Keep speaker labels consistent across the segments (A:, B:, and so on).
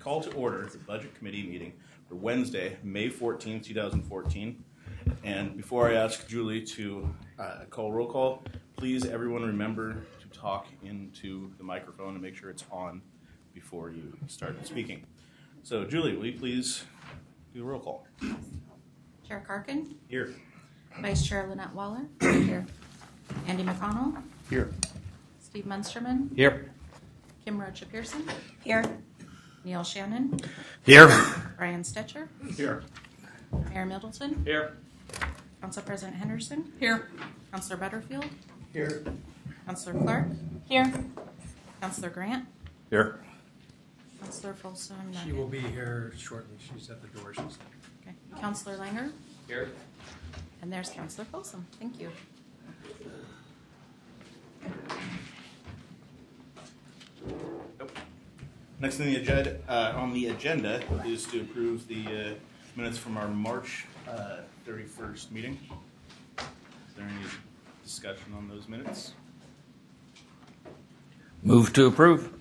A: call to order the Budget Committee meeting for Wednesday, May 14th, 2014. And before I ask Julie to call roll call, please everyone remember to talk into the microphone and make sure it's on before you start speaking. So Julie, will you please do a roll call?
B: Chair Karkin?
A: Here.
B: Vice Chair Lynette Waller? Here. Andy McConnell?
A: Here.
B: Steve Munsterman?
A: Here.
B: Kim Rocha-Pearson?
C: Here.
B: Neil Shannon?
A: Here.
B: Brian Stetcher?
A: Here.
B: Mayor Middleton?
A: Here.
B: Council President Henderson?
C: Here.
B: Councilor Butterfield?
A: Here.
B: Councilor Clark?
C: Here.
B: Councilor Grant?
A: Here.
B: Councilor Folsom?
D: She will be here shortly. She's at the door, she said.
B: Okay. Councilor Langer?
A: Here.
B: And there's Councilor Folsom. Thank you.
A: Next on the agenda is to approve the minutes from our March 31st meeting. Is there any discussion on those minutes?
E: Move to approve.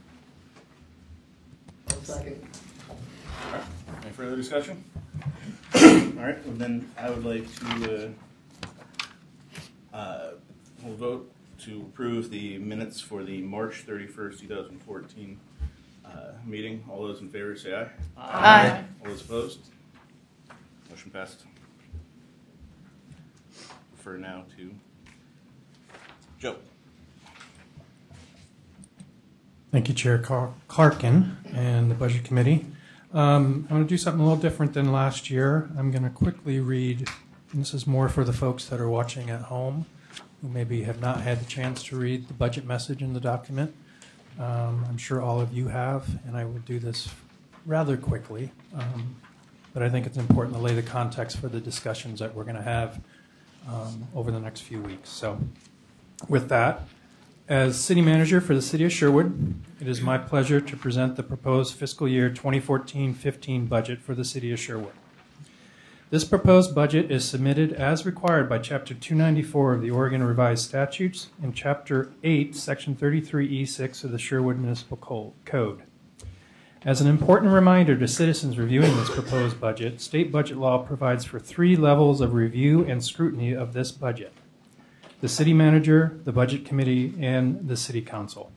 C: Second.
A: All right. Any further discussion? All right. Well, then I would like to we'll vote to approve the minutes for the March 31st, 2014 meeting. All those in favor say aye.
C: Aye.
A: All those opposed? Motion passed. Refer now to Joe.
D: Thank you, Chair Clarkin and the Budget Committee. I'm going to do something a little different than last year. I'm going to quickly read, and this is more for the folks that are watching at home who maybe have not had the chance to read the budget message in the document. I'm sure all of you have, and I will do this rather quickly, but I think it's important to lay the context for the discussions that we're going to have over the next few weeks. So with that, as City Manager for the City of Sherwood, it is my pleasure to present the proposed fiscal year 2014-15 budget for the City of Sherwood. This proposed budget is submitted as required by Chapter 294 of the Oregon Revised Statutes and Chapter 8, Section 33E6 of the Sherwood Municipal Code. As an important reminder to citizens reviewing this proposed budget, state budget law provides for 3 levels of review and scrutiny of this budget: the City Manager, the Budget Committee, and the City Council.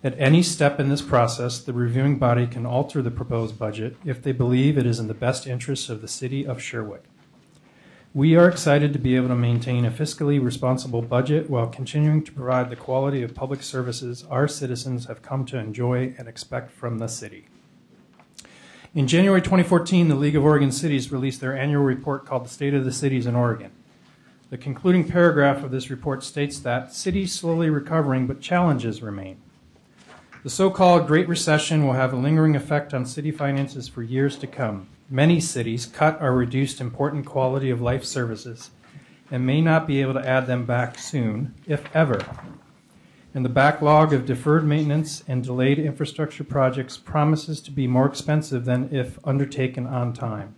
D: At any step in this process, the reviewing body can alter the proposed budget if they believe it is in the best interests of the City of Sherwood. We are excited to be able to maintain a fiscally responsible budget while continuing to provide the quality of public services our citizens have come to enjoy and expect from the city. In January 2014, the League of Oregon Cities released their annual report called The State of the Cities in Oregon. The concluding paragraph of this report states that cities slowly recovering, but challenges remain. The so-called Great Recession will have a lingering effect on city finances for years to come. Many cities cut or reduced important quality of life services and may not be able to add them back soon, if ever. And the backlog of deferred maintenance and delayed infrastructure projects promises to be more expensive than if undertaken on time.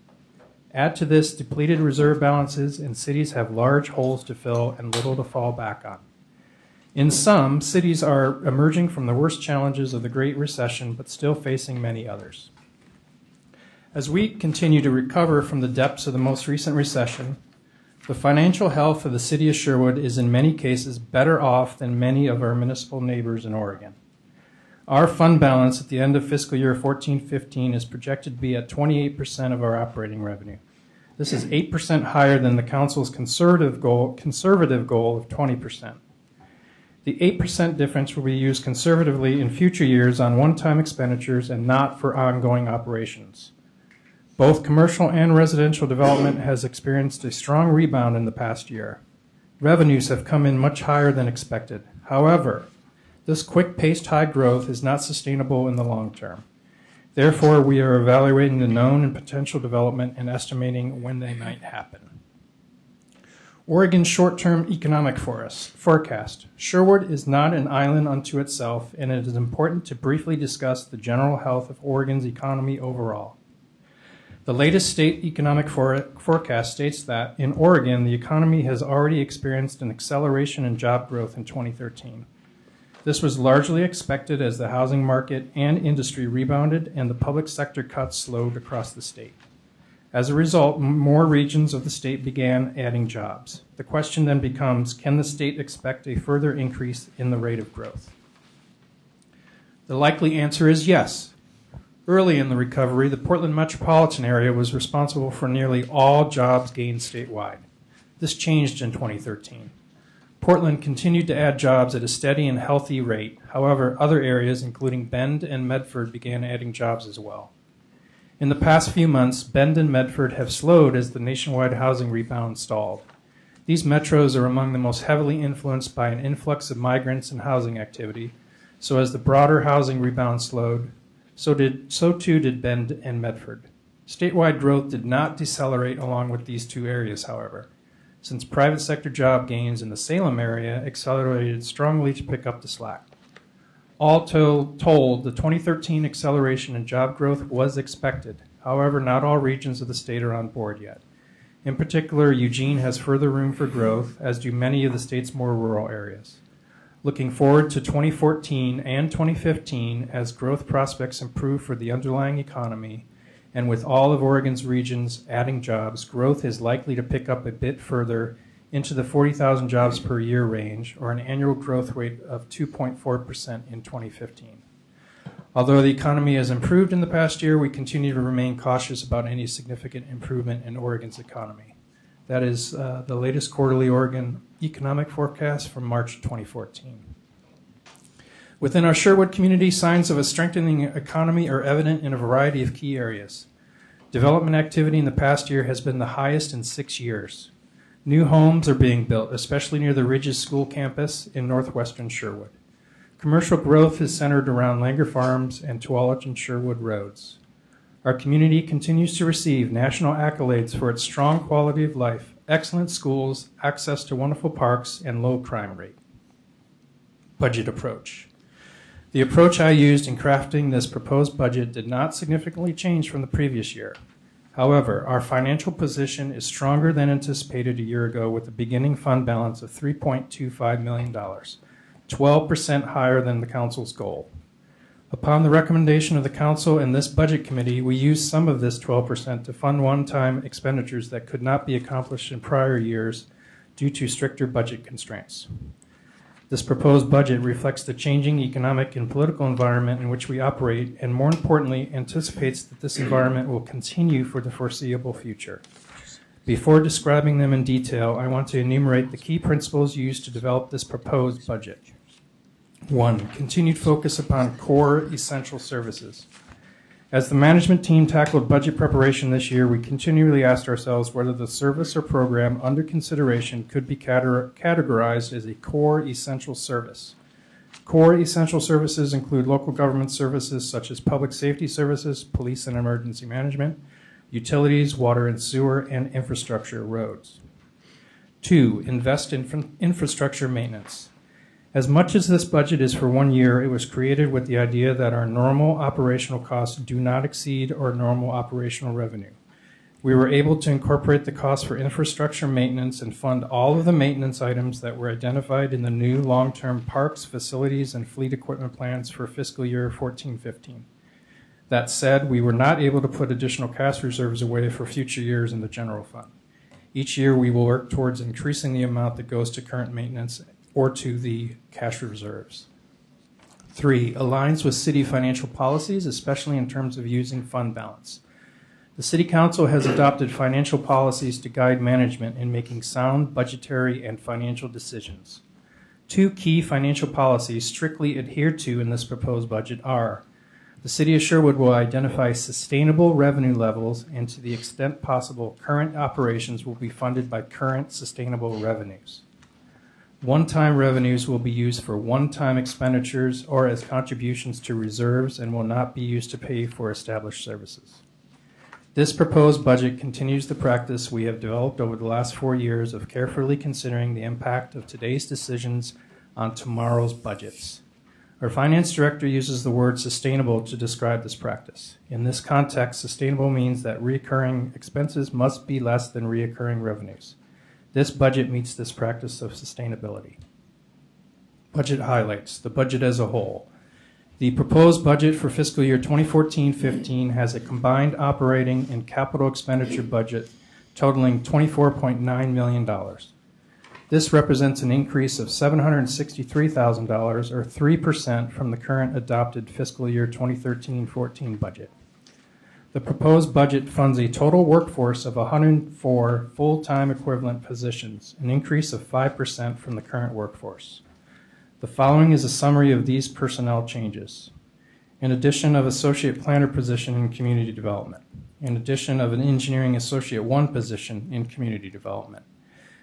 D: Add to this depleted reserve balances, and cities have large holes to fill and little to fall back on. In sum, cities are emerging from the worst challenges of the Great Recession, but still facing many others. As we continue to recover from the depths of the most recent recession, the financial health of the City of Sherwood is in many cases better off than many of our municipal neighbors in Oregon. Our fund balance at the end of fiscal year 14-15 is projected to be at 28% of our operating revenue. This is 8% higher than the Council's conservative goal of 20%. The 8% difference will be used conservatively in future years on one-time expenditures and not for ongoing operations. Both commercial and residential development has experienced a strong rebound in the past year. Revenues have come in much higher than expected. However, this quick-paced high growth is not sustainable in the long term. Therefore, we are evaluating the known and potential development and estimating when they might happen. Oregon's short-term economic forecast. Sherwood is not an island unto itself, and it is important to briefly discuss the general health of Oregon's economy overall. The latest state economic forecast states that in Oregon, the economy has already experienced an acceleration in job growth in 2013. This was largely expected as the housing market and industry rebounded and the public sector cuts slowed across the state. As a result, more regions of the state began adding jobs. The question then becomes, can the state expect a further increase in the rate of growth? The likely answer is yes. Early in the recovery, the Portland metropolitan area was responsible for nearly all jobs gained statewide. This changed in 2013. Portland continued to add jobs at a steady and healthy rate. However, other areas, including Bend and Medford, began adding jobs as well. In the past few months, Bend and Medford have slowed as the nationwide housing rebound stalled. These metros are among the most heavily influenced by an influx of migrants and housing activity, so as the broader housing rebound slowed, so too did Bend and Medford. Statewide growth did not decelerate along with these two areas, however, since private sector job gains in the Salem area accelerated strongly to pick up the slack. All told, the 2013 acceleration in job growth was expected. However, not all regions of the state are on board yet. In particular, Eugene has further room for growth, as do many of the state's more rural areas. Looking forward to 2014 and 2015, as growth prospects improve for the underlying economy, and with all of Oregon's regions adding jobs, growth is likely to pick up a bit further into the 40,000 jobs per year range, or an annual growth rate of 2.4% in 2015. Although the economy has improved in the past year, we continue to remain cautious about any significant improvement in Oregon's economy. That is the latest quarterly Oregon economic forecast from March 2014. Within our Sherwood community, signs of a strengthening economy are evident in a variety of key areas. Development activity in the past year has been the highest in 6 years. New homes are being built, especially near the Ridges School campus in northwestern Sherwood. Commercial growth is centered around Langer Farms and Tualatin and Sherwood roads. Our community continues to receive national accolades for its strong quality of life, excellent schools, access to wonderful parks, and low crime rate. Budget approach. The approach I used in crafting this proposed budget did not significantly change from the previous year. However, our financial position is stronger than anticipated a year ago with a beginning fund balance of $3.25 million, 12% higher than the council's goal. Upon the recommendation of the council and this budget committee, we used some of this 12% to fund one-time expenditures that could not be accomplished in prior years due to stricter budget constraints. This proposed budget reflects the changing economic and political environment in which we operate, and more importantly, anticipates that this environment will continue for the foreseeable future. Before describing them in detail, I want to enumerate the key principles used to develop this proposed budget. 1. Continued focus upon core essential services. As the management team tackled budget preparation this year, we continually asked ourselves whether the service or program under consideration could be categorized as a core essential service. Core essential services include local government services such as public safety services, police and emergency management, utilities, water and sewer, and infrastructure roads. 2. Invest in infrastructure maintenance. As much as this budget is for 1 year, it was created with the idea that our normal operational costs do not exceed our normal operational revenue. We were able to incorporate the cost for infrastructure maintenance and fund all of the maintenance items that were identified in the new long-term parks, facilities, and fleet equipment plans for fiscal year 14-15. That said, we were not able to put additional cash reserves away for future years in the general fund. Each year, we will work towards increasing the amount that goes to current maintenance or to the cash reserves. 3. Aligns with city financial policies, especially in terms of using fund balance. The City Council has adopted financial policies to guide management in making sound budgetary and financial decisions. 2 key financial policies strictly adhered to in this proposed budget are: the City of Sherwood will identify sustainable revenue levels, and to the extent possible, current operations will be funded by current sustainable revenues. One-time revenues will be used for one-time expenditures or as contributions to reserves and will not be used to pay for established services. This proposed budget continues the practice we have developed over the last 4 years of carefully considering the impact of today's decisions on tomorrow's budgets. Our finance director uses the word sustainable to describe this practice. In this context, sustainable means that recurring expenses must be less than recurring revenues. This budget meets this practice of sustainability. Budget highlights, the budget as a whole. The proposed budget for fiscal year 2014-15 has a combined operating and capital expenditure budget totaling $24.9 million. This represents an increase of $763,000 or 3% from the current adopted fiscal year 2013-14 budget. The proposed budget funds a total workforce of 104 full-time equivalent positions, an increase of 5% from the current workforce. The following is a summary of these personnel changes. In addition of associate planner position in community development. In addition of an engineering associate 1 position in community development.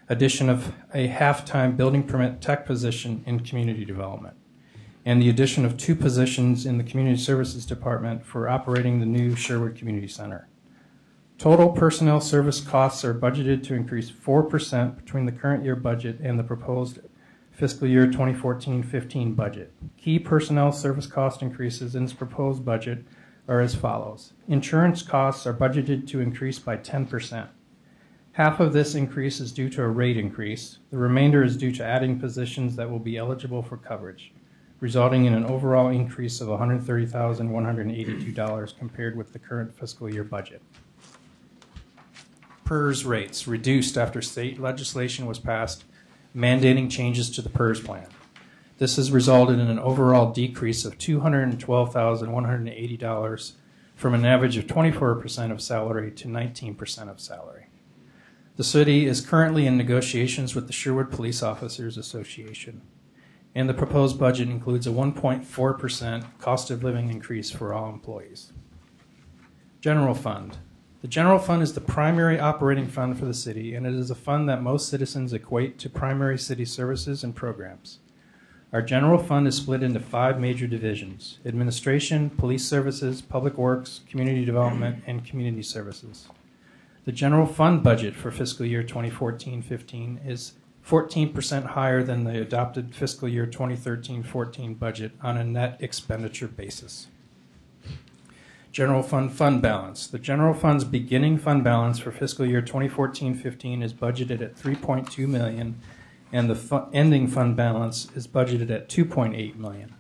D: Addition of a half-time building permit tech position in community development. And the addition of 2 positions in the Community Services Department for operating the new Sherwood Community Center. Total personnel service costs are budgeted to increase 4% between the current year budget and the proposed fiscal year 2014-15 budget. Key personnel service cost increases in this proposed budget are as follows. Insurance costs are budgeted to increase by 10%. Half of this increase is due to a rate increase. The remainder is due to adding positions that will be eligible for coverage, resulting in an overall increase of $130,182 compared with the current fiscal year budget. PERS rates reduced after state legislation was passed mandating changes to the PERS plan. This has resulted in an overall decrease of $212,180 from an average of 24% of salary to 19% of salary. The city is currently in negotiations with the Sherwood Police Officers Association, and the proposed budget includes a 1.4% cost of living increase for all employees. General fund. The general fund is the primary operating fund for the city, and it is a fund that most citizens equate to primary city services and programs. Our general fund is split into 5 major divisions: administration, police services, public works, community development, and community services. The general fund budget for fiscal year 2014-15 is 14% higher than the adopted fiscal year 2013-14 budget on a net expenditure basis. General fund fund balance. The general fund's beginning fund balance for fiscal year 2014-15 is budgeted at $3.2 million, and the ending fund balance is budgeted at $2.8 million.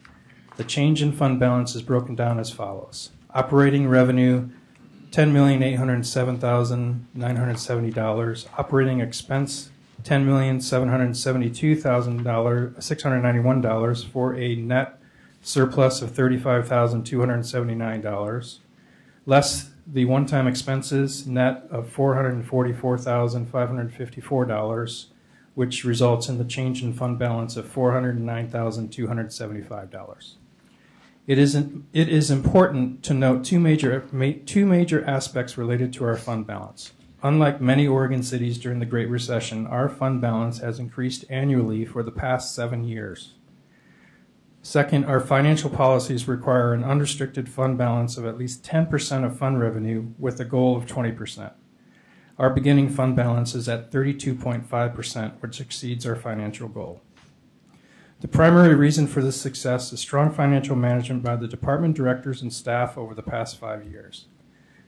D: The change in fund balance is broken down as follows. Operating revenue, $10,807,970. Operating expense, $10,772,691 for a net surplus of $35,279, less the one-time expenses net of $444,554, which results in the change in fund balance of $409,275. It is important to note two major aspects related to our fund balance. Unlike many Oregon cities during the Great Recession, our fund balance has increased annually for the past 7 years. Second, our financial policies require an unrestricted fund balance of at least 10% of fund revenue with a goal of 20%. Our beginning fund balance is at 32.5%, which exceeds our financial goal. The primary reason for this success is strong financial management by the department directors and staff over the past 5 years.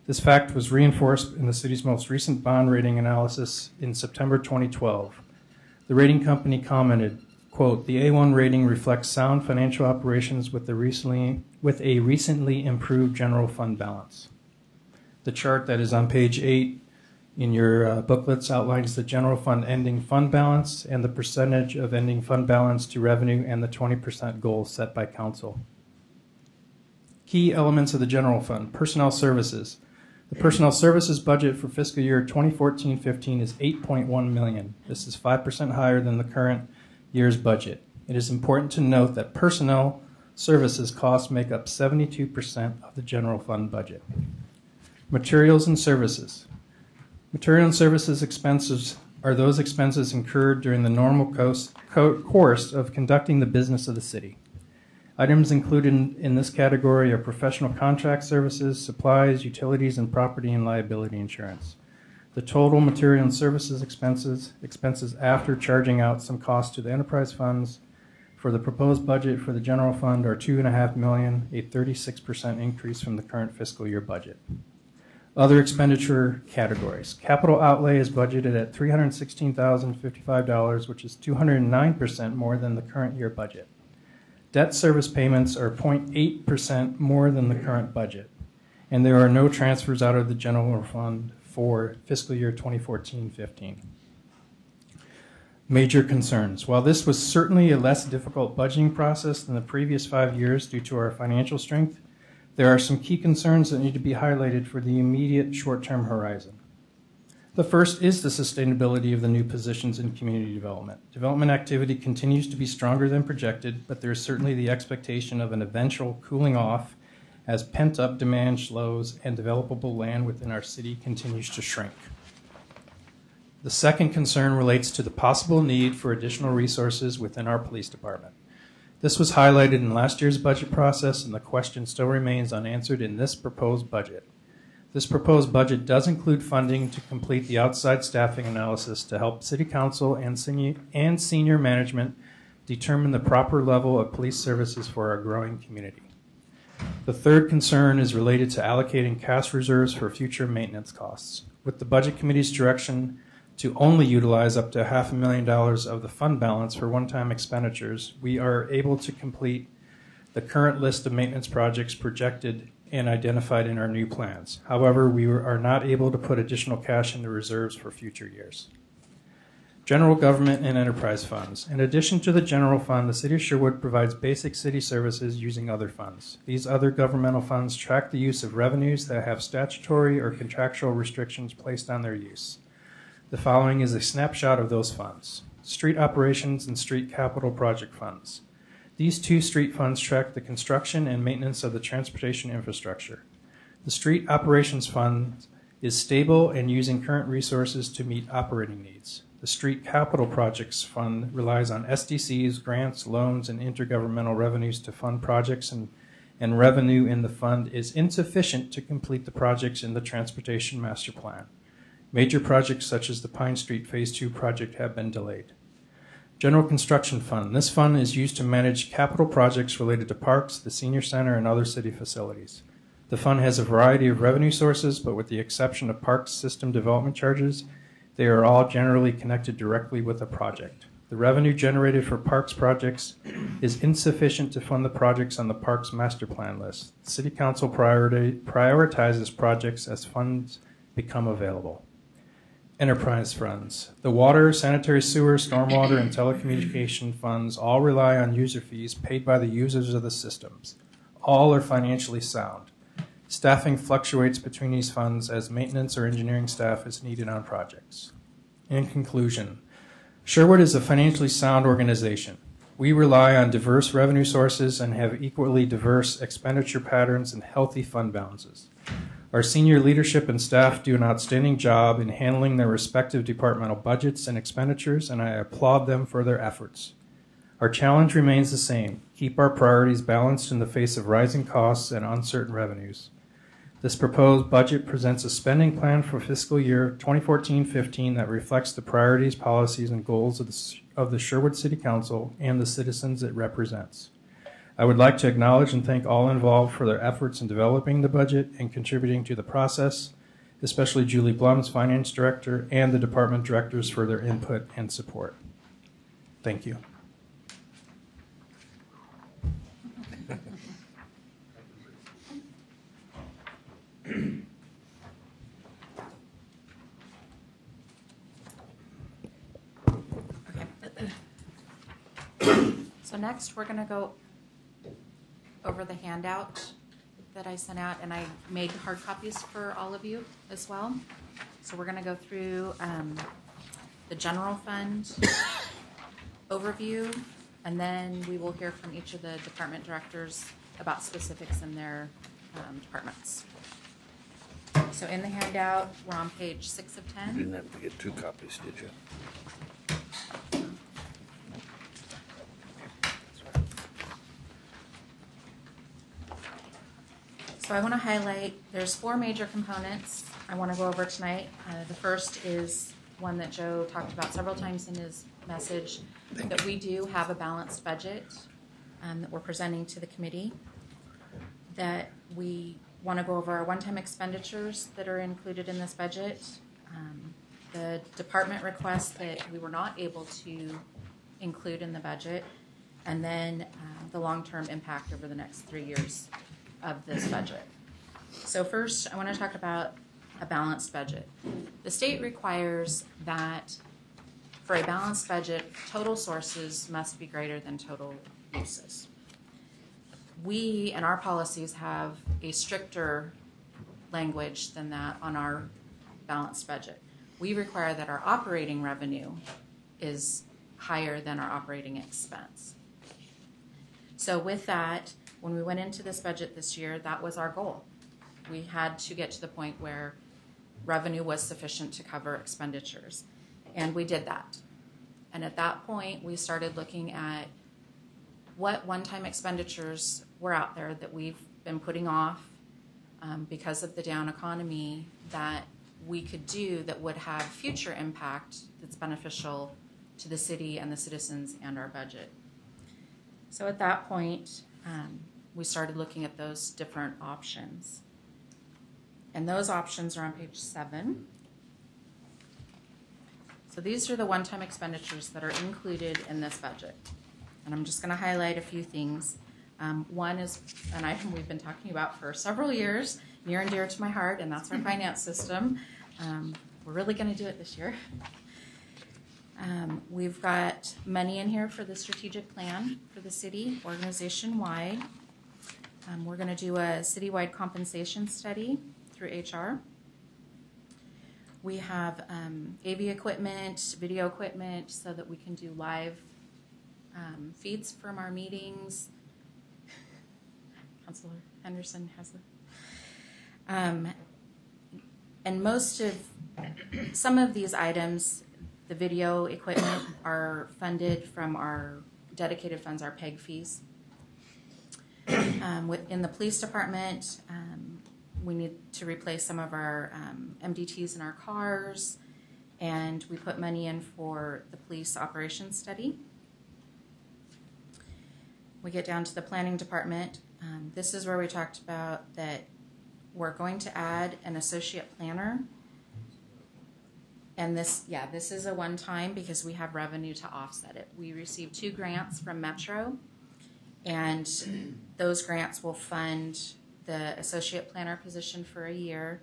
D: This fact was reinforced in the city's most recent bond rating analysis in September 2012. The rating company commented, quote, "The A1 rating reflects sound financial operations with a recently improved general fund balance." The chart that is on page 8 in your booklets outlines the general fund ending fund balance and the percentage of ending fund balance to revenue and the 20% goal set by council. Key elements of the general fund. Personnel services. The personnel services budget for fiscal year 2014-15 is $8.1 million. This is 5% higher than the current year's budget. It is important to note that personnel services costs make up 72% of the general fund budget. Materials and services. Material and services expenses are those expenses incurred during the normal course of conducting the business of the city. Items included in this category are professional contract services, supplies, utilities, and property and liability insurance. The total material and services expenses after charging out some costs to the enterprise funds for the proposed budget for the general fund are $2.5 million, a 36% increase from the current fiscal year budget. Other expenditure categories. Capital outlay is budgeted at $316,055, which is 209% more than the current year budget. Debt service payments are 0.8% more than the current budget. And there are no transfers out of the general fund for fiscal year 2014-15. Major concerns. While this was certainly a less difficult budgeting process than the previous 5 years due to our financial strength, there are some key concerns that need to be highlighted for the immediate short-term horizon. The first is the sustainability of the new positions in community development. Development activity continues to be stronger than projected, but there is certainly the expectation of an eventual cooling off as pent-up demand slows and developable land within our city continues to shrink. The second concern relates to the possible need for additional resources within our police department. This was highlighted in last year's budget process, and the question still remains unanswered in this proposed budget. This proposed budget does include funding to complete the outside staffing analysis to help City Council and senior management determine the proper level of police services for our growing community. The third concern is related to allocating cash reserves for future maintenance costs. With the Budget Committee's direction to only utilize up to $500,000 of the fund balance for one-time expenditures, we are able to complete the current list of maintenance projects projected and identified in our new plans. However, we are not able to put additional cash into reserves for future years. General government and enterprise funds. In addition to the general fund, the City of Sherwood provides basic city services using other funds. These other governmental funds track the use of revenues that have statutory or contractual restrictions placed on their use. The following is a snapshot of those funds. Street operations and street capital project funds. These two street funds track the construction and maintenance of the transportation infrastructure. The street operations fund is stable and using current resources to meet operating needs. The street capital projects fund relies on SDCs, grants, loans, and intergovernmental revenues to fund projects, and revenue in the fund is insufficient to complete the projects in the transportation master plan. Major projects such as the Pine Street Phase 2 project have been delayed. General Construction Fund. This fund is used to manage capital projects related to parks, the senior center, and other city facilities. The fund has a variety of revenue sources, but with the exception of parks system development charges, they are all generally connected directly with a project. The revenue generated for parks projects is insufficient to fund the projects on the parks master plan list. The City Council prioritizes projects as funds become available. Enterprise funds. The water, sanitary sewer, stormwater, and telecommunication funds all rely on user fees paid by the users of the systems. All are financially sound. Staffing fluctuates between these funds as maintenance or engineering staff is needed on projects. In conclusion, Sherwood is a financially sound organization. We rely on diverse revenue sources and have equally diverse expenditure patterns and healthy fund balances. Our senior leadership and staff do an outstanding job in handling their respective departmental budgets and expenditures, and I applaud them for their efforts. Our challenge remains the same: keep our priorities balanced in the face of rising costs and uncertain revenues. This proposed budget presents a spending plan for fiscal year 2014-15 that reflects the priorities, policies, and goals of the Sherwood City Council and the citizens it represents. I would like to acknowledge and thank all involved for their efforts in developing the budget and contributing to the process, especially Julie Blum's Finance Director and the Department Directors for their input and support. Thank you.
B: So next, we're going to go over the handout that I sent out, and I made hard copies for all of you as well. So we're going to go through the general fund overview, and then we will hear from each of the department directors about specifics in their departments. So in the handout, we're on page 6 of 10.
C: You didn't have to get 2 copies, did you?
B: So I want to highlight, there's 4 major components I want to go over tonight. The first is one that Joe talked about several times in his message, that we do have a balanced budget that we're presenting to the committee, that we want to go over our one-time expenditures that are included in this budget, the department requests that we were not able to include in the budget, and then the long-term impact over the next 3 years of this budget. So first, I want to talk about a balanced budget. The state requires that for a balanced budget, total sources must be greater than total uses. We and our policies have a stricter language than that on our balanced budget. We require that our operating revenue is higher than our operating expense. So with that, when we went into this budget this year, that was our goal. We had to get to the point where revenue was sufficient to cover expenditures, and we did that. And at that point, we started looking at what one-time expenditures were out there that we've been putting off because of the down economy that we could do that would have future impact that's beneficial to the city and the citizens and our budget. So at that point, we started looking at those different options. And those options are on page 7. So these are the one-time expenditures that are included in this budget. And I'm just going to highlight a few things. One is an item we've been talking about for several years, near and dear to my heart, and that's our finance system. We're really going to do it this year. We've got money in here for the strategic plan for the city, organization-wide. We're going to do a citywide compensation study through HR. We have AV equipment, video equipment, so that we can do live feeds from our meetings. Councilor Henderson has it. And some of these items, the video equipment, are funded from our dedicated funds, our PEG fees. In the police department, we need to replace some of our MDTs in our cars, and we put money in for the police operations study. We get down to the planning department. This is where we talked about that we're going to add an associate planner. And this is a one-time because we have revenue to offset it. We received 2 grants from Metro, and those grants will fund the associate planner position for a year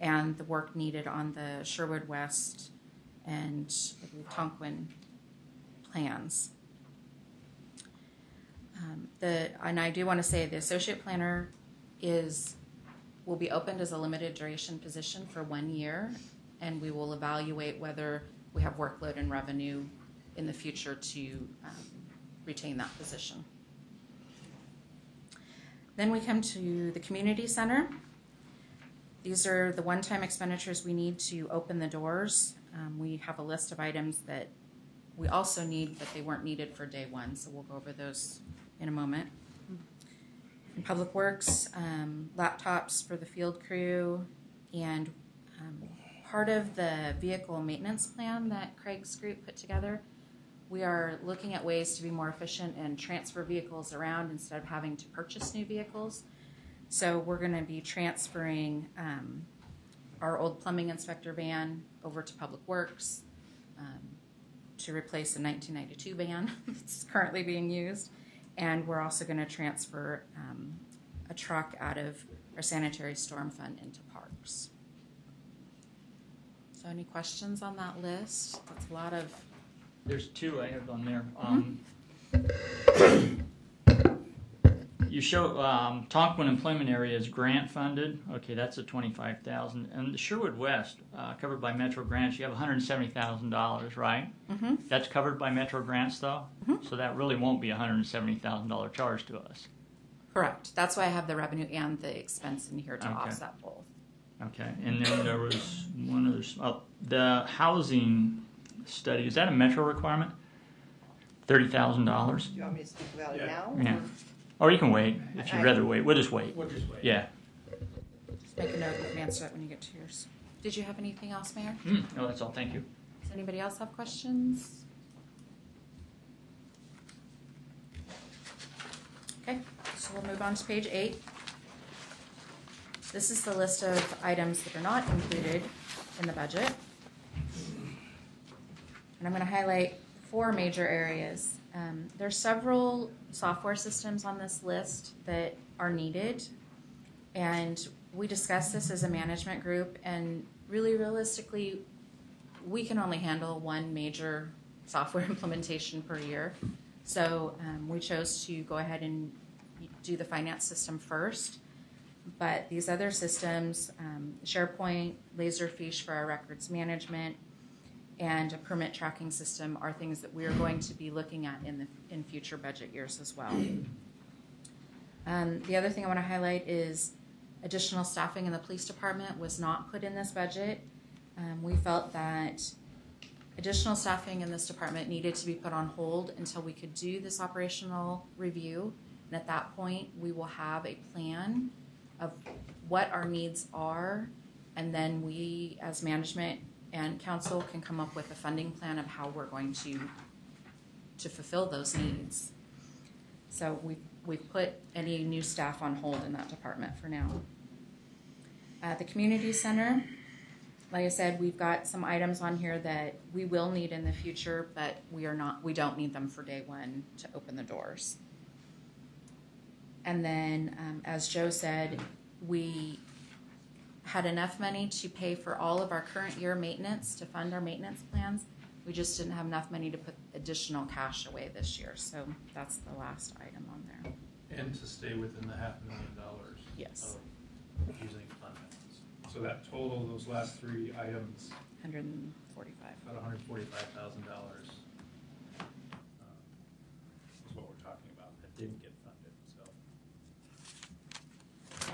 B: and the work needed on the Sherwood West and Tonquin plans. And I do want to say the associate planner will be opened as a limited duration position for 1 year, and we will evaluate whether we have workload and revenue in the future to retain that position. Then we come to the community center. These are the one-time expenditures we need to open the doors. We have a list of items that we also need, but they weren't needed for day one, so we'll go over those in a moment. In Public Works, laptops for the field crew, and part of the vehicle maintenance plan that Craig's group put together, we are looking at ways to be more efficient and transfer vehicles around instead of having to purchase new vehicles. So we're going to be transferring our old plumbing inspector van over to Public Works to replace a 1992 van that's currently being used. And we're also going to transfer a truck out of our sanitary storm fund into parks. So any questions on that list? That's a lot of...
E: There's 2 I have on there. You show Tonquin employment area is grant funded. Okay, that's a $25,000. And the Sherwood West, covered by Metro grants, you have $170,000, right?
B: Mm-hmm.
E: That's covered by Metro grants, though?
B: Mm-hmm.
E: So that really won't be a $170,000 charge to us.
B: Correct. That's why I have the revenue and the expense in here to offset both.
E: Okay, and then there was one other. The housing study, is that a Metro requirement? $30,000.
F: Do you want me to speak about it now?
E: Yeah. Or you can wait if you'd rather wait. We'll just wait.
A: We'll just wait.
E: Yeah.
B: Just make a note. You can answer that when you get to yours. Did you have anything else, Mayor?
E: No, that's all. Thank you.
B: Does anybody else have questions? Okay, so we'll move on to page 8. This is the list of items that are not included in the budget. And I'm going to highlight 4 major areas. There's several software systems on this list that are needed, and we discussed this as a management group, and really realistically, we can only handle 1 major software implementation per year. So we chose to go ahead and do the finance system first. But these other systems, SharePoint, Laserfish for our records management, and a permit tracking system are things that we are going to be looking at in future budget years as well. The other thing I want to highlight is additional staffing in the police department was not put in this budget. We felt that additional staffing in this department needed to be put on hold until we could do this operational review. And at that point, we will have a plan of what our needs are, and then we as management and council can come up with a funding plan of how we're going to fulfill those needs. So we've put any new staff on hold in that department for now. The community center, like I said, we've got some items on here that we will need in the future, but we don't need them for day one to open the doors. And then, as Joe said, we had enough money to pay for all of our current year maintenance, to fund our maintenance plans. We just didn't have enough money to put additional cash away this year. So that's the last item on there.
G: And to stay within the $500,000.
B: Yes.
G: Of using fund balance. So that total, those last 3 items,
B: 145.
G: about $145,000 is what we're talking about that didn't get funded. So.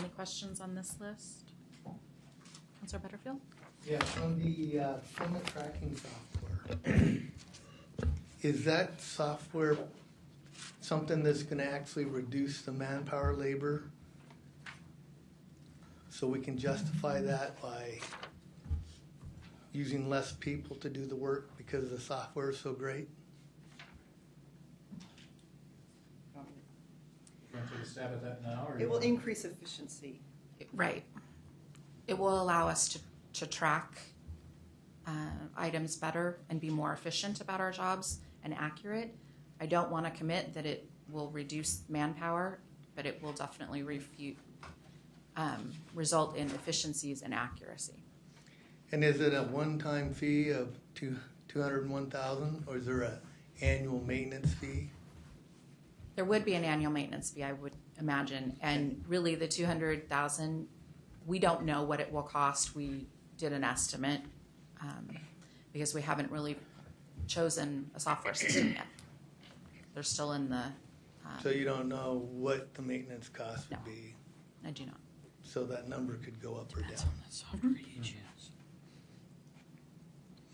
B: Any questions on this list? Councilor Butterfield?
H: Yes, on the permit tracking software. Is that software something that's going to actually reduce the manpower labor? So we can justify that by using less people to do the work because the software is so great?
G: You want to take a stab at that now? Or
F: It will increase efficiency.
B: Right. It will allow us to track items better and be more efficient about our jobs and accurate. I don't want to commit that it will reduce manpower, but it will definitely result in efficiencies and accuracy.
H: And is it a one-time fee of $201,000, or is there an annual maintenance fee?
B: There would be an annual maintenance fee, I would imagine, and really the $200,000, we don't know what it will cost. We did an estimate because we haven't really chosen a software system yet. They're still in the.
H: So you don't know what the maintenance cost would
B: No.
H: be.
B: I do not.
H: So that number could go up or down.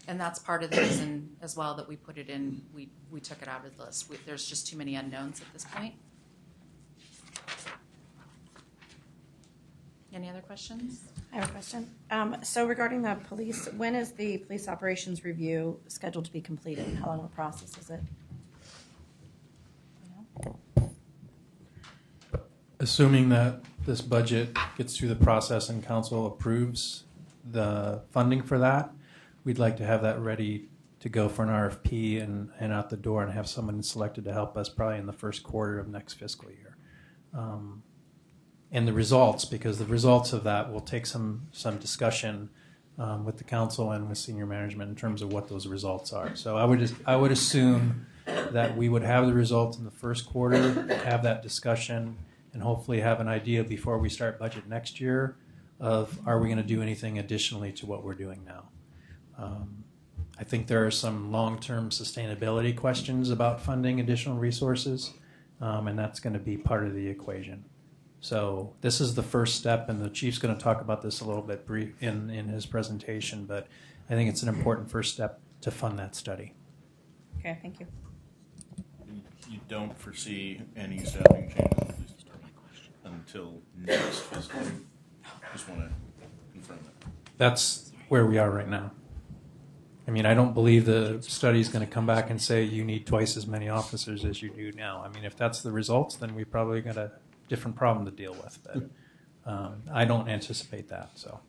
B: And that's part of the reason as well that we put it in. We took it out of the list. There's just too many unknowns at this point. Any other questions?
I: I have a question. So regarding the police, when is the police operations review scheduled to be completed? How long of a process is it?
D: Assuming that this budget gets through the process and council approves the funding for that, we'd like to have that ready to go for an RFP and out the door and have someone selected to help us probably in the first quarter of next fiscal year. And the results, because the results of that will take some discussion with the council and with senior management in terms of what those results are. So I would assume that we would have the results in the first quarter, have that discussion, and hopefully have an idea before we start budget next year of are we going to do anything additionally to what we're doing now. I think there are some long-term sustainability questions about funding additional resources, and that's going to be part of the equation. So this is the first step, and the chief's going to talk about this a little bit brief in his presentation, but I think it's an important first step to fund that study.
I: Okay, thank you.
A: You don't foresee any staffing changes in the police department until next fiscal year? Just want to confirm that.
D: That's where we are right now. I mean, I don't believe the study is going to come back and say you need twice as many officers as you do now. I mean, if that's the results, then we probably got a different problem to deal with. But I don't anticipate that. So,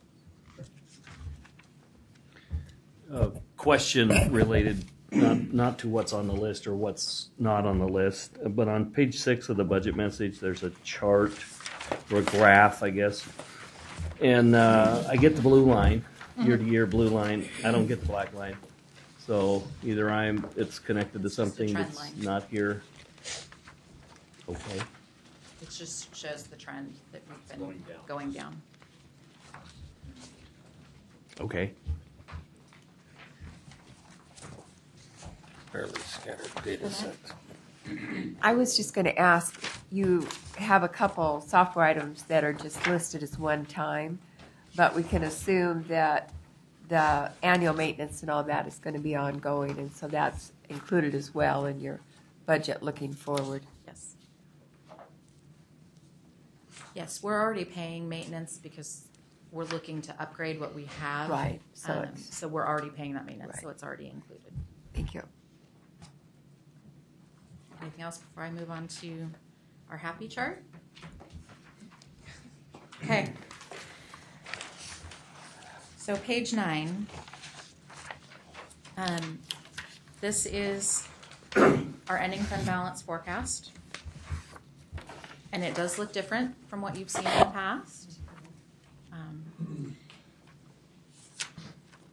J: question related not to what's on the list or what's not on the list, but on page 6 of the budget message, there's a chart or a graph, I guess, and I get the blue line, year-to-year blue line. I don't get the black line. So either it's connected to something
B: trend
J: that's
B: line.
J: not here. Okay.
B: It just shows the trend that we've been going down.
J: Okay.
C: Fairly scattered data sets.
K: I was just going to ask, you have a couple software items that are just listed as one time, but we can assume that the annual maintenance and all that is going to be ongoing, and so that's included as well in your budget looking forward.
B: Yes. Yes, we're already paying maintenance because we're looking to upgrade what we have.
K: Right, so it's-
B: So we're already paying that maintenance,
K: Right.
B: so it's already included.
K: Thank you.
B: Anything else before I move on to our happy chart? Okay. So page 9. This is our ending fund balance forecast. And it does look different from what you've seen in the past.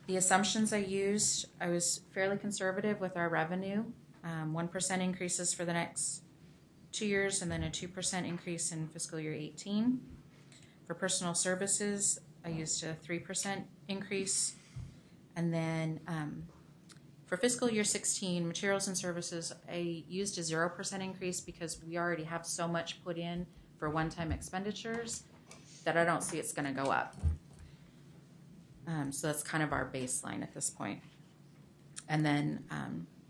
B: The assumptions I used, I was fairly conservative with our revenue. 1% increases for the next 2 years, and then a 2% increase in fiscal year 18. For personal services, I used a 3% increase. And then for fiscal year 16, materials and services, I used a 0% increase because we already have so much put in for one-time expenditures that I don't see it's going to go up. So that's kind of our baseline at this point. And then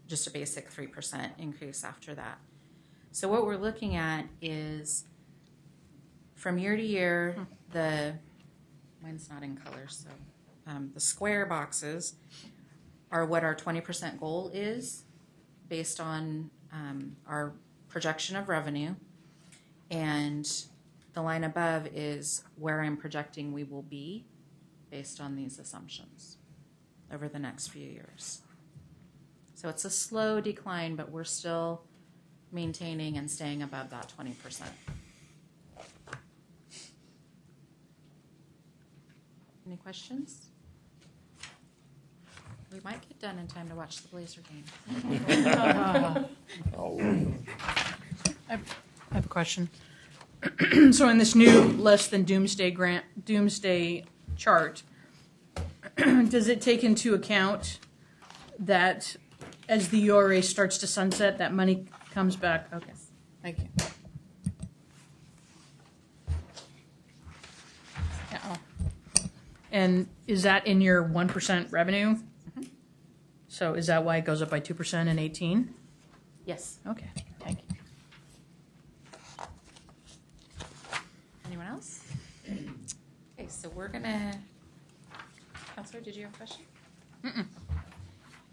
B: just a basic 3% increase after that. So what we're looking at is from year to year, mine's not in color, so the square boxes are what our 20% goal is based on our projection of revenue. And the line above is where I'm projecting we will be based on these assumptions over the next few years. So it's a slow decline, but we're still maintaining and staying above that 20%. Any questions? We might get done in time to watch the Blazer game.
L: I have a question. So in this new less than doomsday chart, does it take into account that as the URA starts to sunset, that money comes back? Okay, thank you. Yeah. And is that in your 1% revenue? Mm-hmm. So is that why it goes up by 2% in 18?
B: Yes.
L: Okay, thank you.
B: Anyone else? Okay, so we're gonna. Counselor, did you have a question? Mm-mm.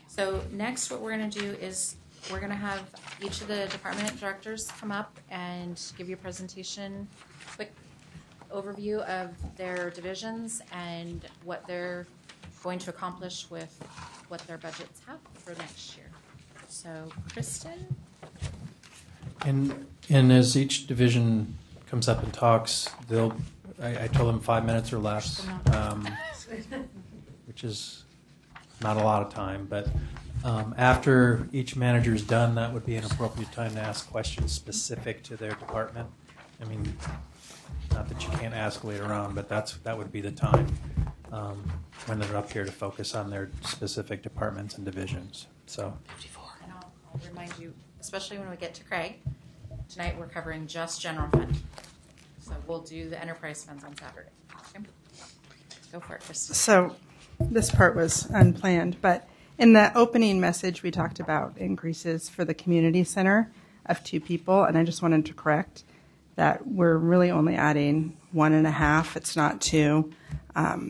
B: So next, what we're gonna do is we're gonna have each of the department directors come up and give you a presentation, quick overview of their divisions and what they're going to accomplish with what their budgets have for next year. So, Kristen.
D: And as each division comes up and talks, I told them 5 minutes or less, which is not a lot of time. But after each manager's done, that would be an appropriate time to ask questions specific to their department. I mean, not that you can't ask later on, but that would be the time when they're up here to focus on their specific departments and divisions. So.
B: And I'll remind you, especially when we get to Craig, tonight we're covering just general fund. So we'll do the enterprise funds on Saturday. Okay. Go for it, Kristen.
F: So this part was unplanned, but in the opening message, we talked about increases for the community center of 2 people, and I just wanted to correct that we're really only adding 1.5. It's not 2.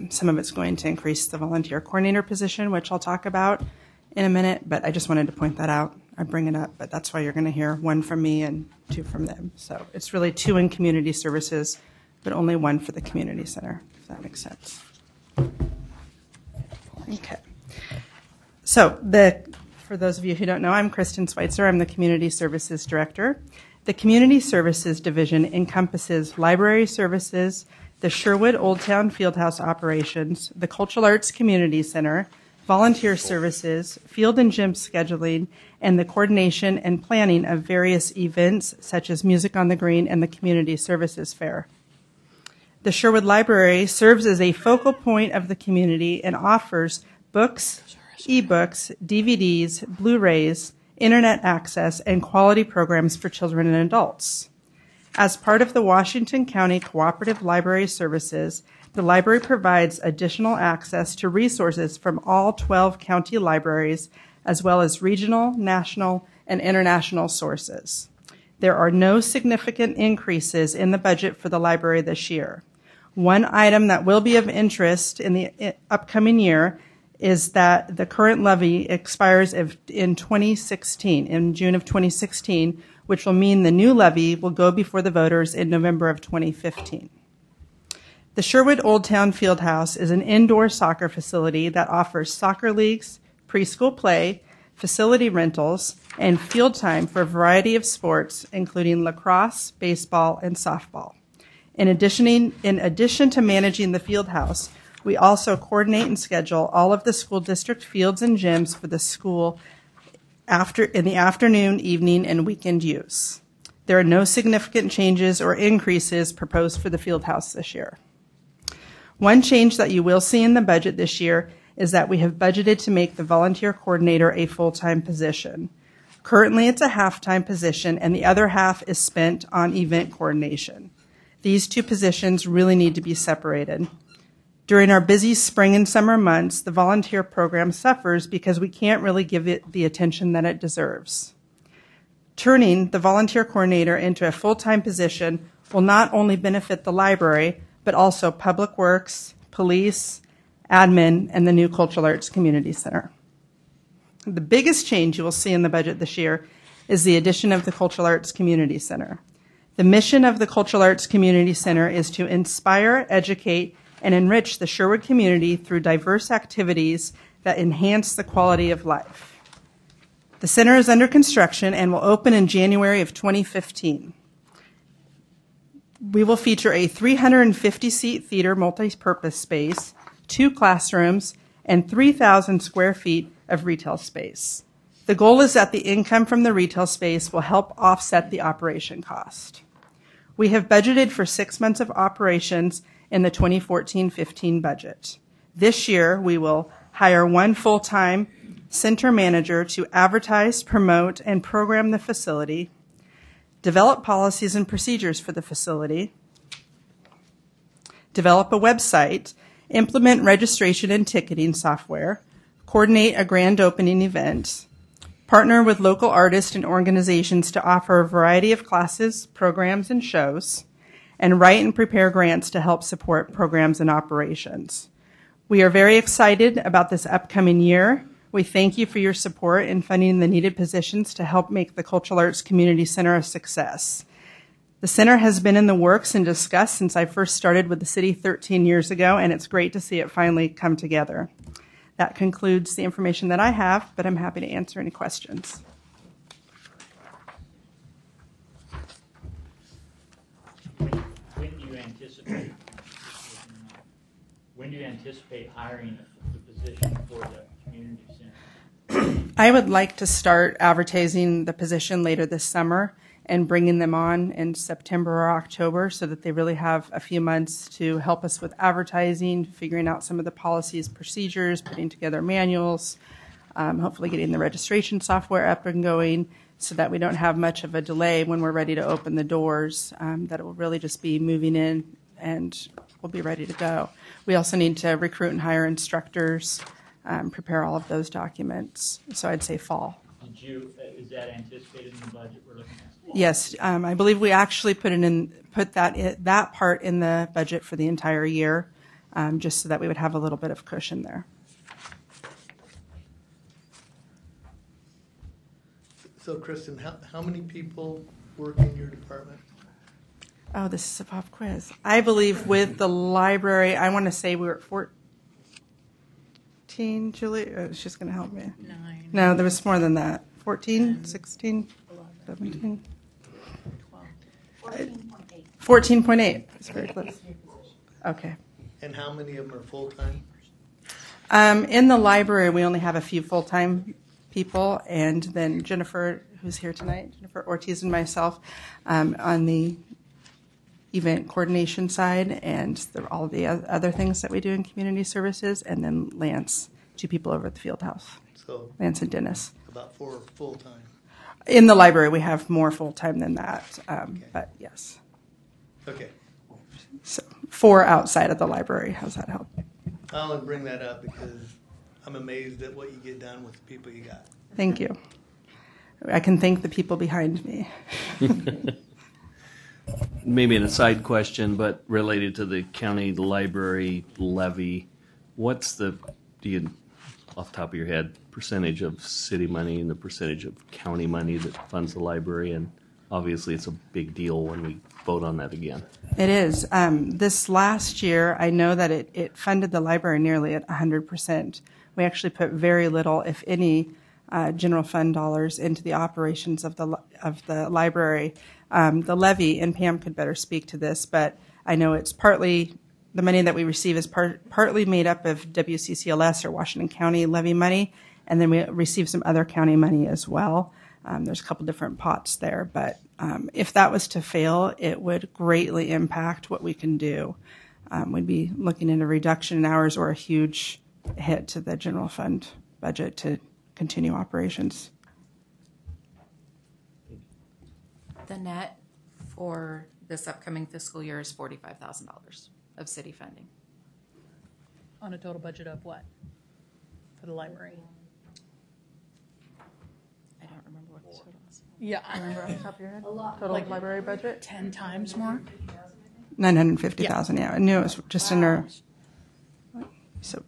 F: Some of it's going to increase the volunteer coordinator position, which I'll talk about in a minute, but I just wanted to point that out. I bring it up, but that's why you're going to hear 1 from me and 2 from them. So it's really 2 in community services but only one for the community center, if that makes sense. Okay. So for those of you who don't know, I'm Kristen Schweitzer. I'm the Community Services Director. The Community Services Division encompasses library services, the Sherwood Old Town Fieldhouse operations, the Cultural Arts Community Center, volunteer services, field and gym scheduling, and the coordination and planning of various events such as Music on the Green and the Community Services Fair. The Sherwood Library serves as a focal point of the community and offers books, ebooks, DVDs, Blu-rays, internet access, and quality programs for children and adults. As part of the Washington County Cooperative Library Services, the library provides additional access to resources from all 12 county libraries, as well as regional, national, and international sources. There are no significant increases in the budget for the library this year. One item that will be of interest in the upcoming year is that the current levy expires in 2016, in June of 2016, which will mean the new levy will go before the voters in November of 2015. The Sherwood Old Town Fieldhouse is an indoor soccer facility that offers soccer leagues, preschool play, facility rentals, and field time for a variety of sports, including lacrosse, baseball, and softball. In addition to managing the field house, we also coordinate and schedule all of the school district fields and gyms for the school in the afternoon, evening, and weekend use. There are no significant changes or increases proposed for the field house this year. One change that you will see in the budget this year is that we have budgeted to make the volunteer coordinator a full-time position. Currently, it's a half-time position, and the other half is spent on event coordination. These two positions really need to be separated. During our busy spring and summer months, the volunteer program suffers because we can't really give it the attention that it deserves. Turning the volunteer coordinator into a full-time position will not only benefit the library, but also Public Works, Police, Admin, and the new Cultural Arts Community Center. The biggest change you will see in the budget this year is the addition of the Cultural Arts Community Center. The mission of the Cultural Arts Community Center is to inspire, educate, and enrich the Sherwood community through diverse activities that enhance the quality of life. The center is under construction and will open in January of 2015. We will feature a 350-seat theater multi-purpose space, 2 classrooms, and 3,000 square feet of retail space. The goal is that the income from the retail space will help offset the operation cost. We have budgeted for 6 months of operations in the 2014-15 budget. This year, we will hire 1 full-time center manager to advertise, promote, and program the facility, develop policies and procedures for the facility, develop a website, implement registration and ticketing software, coordinate a grand opening event, partner with local artists and organizations to offer a variety of classes, programs, and shows, and write and prepare grants to help support programs and operations. We are very excited about this upcoming year. We thank you for your support in funding the needed positions to help make the Cultural Arts Community Center a success. The center has been in the works and discussed since I first started with the city 13 years ago, and it's great to see it finally come together. That concludes the information that I have, but I'm happy to answer any questions.
E: When do you anticipate hiring the position for the community center?
F: I would like to start advertising the position later this summer and bringing them on in September or October so that they really have a few months to help us with advertising, figuring out some of the policies, procedures, putting together manuals, hopefully getting the registration software up and going so that we don't have much of a delay when we're ready to open the doors, that it will really just be moving in and we'll be ready to go. We also need to recruit and hire instructors, prepare all of those documents. So I'd say fall.
E: Is that anticipated in the budget we're looking at?
F: Yes, I believe we actually put that part in the budget for the entire year, just so that we would have a little bit of cushion there.
H: So, Kristen, how many people work in your department?
F: Oh, this is a pop quiz. I believe with the library, I want to say we were at 14, Julie. She's going to help me.
L: 9.
F: No, there was more than that. 14, 16, 17. 14.8. It's very close. Okay.
H: And how many of them are full-time?
F: In the library, we only have a few full-time people, and then Jennifer, who's here tonight, Jennifer Ortiz and myself, on the event coordination side, and all the other things that we do in community services, and then Lance, 2 people over at the field house.
H: So
F: Lance and Dennis.
H: about 4 full-time.
F: In the library, we have more full-time than that, but yes.
H: Okay.
F: So 4 outside of the library. How's that help?
H: I only bring that up because I'm amazed at what you get done with the people you got.
F: Thank you. I can thank the people behind me.
J: Maybe an aside question, but related to the county library levy, what's do you, off the top of your head, percentage of city money and the percentage of county money that funds the library? And obviously it's a big deal when we vote on that again.
F: It is. This last year, I know that it funded the library nearly at 100%. We actually put very little, if any, general fund dollars into the operations of the library. The levy, and Pam could better speak to this, but I know it's partly, the money that we receive is partly made up of WCCLS or Washington County levy money, and then we receive some other county money as well. There's a couple different pots there, but if that was to fail, it would greatly impact what we can do. We'd be looking at a reduction in hours or a huge hit to the general fund budget to continue operations.
B: The net for this upcoming fiscal year is $45,000 of city funding.
L: On a total budget of what? For the library?
B: I don't remember what the total is.
L: Yeah.
F: Remember off the top of your head?
L: A lot.
F: Total
L: Like
F: library budget?
L: 10 times more?
F: 950,000. Yeah, I knew it was just under. So.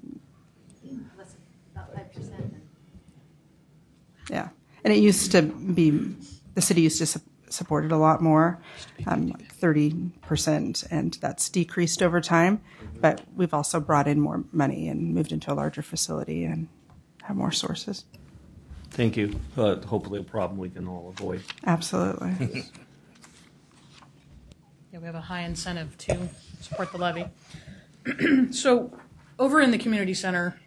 B: About 5%.
F: Yeah, and it used to be, the city used to support it a lot more, like 30%, and that's decreased over time. But we've also brought in more money and moved into a larger facility and have more sources.
J: Thank you. Hopefully a problem we can all avoid.
F: Absolutely.
L: Yeah, we have a high incentive to support the levy. So over in the community center,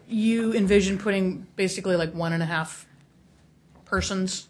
L: you envision putting basically like 1.5 persons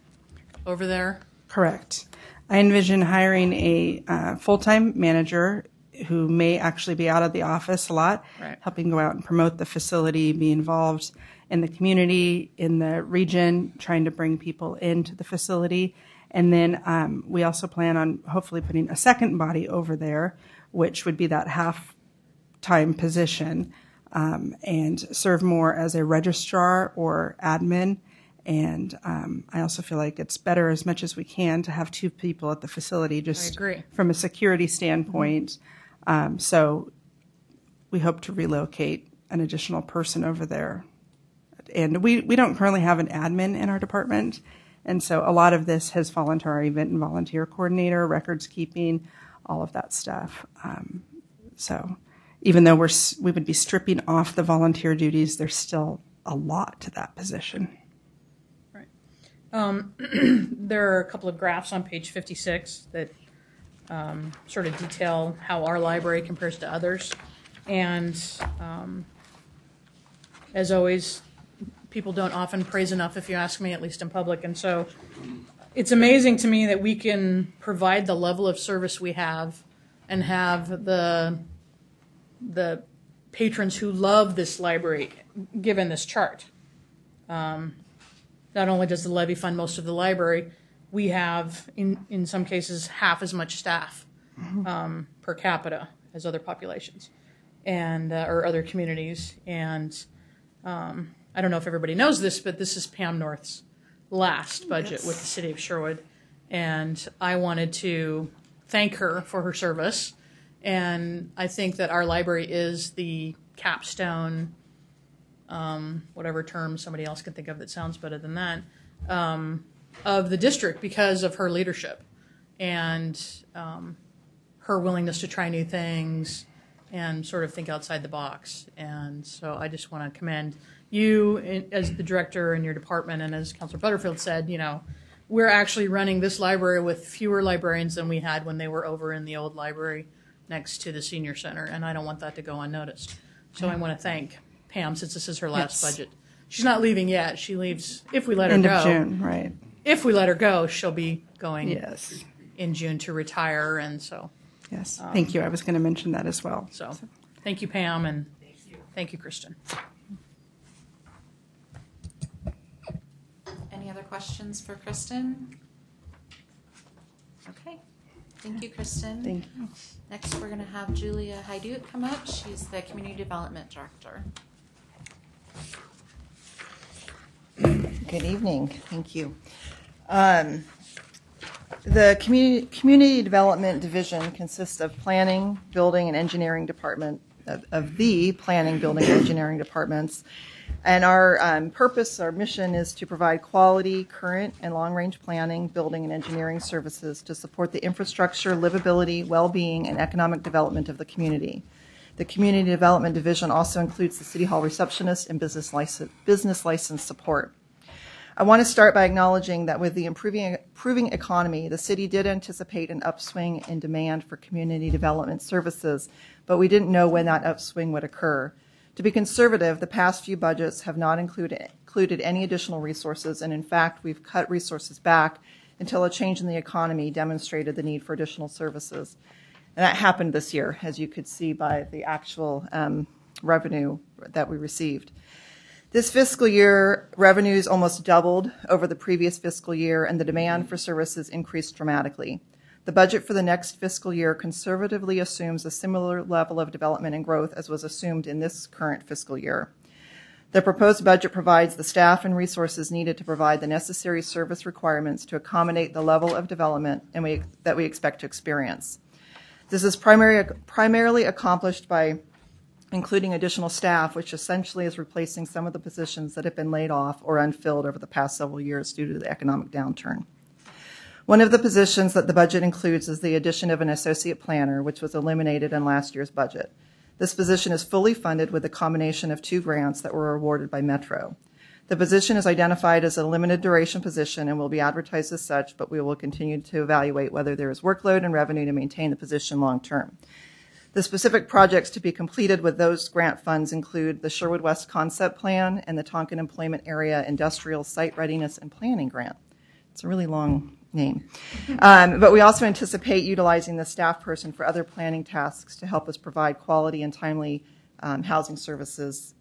L: over there?
F: Correct. I envision hiring a full-time manager who may actually be out of the office a lot,
L: Right.
F: helping go out and promote the facility, be involved in the community, in the region, trying to bring people into the facility. And then we also plan on hopefully putting a second body over there, which would be that half-time position, and serve more as a registrar or admin. And I also feel like it's better as much as we can to have 2 people at the facility, just from a security standpoint. So we hope to relocate an additional person over there. And we don't currently have an admin in our department. And so a lot of this has fallen to our event and volunteer coordinator, records keeping, all of that stuff. So even though we would be stripping off the volunteer duties, there's still a lot to that position.
L: Right. There are a couple of graphs on page 56 that sort of detail how our library compares to others. And as always, people don't often praise enough, if you ask me, at least in public. And so it's amazing to me that we can provide the level of service we have and have the patrons who love this library given this chart. Not only does the levy fund most of the library, we have, in some cases, half as much staff per capita as other populations and or other communities. And I don't know if everybody knows this, but this is Pam North's last budget with the city of Sherwood. And I wanted to thank her for her service. And I think that our library is the capstone, whatever term somebody else can think of that sounds better than that, of the district because of her leadership. and her willingness to try new things and sort of think outside the box. And so I just want to commend you as the director in your department, and as Councilor Butterfield said, we're actually running this library with fewer librarians than we had when they were over in the old library next to the senior center, and I don't want that to go unnoticed. So I want to thank Pam, since this is her last budget. She's not leaving yet. She leaves if we let her go.
F: End of June, right.
L: If we let her go, she'll be going
F: Yes.
L: in June to retire, and so.
F: Yes, thank you. I was going to mention that as well.
L: So, thank you, Pam, and thank you, Kristen.
B: Any other questions for Kristen? Okay. Thank you, Kristen.
F: Thank you.
B: Next, we're going to have Julia Haidut come up. She's the Community Development Director.
M: Good evening. Thank you. The Community Development Division consists of Planning, Building, and Engineering Department, of the Planning, Building, and Engineering Departments. And our purpose, our mission is to provide quality, current, and long-range planning, building, and engineering services to support the infrastructure, livability, well-being, and economic development of the community. The Community Development Division also includes the City Hall receptionist and business license support. I want to start by acknowledging that with the improving economy, the city did anticipate an upswing in demand for community development services, but we didn't know when that upswing would occur. To be conservative, the past few budgets have not included any additional resources, and in fact, we've cut resources back until a change in the economy demonstrated the need for additional services. And that happened this year, as you could see by the actual revenue that we received. This fiscal year, revenues almost doubled over the previous fiscal year, and the demand for services increased dramatically. The budget for the next fiscal year conservatively assumes a similar level of development and growth as was assumed in this current fiscal year. The proposed budget provides the staff and resources needed to provide the necessary service requirements to accommodate the level of development that we expect to experience. This is primarily accomplished by including additional staff, which essentially is replacing some of the positions that have been laid off or unfilled over the past several years due to the economic downturn. One of the positions that the budget includes is the addition of an associate planner, which was eliminated in last year's budget. This position is fully funded with a combination of 2 grants that were awarded by Metro. The position is identified as a limited duration position and will be advertised as such, but we will continue to evaluate whether there is workload and revenue to maintain the position long term. The specific projects to be completed with those grant funds include the Sherwood West Concept Plan and the Tonkin Employment Area Industrial Site Readiness and Planning Grant. It's a really long name. But we also anticipate utilizing the staff person for other planning tasks to help us provide quality and timely housing services.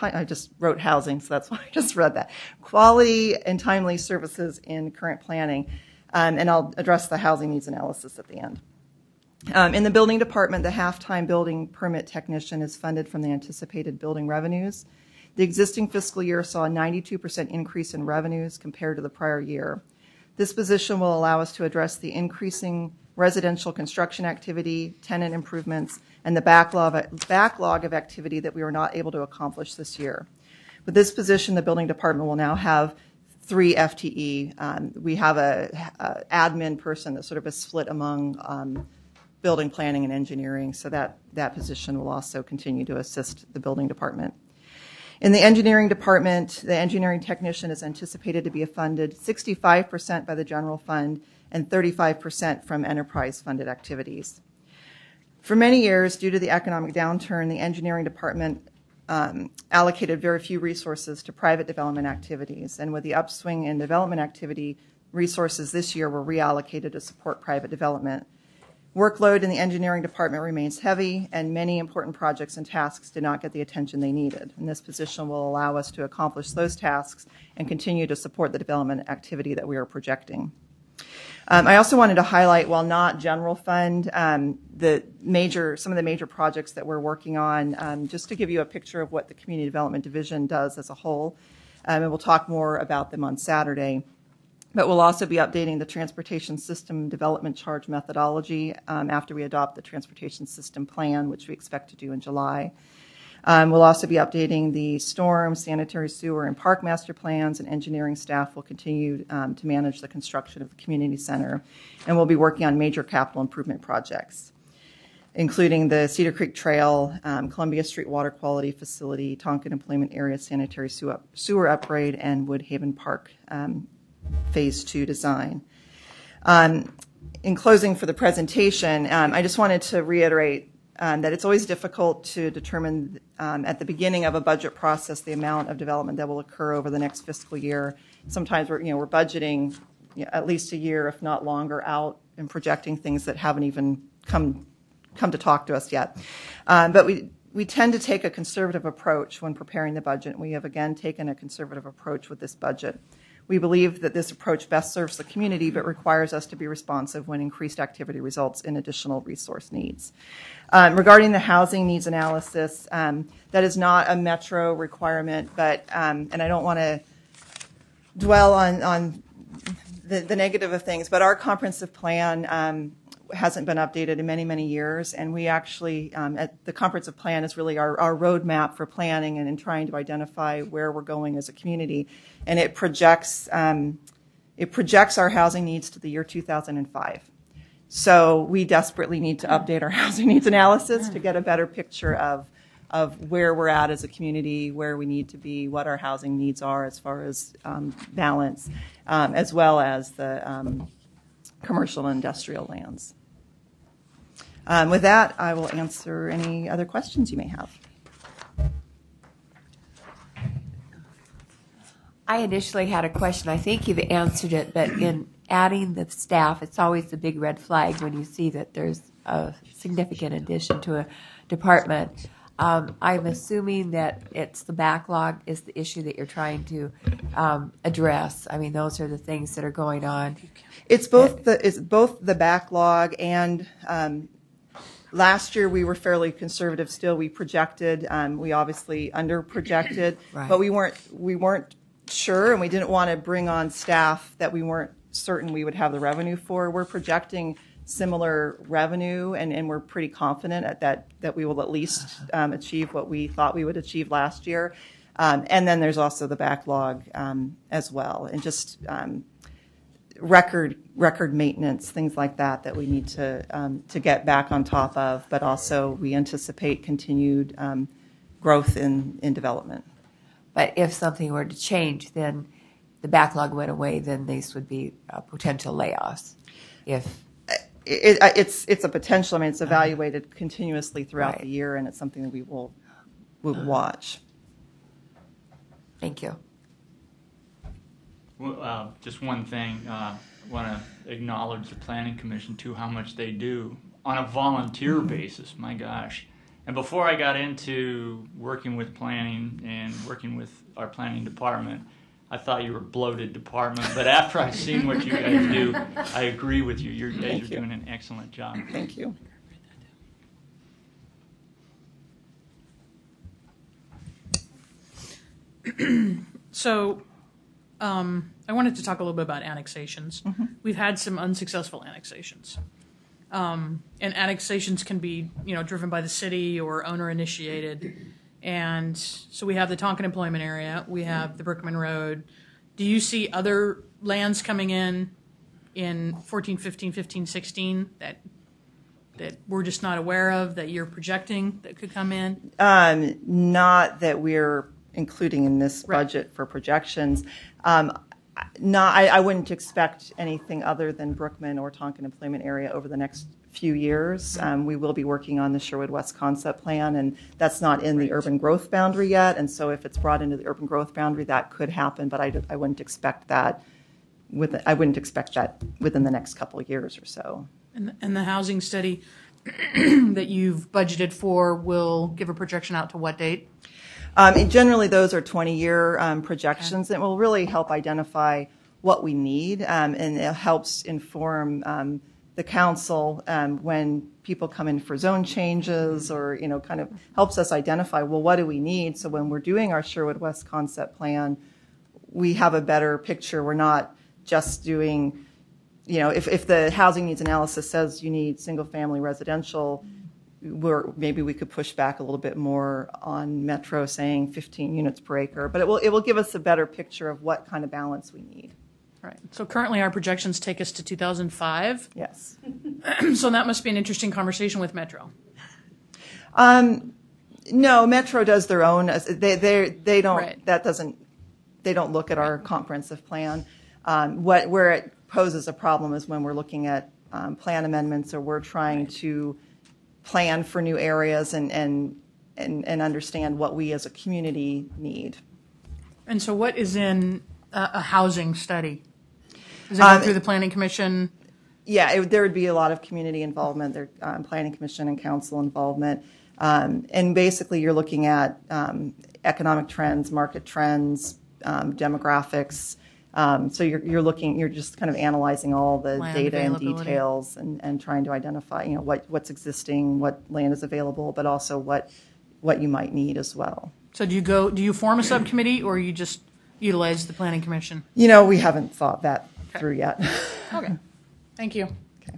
M: I just wrote housing, so that's why I just read that. Quality and timely services in current planning. And I'll address the housing needs analysis at the end. In the building department, the half-time building permit technician is funded from the anticipated building revenues. The existing fiscal year saw a 92% increase in revenues compared to the prior year. This position will allow us to address the increasing residential construction activity, tenant improvements, and the backlog of activity that we were not able to accomplish this year. With this position, the building department will now have 3 FTE. We have a admin person that sort of is split among building planning and engineering, so that position will also continue to assist the building department. In the engineering department, the engineering technician is anticipated to be funded 65% by the general fund and 35% from enterprise-funded activities. For many years, due to the economic downturn, the engineering department allocated very few resources to private development activities, and with the upswing in development activity, resources this year were reallocated to support private development. Workload in the engineering department remains heavy, and many important projects and tasks did not get the attention they needed. And this position will allow us to accomplish those tasks and continue to support the development activity that we are projecting. I also wanted to highlight, while not general fund, some of the major projects that we're working on, just to give you a picture of what the Community Development Division does as a whole. And we'll talk more about them on Saturday. But we'll also be updating the Transportation System Development Charge methodology after we adopt the Transportation System Plan, which we expect to do in July. We'll also be updating the storm, sanitary sewer, and park master plans, and engineering staff will continue to manage the construction of the community center. And we'll be working on major capital improvement projects, including the Cedar Creek Trail, Columbia Street Water Quality Facility, Tonkin Employment Area Sanitary Sewer Upgrade, and Woodhaven Park Phase 2 design. In closing for the presentation, I just wanted to reiterate that it's always difficult to determine at the beginning of a budget process the amount of development that will occur over the next fiscal year. Sometimes we're budgeting at least a year, if not longer, out and projecting things that haven't even come to talk to us yet. But we tend to take a conservative approach when preparing the budget. We have again taken a conservative approach with this budget. We believe that this approach best serves the community, but requires us to be responsive when increased activity results in additional resource needs. Regarding the housing needs analysis, that is not a Metro requirement, but and I don't want to dwell on the negative of things, but our comprehensive plan hasn't been updated in many, many years, and we actually, the comprehensive plan is really our roadmap for planning and in trying to identify where we're going as a community, and it projects our housing needs to the year 2005. So we desperately need to update our housing needs analysis to get a better picture of where we're at as a community, where we need to be, what our housing needs are as far as balance, as well as the commercial and industrial lands. With that, I will answer any other questions you may have.
K: I initially had a question. I think you've answered it, but in adding the staff, it's always the big red flag when you see that there's a significant addition to a department. I'm assuming that it's the backlog is the issue that you're trying to address. I mean, those are the things that are going on.
M: It's both the backlog and last year we were fairly conservative still. We projected, we obviously under projected,
K: Right.
M: but we weren't sure, and we didn't want to bring on staff that we weren't certain we would have the revenue for. We're projecting similar revenue, and we're pretty confident at that we will at least achieve what we thought we would achieve last year. And then there's also the backlog as well, and just record maintenance, things like that we need to get back on top of. But also we anticipate continued growth in development.
K: But if something were to change, then the backlog went away, then these would be potential layoffs. If
M: it's a potential. I mean, it's evaluated continuously throughout the year, and it's something that we will watch.
K: Thank you.
E: Well, just one thing. I want to acknowledge the Planning Commission, too, how much they do on a volunteer basis. My gosh. And before I got into working with planning and working with our planning department, I thought you were a bloated department. But after I've seen what you guys do, I agree with you. You guys are doing an excellent job.
M: Thank you.
L: So I wanted to talk a little bit about annexations.
M: Mm-hmm.
L: We've had some unsuccessful annexations. And annexations can be, driven by the city or owner initiated. And so we have the Tonkin Employment Area. We have the Brookman Road. Do you see other lands coming in 14, 15, 15, 16 that we're just not aware of, that you're projecting that could come in?
M: Not that we're including in this budget for projections. I wouldn't expect anything other than Brookman or Tonkin Employment Area over the next few years. We will be working on the Sherwood West concept plan, and that's not in the urban growth boundary yet. And so if it's brought into the urban growth boundary, that could happen, but I wouldn't expect that. I wouldn't expect that within the next couple of years or so.
L: And the housing study that you've budgeted for will give a projection out to what date?
M: Generally, those are 20-year projections. It will really help identify what we need, and it helps inform the council when people come in for zone changes, or kind of helps us identify, well, what do we need? So when we're doing our Sherwood West concept plan, we have a better picture. We're not just doing, if the housing needs analysis says you need single-family residential, maybe we could push back a little bit more on Metro saying 15 units per acre, but it will give us a better picture of what kind of balance we need.
L: Right. So currently our projections take us to 2005.
M: Yes.
L: So that must be an interesting conversation with Metro.
M: No, Metro does their own. They don't.
L: Right.
M: That doesn't. They don't look at our comprehensive plan. Where it poses a problem is when we're looking at plan amendments, or we're trying to plan for new areas and understand what we as a community need.
L: And so what is in a housing study? Does it go through the Planning Commission?
M: Yeah, there would be a lot of community involvement, there, Planning Commission and council involvement. And basically you're looking at economic trends, market trends, demographics. So you're just kind of analyzing all the
L: Land
M: data and
L: availability.
M: details and trying to identify, what's existing, what land is available, but also what you might need as well.
L: So do you form a subcommittee, or you just utilize the Planning Commission?
M: We haven't thought that through yet.
L: Okay. Thank you.
M: Okay.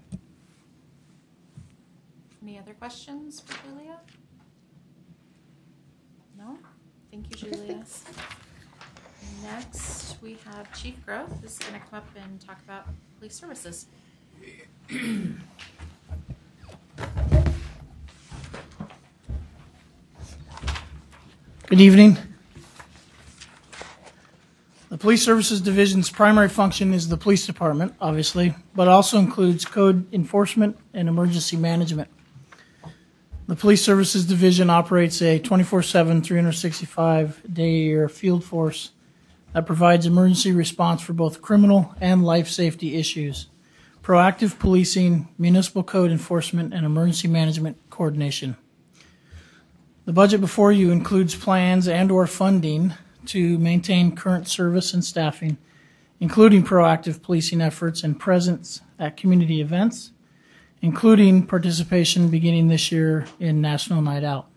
B: Any other questions for Julia? No? Thank you, Julia. Next, we have Chief Growth is going to come up and talk about police services.
N: Good evening. The Police Services Division's primary function is the police department, obviously, but also includes code enforcement and emergency management. The Police Services Division operates a 24/7, 365-day-a-year field force that provides emergency response for both criminal and life safety issues, proactive policing, municipal code enforcement, and emergency management coordination. The budget before you includes plans and/or funding to maintain current service and staffing, including proactive policing efforts and presence at community events, including participation beginning this year in National Night Out.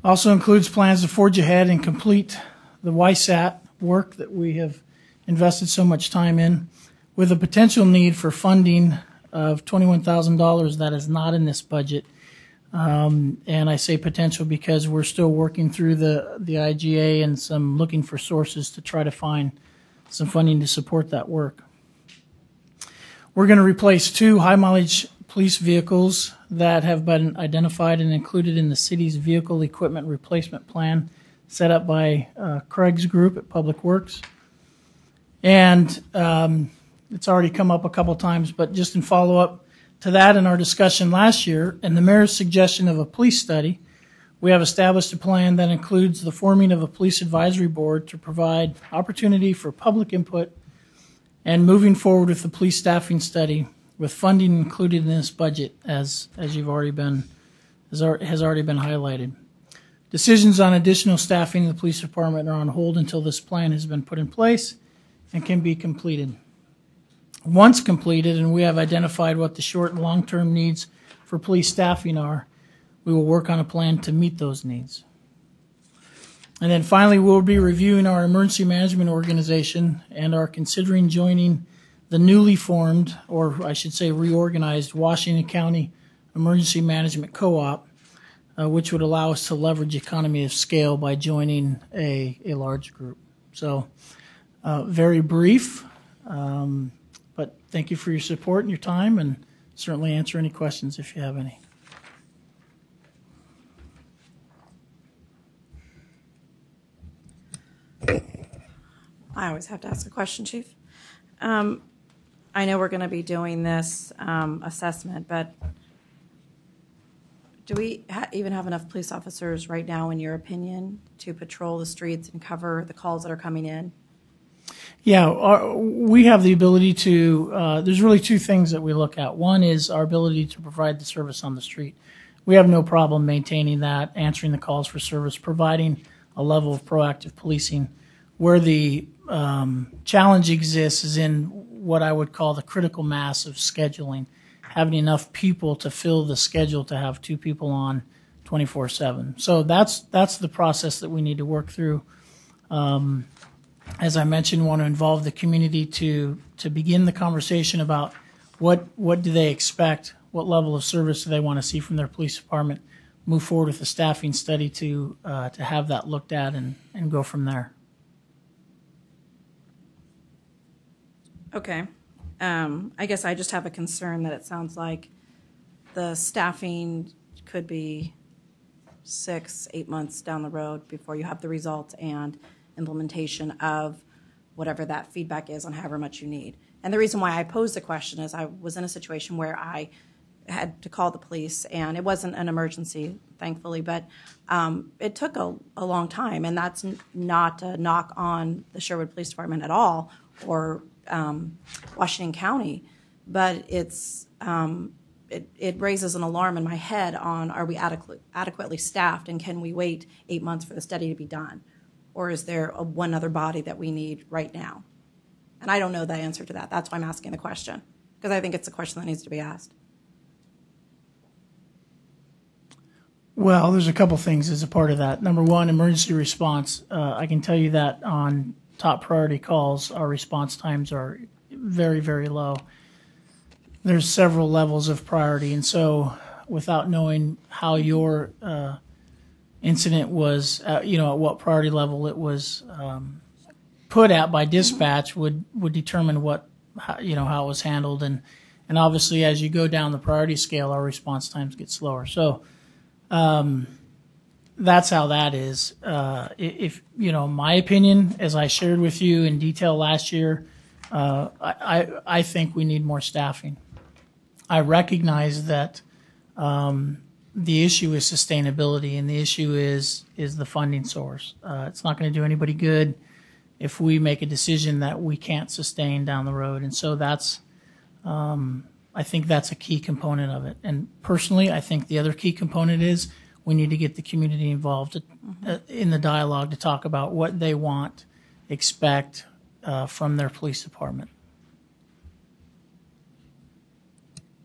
N: Also includes plans to forge ahead and complete the YSAT work that we have invested so much time in, with a potential need for funding of $21,000 that is not in this budget. And I say potential because we're still working through the IGA and some looking for sources to try to find some funding to support that work. We're going to replace 2 high-mileage police vehicles that have been identified and included in the city's vehicle equipment replacement plan set up by Craig's group at Public Works. And it's already come up a couple times, but just in follow-up to that, in our discussion last year and the mayor's suggestion of a police study, we have established a plan that includes the forming of a police advisory board to provide opportunity for public input and moving forward with the police staffing study, with funding included in this budget, as you've already been has already been highlighted. Decisions on additional staffing in the police department are on hold until this plan has been put in place and can be completed. Once completed and we have identified what the short and long-term needs for police staffing are, we will work on a plan to meet those needs. And then finally, we'll be reviewing our emergency management organization and are considering joining the newly formed, or I should say reorganized, Washington County Emergency Management Co-op, which would allow us to leverage economy of scale by joining a large group. So very brief. But thank you for your support and your time, and certainly answer any questions if you have any.
I: I always have to ask a question, Chief. I know we're going to be doing this assessment, but do we even have enough police officers right now, in your opinion, to patrol the streets and cover the calls that are coming in?
N: Yeah, we have the ability to, there's really 2 things that we look at. One is our ability to provide the service on the street. We have no problem maintaining that, answering the calls for service, providing a level of proactive policing. Where the challenge exists is in what I would call the critical mass of scheduling, having enough people to fill the schedule to have 2 people on 24/7. So that's the process that we need to work through. As I mentioned, want to involve the community to begin the conversation about what do they expect, what level of service do they want to see from their police department, move forward with a staffing study to have that looked at and go from there.
I: Okay. I guess I just have a concern that it sounds like the staffing could be 6-8 months down the road before you have the results and implementation of whatever that feedback is on however much you need. And the reason why I posed the question is I was in a situation where I had to call the police, and it wasn't an emergency, thankfully, but it took a long time, and that's not a knock on the Sherwood Police Department at all, or Washington County, but it's it raises an alarm in my head on, are we adequately staffed, and can we wait 8 months for the study to be done, or is there one other body that we need right now? And I don't know the answer to that. That's why I'm asking the question, because I think it's a question that needs to be asked.
N: Well, there's a couple things as a part of that. Number one, emergency response. I can tell you that on top priority calls, our response times are very, very low. There's several levels of priority, and so without knowing how your incident was, at what priority level it was put at by dispatch would determine how it was handled, and obviously as you go down the priority scale, our response times get slower. So that's how that is. If my opinion, as I shared with you in detail last year, I think we need more staffing. I recognize that the issue is sustainability, and the issue is the funding source. It's not going to do anybody good if we make a decision that we can't sustain down the road. And so that's, I think that's a key component of it. And personally, I think the other key component is we need to get the community involved in the dialogue to talk about what they want, expect from their police department.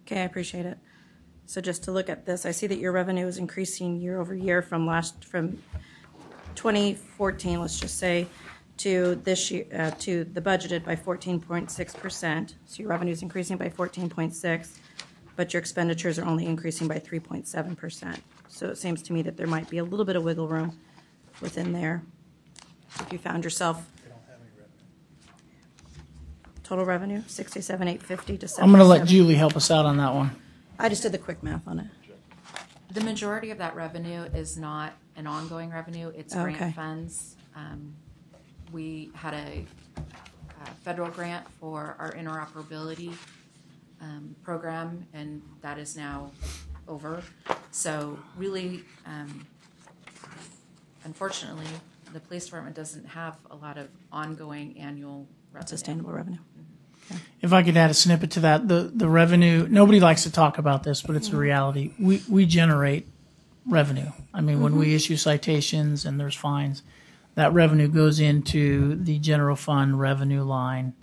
I: Okay, I appreciate it. So just to look at this, I see that your revenue is increasing year over year from 2014, let's just say, to this year, to the budgeted by 14.6%. So your revenue is increasing by 14.6%, but your expenditures are only increasing by 3.7%. So it seems to me that there might be a little bit of wiggle room within there. If you found yourself total revenue 67,850 to 77.
N: I'm going to let Julie help us out on that one.
I: I just did the quick math on it.
B: The majority of that revenue is not an ongoing revenue. It's grant funds. We had a federal grant for our interoperability program, and that is now over. So really, unfortunately, the police department doesn't have a lot of ongoing annual revenue.
I: Sustainable revenue. Okay.
N: If I could add a snippet to that, the revenue, nobody likes to talk about this, but it's a reality. We generate revenue. I mean, when we issue citations and there's fines, that revenue goes into the general fund revenue line.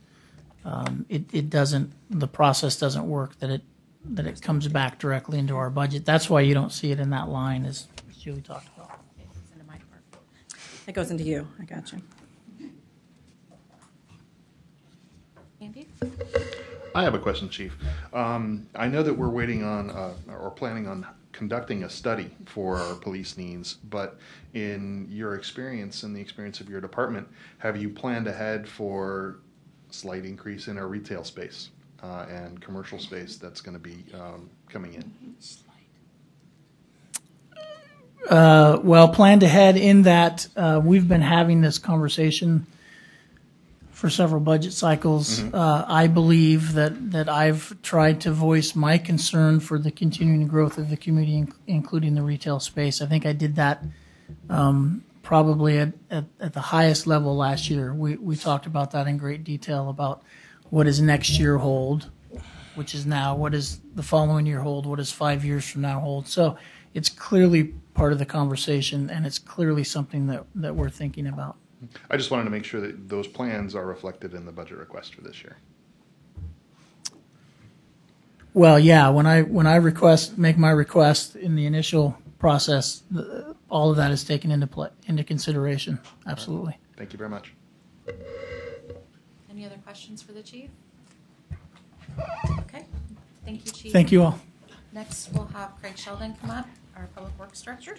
N: It doesn't, the process doesn't work that it comes back directly into our budget. That's why you don't see it in that line, as Julie talked about.
I: It goes into you. I got you.
B: Andy?
O: I have a question, Chief. I know that we're waiting on or planning on conducting a study for our police needs, but in your experience and the experience of your department, have you planned ahead for a slight increase in our retail space and commercial space that's going to be coming in?
N: Well, planned ahead in that we've been having this conversation for several budget cycles. I believe that I've tried to voice my concern for the continuing growth of the community, including the retail space. I think I did that probably at the highest level last year. We talked about that in great detail about what does next year hold, which is now, what does the following year hold, what does 5 years from now hold. So it's clearly part of the conversation, and it's clearly something that we're thinking about.
O: I just wanted to make sure that those plans are reflected in the budget request for this year.
N: Well, yeah, when I make my request in the initial process, all of that is taken into consideration. Absolutely.
O: Thank you very much.
B: Any other questions for the chief? Okay. Thank you, Chief.
N: Thank you all.
B: Next, we'll have Craig Sheldon come up, our Public Works Director.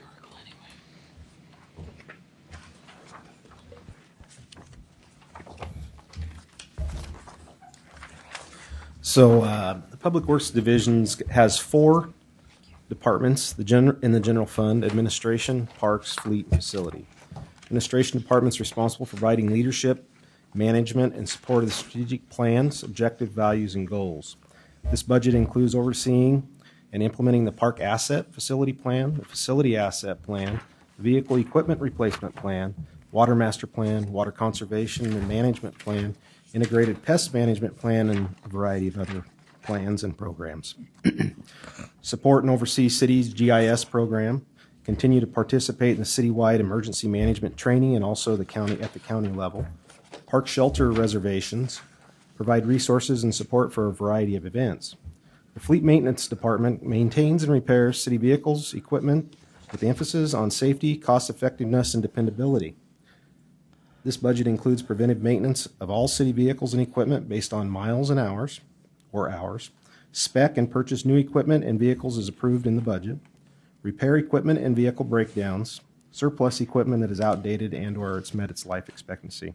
P: So the Public Works Division has 4 departments in the general fund: administration, parks, fleet, and facility. Administration department is responsible for providing leadership, management, and support of the strategic plans, objective values, and goals. This budget includes overseeing and implementing the park asset facility plan, the facility asset plan, vehicle equipment replacement plan, water master plan, water conservation and management plan, integrated pest management plan, and a variety of other plans and programs. Support and oversee city's GIS program, continue to participate in the citywide emergency management training and also at the county level. Park shelter reservations, provide resources and support for a variety of events. The Fleet Maintenance Department maintains and repairs city vehicles, equipment, with emphasis on safety, cost effectiveness, and dependability. This budget includes preventive maintenance of all city vehicles and equipment based on miles and hours, spec and purchase new equipment and vehicles as approved in the budget, repair equipment and vehicle breakdowns, surplus equipment that is outdated and or it's met its life expectancy.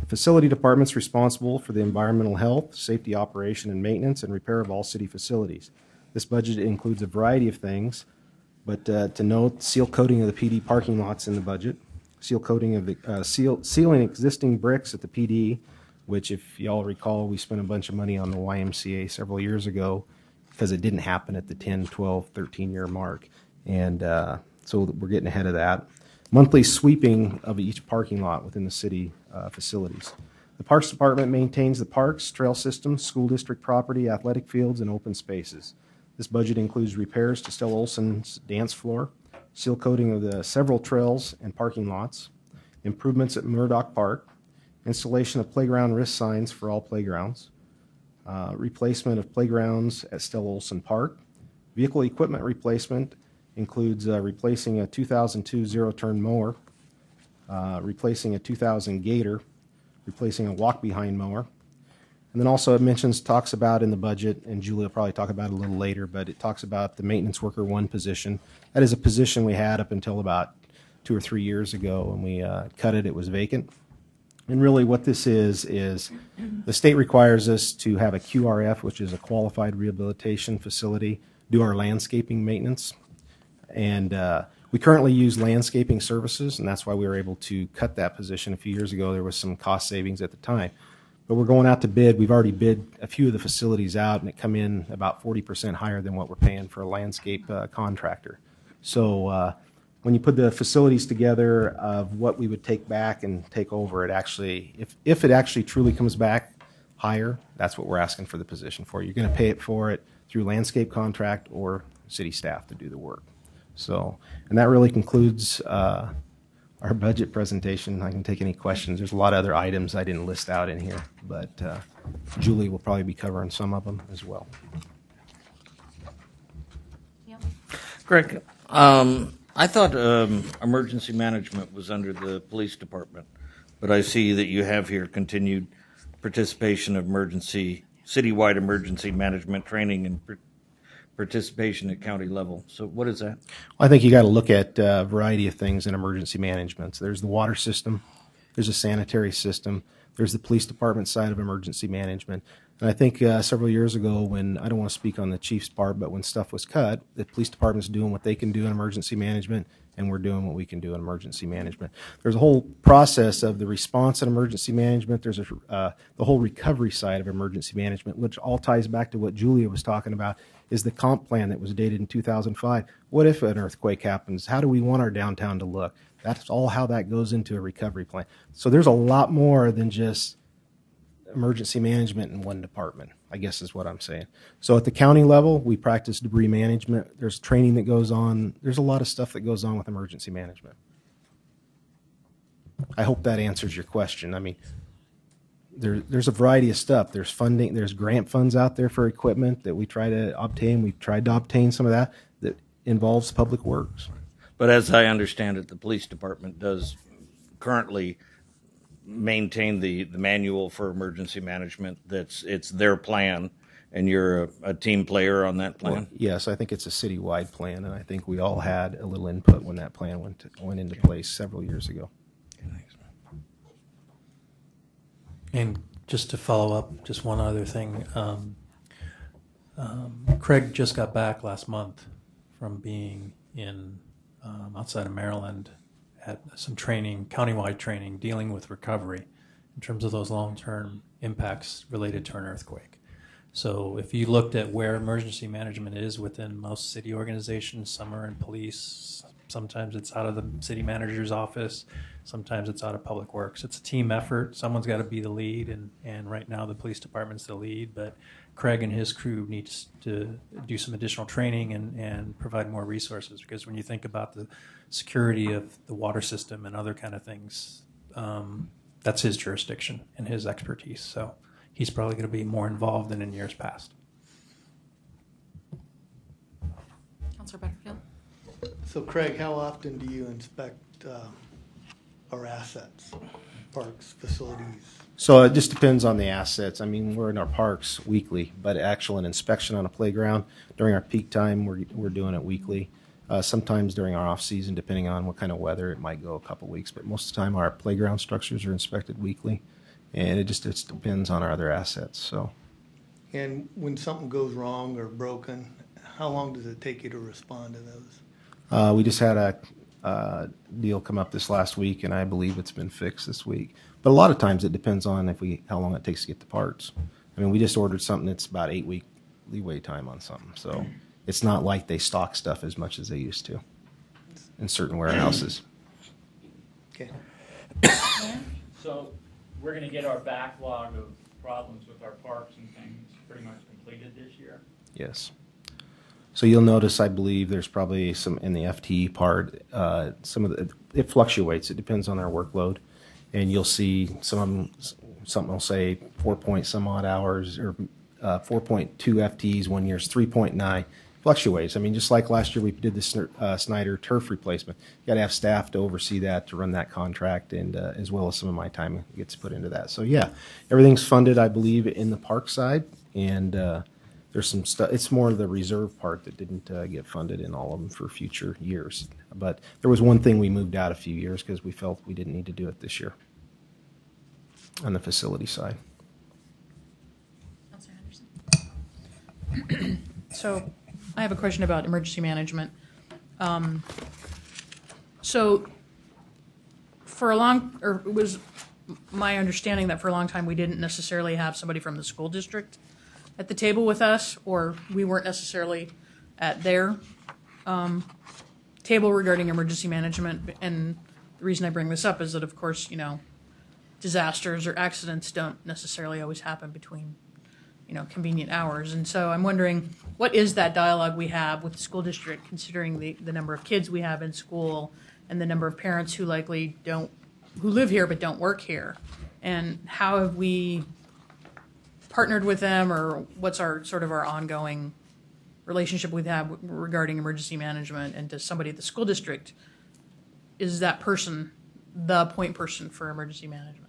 P: The Facility Department is responsible for the environmental health, safety, operation, and maintenance and repair of all city facilities. This budget includes a variety of things, but to note, seal coating of the PD parking lots in the budget, seal coating of the sealing existing bricks at the PD, which, if y'all recall, we spent a bunch of money on the YMCA several years ago because it didn't happen at the 10, 12, 13-year mark. And so we're getting ahead of that. Monthly sweeping of each parking lot within the city facilities. The Parks Department maintains the parks, trail systems, school district property, athletic fields, and open spaces. This budget includes repairs to Stella Olson's dance floor, seal coating of the several trails and parking lots, improvements at Murdoch Park, installation of playground risk signs for all playgrounds, replacement of playgrounds at Stella Olson Park. Vehicle equipment replacement includes replacing a 2002 zero-turn mower, replacing a 2000 Gator, replacing a walk-behind mower. And then also it talks about in the budget, and Julie will probably talk about it a little later, but it talks about the maintenance worker 1 position. That is a position we had up until about 2 or 3 years ago. When we cut it, it was vacant. And really what this is the state requires us to have a QRF, which is a qualified rehabilitation facility, do our landscaping maintenance. And we currently use landscaping services, and that's why we were able to cut that position a few years ago. There was some cost savings at the time. But we're going out to bid. We've already bid a few of the facilities out, and it come in about 40% higher than what we're paying for a landscape contractor. So when you put the facilities together of what we would take back and take over, it actually, if it actually truly comes back higher, that's what we're asking for the position for. You're going to pay it for it through landscape contract or city staff to do the work. So, and that really concludes our budget presentation. I can take any questions. There's a lot of other items I didn't list out in here, but Julie will probably be covering some of them as well.
B: Yep.
C: Greg, I thought emergency management was under the police department, but I see that you have here continued participation of citywide emergency management training and participation at county level. So what is that?
P: Well, I think you got to look at a variety of things in emergency management. So there's the water system, there's a sanitary system, there's the police department side of emergency management. And I think several years ago when, I don't want to speak on the chief's part, but when stuff was cut, the police department's doing what they can do in emergency management, and we're doing what we can do in emergency management. There's a whole process of the response in emergency management. There's the whole recovery side of emergency management, which all ties back to what Julia was talking about, is the comp plan that was dated in 2005. What if an earthquake happens? How do we want our downtown to look? That's all how that goes into a recovery plan. So there's a lot more than just emergency management in one department, I guess is what I'm saying. So at the county level, we practice debris management. There's training that goes on. There's a lot of stuff that goes on with emergency management. I hope that answers your question. I mean, there's a variety of stuff. There's funding. There's grant funds out there for equipment that we try to obtain. We've tried to obtain some of that involves public works.
C: But as I understand it, the police department does currently maintain the manual for emergency management. It's their plan, and you're a team player on that plan?
P: Well, yes, I think it's a citywide plan, and I think we all had a little input when that plan went into place several years ago.
D: And just to follow up, just one other thing. Craig just got back last month from being in outside of Maryland at some training, countywide training, dealing with recovery in terms of those long-term impacts related to an earthquake. So if you looked at where emergency management is within most city organizations, some are in police, sometimes it's out of the city manager's office, sometimes it's out of public works. It's a team effort. Someone's got to be the lead, and right now the police department's the lead, but Craig and his crew needs to do some additional training and provide more resources, because when you think about the security of the water system and other kind of things, that's his jurisdiction and his expertise. So he's probably going to be more involved than in years past.
B: Councilor Butterfield?
H: So Craig, how often do you inspect our assets, parks, facilities?
P: So it just depends on the assets. I mean, we're in our parks weekly, but actual inspection on a playground during our peak time, we're doing it weekly. Sometimes during our off season, depending on what kind of weather, it might go a couple weeks. But most of the time, our playground structures are inspected weekly, and it depends on our other assets. So.
H: And when something goes wrong or broken, how long does it take you to respond to those?
P: We just had a deal come up this last week, and I believe it's been fixed this week. But a lot of times it depends on how long it takes to get the parts. I mean, we just ordered something that's about 8-week leeway time on something. So it's not like they stock stuff as much as they used to in certain warehouses.
H: Okay.
E: So we're going to get our backlog of problems with our parks and things pretty much completed this year?
P: Yes. So you'll notice, I believe, there's probably some in the FTE part. It fluctuates. It depends on our workload, and you'll see something will say 4 point some odd hours or 4.2 FTEs. 1 year's 3.9. Fluctuates. I mean, just like last year we did the Snyder turf replacement. You got to have staff to oversee that, to run that contract, and as well as some of my time gets put into that. So yeah, everything's funded, I believe, in the park side, and there's some stuff. It's more the reserve part that didn't get funded in all of them for future years. But there was one thing we moved out a few years because we felt we didn't need to do it this year on the facility side.
B: Councilor
L: Henderson. So I have a question about emergency management. So for a long, or it was my understanding that for a long time we didn't necessarily have somebody from the school district at the table with us, or we weren't necessarily at their table regarding emergency management. And the reason I bring this up is that, of course, disasters or accidents don't necessarily always happen between convenient hours. And so I'm wondering, what is that dialogue we have with the school district, considering the number of kids we have in school and the number of parents who who live here but don't work here? And how have we partnered with them, or what's our ongoing relationship we have regarding emergency management? And does somebody at the school district, is that person the point person for emergency management?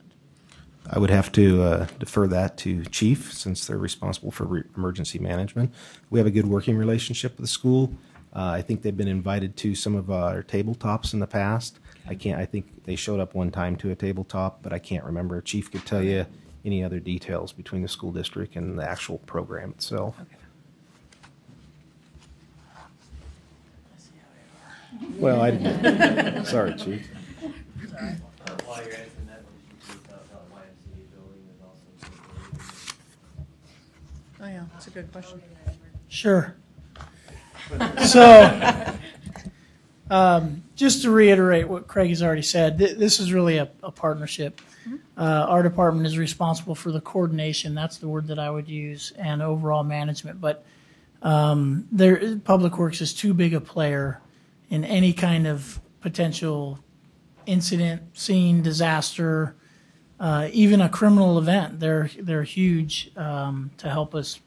P: I would have to defer that to Chief, since they're responsible for emergency management. We have a good working relationship with the school. I think they've been invited to some of our tabletops in the past. I think they showed up one time to a tabletop, but I can't remember. Chief could tell you any other details between the school district and the actual program itself. Okay. Well, sorry, Chief.
Q: While you're answering that, YMCA building is also.
L: Oh yeah, that's a good question.
N: Sure. So, just to reiterate what Craig has already said, this is really a partnership. Our department is responsible for the coordination. That's the word that I would use, and overall management. But Public Works is too big a player in any kind of potential incident, scene, disaster, even a criminal event. They're huge to help us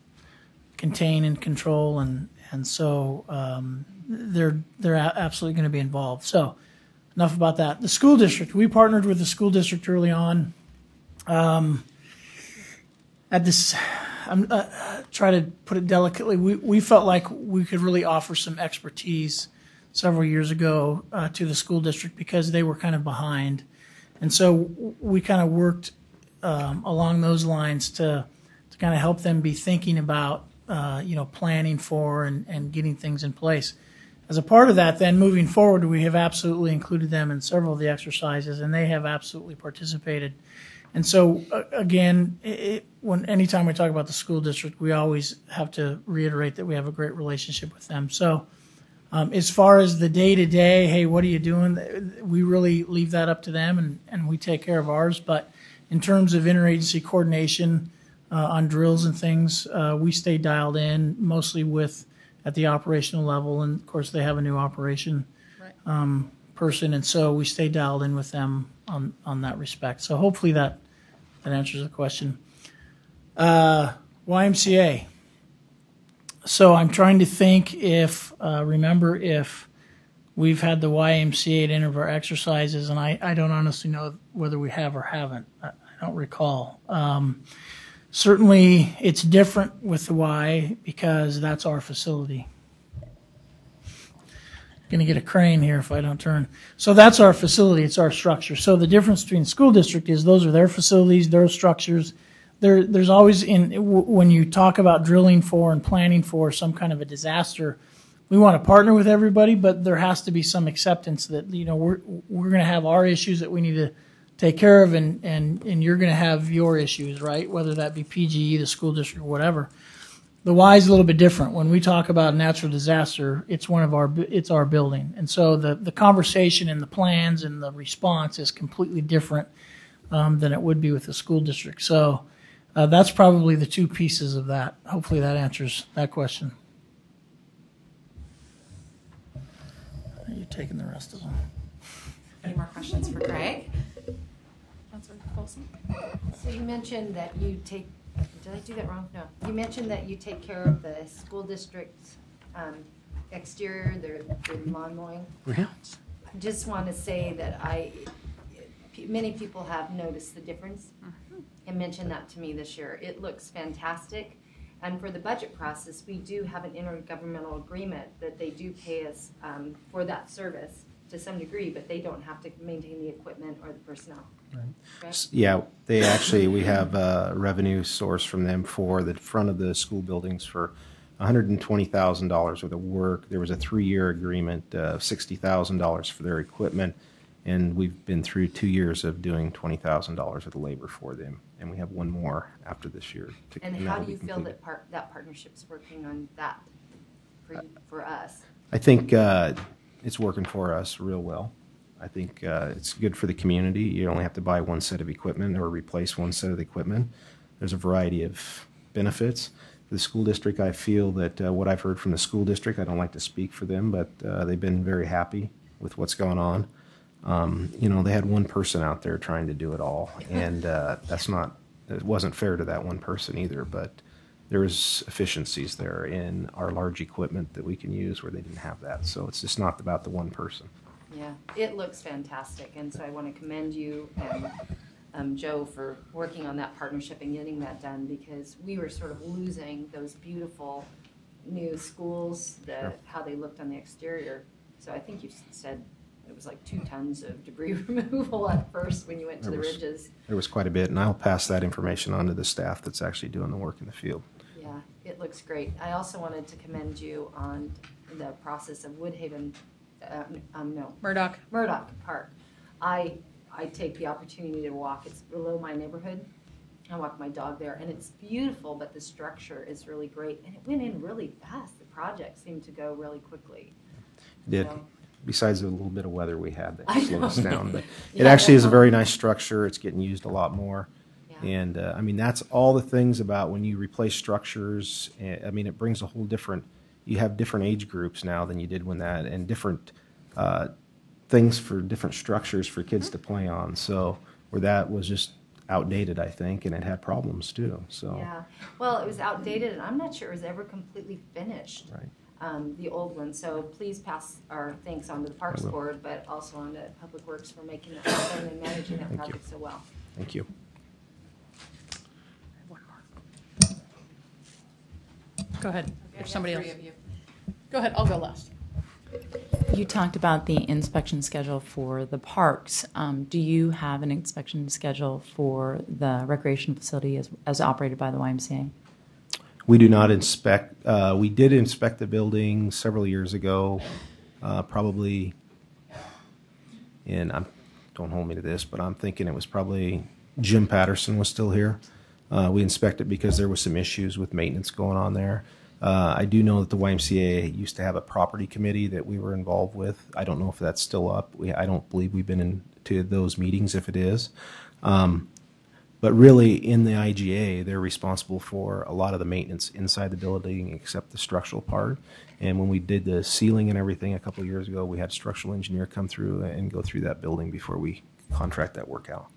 N: contain and control, and so they're absolutely going to be involved. So enough about that. The school district, we partnered with the school district early on. At this I'm try to put it delicately. We felt like we could really offer some expertise several years ago to the school district because they were kind of behind, and so we kind of worked along those lines to kind of help them be thinking about planning for and getting things in place. As a part of that, then moving forward, we have absolutely included them in several of the exercises, and they have absolutely participated. And so, again, anytime we talk about the school district, we always have to reiterate that we have a great relationship with them. So, as far as the day-to-day, hey, what are you doing? We really leave that up to them, and we take care of ours. But in terms of interagency coordination on drills and things, we stay dialed in, mostly at the operational level. And, of course, they have a new operation person, and so we stay dialed in with them on that respect. So hopefully that answers the question. YMCA. So I'm trying to think if we've had the YMCA at any of our exercises, and I don't honestly know whether we have or haven't. I don't recall. Certainly it's different with the Y because that's our facility. Going to get a crane here if I don't turn. So that's our facility. It's our structure. So the difference between the school district is those are their facilities, their structures. There's always when you talk about drilling for and planning for some kind of a disaster, we want to partner with everybody, but there has to be some acceptance that we're going to have our issues that we need to take care of, and you're going to have your issues, right? Whether that be PGE, the school district, or whatever. The Y is a little bit different. When we talk about natural disaster, it's our building, and so the conversation and the plans and the response is completely different than it would be with the school district. So that's probably the two pieces of that. Hopefully that answers that question. You're taking the rest of them.
B: Any more questions for Greg? Councilor Colson?
R: So you mentioned that you take. Did I do that wrong? No. You mentioned that you take care of the school district's exterior, their lawn mowing.
P: Yeah.
R: I just want to say that many people have noticed the difference and mentioned that to me this year. It looks fantastic. And for the budget process, we do have an intergovernmental agreement that they do pay us for that service to some degree, but they don't have to maintain the equipment or the personnel. Right.
P: Yeah, we have a revenue source from them for the front of the school buildings for $120,000 worth of work. There was a 3-year agreement of $60,000 for their equipment, and we've been through 2 years of doing $20,000 worth of labor for them, and we have one more after this year.
R: And how do you feel that partnership's working on that for us?
P: I think it's working for us real well. I think it's good for the community. You only have to buy one set of equipment or replace one set of equipment. There's a variety of benefits. For the school district, I feel that what I've heard from the school district, I don't like to speak for them, but they've been very happy with what's going on. They had one person out there trying to do it all, and it wasn't fair to that one person either, but there was efficiencies there in our large equipment that we can use where they didn't have that. So it's just not about the one person.
R: Yeah, it looks fantastic, and so I want to commend you and Joe for working on that partnership and getting that done, because we were sort of losing those beautiful new schools, how they looked on the exterior. So I think you said it was like 2 tons of debris removal at first when you went to the ridges.
P: There was quite a bit, and I'll pass that information on to the staff that's actually doing the work in the field.
R: Yeah, it looks great. I also wanted to commend you on the process of Woodhaven,
L: Murdoch
R: Park. I take the opportunity to walk. It's below my neighborhood. I walk my dog there, and it's beautiful, but the structure is really great. And it went in really fast. The project seemed to go really quickly.
P: It did.
R: So,
P: besides a little bit of weather we had that slowed us down. But it actually is a very nice structure. It's getting used a lot more. Yeah. And, that's all the things about when you replace structures. It brings a whole different, you have different age groups now than you did and different things for different structures for kids to play on. So where that was just outdated, I think, and it had problems too. So
R: yeah, well, it was outdated, and I'm not sure it was ever completely finished.
P: Right.
R: The old one. So please pass our thanks on to the Parks Board, but also on to Public Works for making it happen and managing that project so well.
P: Thank you.
L: Go ahead.
B: Okay,
L: If somebody else.
B: three of you.
L: Go ahead. I'll go last.
S: You talked about the inspection schedule for the parks. Do you have an inspection schedule for the recreation facility as operated by the YMCA?
P: We do not inspect. We did inspect the building several years ago, probably don't hold me to this, but I'm thinking it was probably Jim Patterson was still here. We inspected because there was some issues with maintenance going on there. I do know that the YMCA used to have a property committee that we were involved with. I don't know if that's still up. I don't believe we've been into those meetings if it is. But really, in the IGA, they're responsible for a lot of the maintenance inside the building except the structural part. And when we did the ceiling and everything a couple of years ago, we had a structural engineer come through and go through that building before we contract that work out.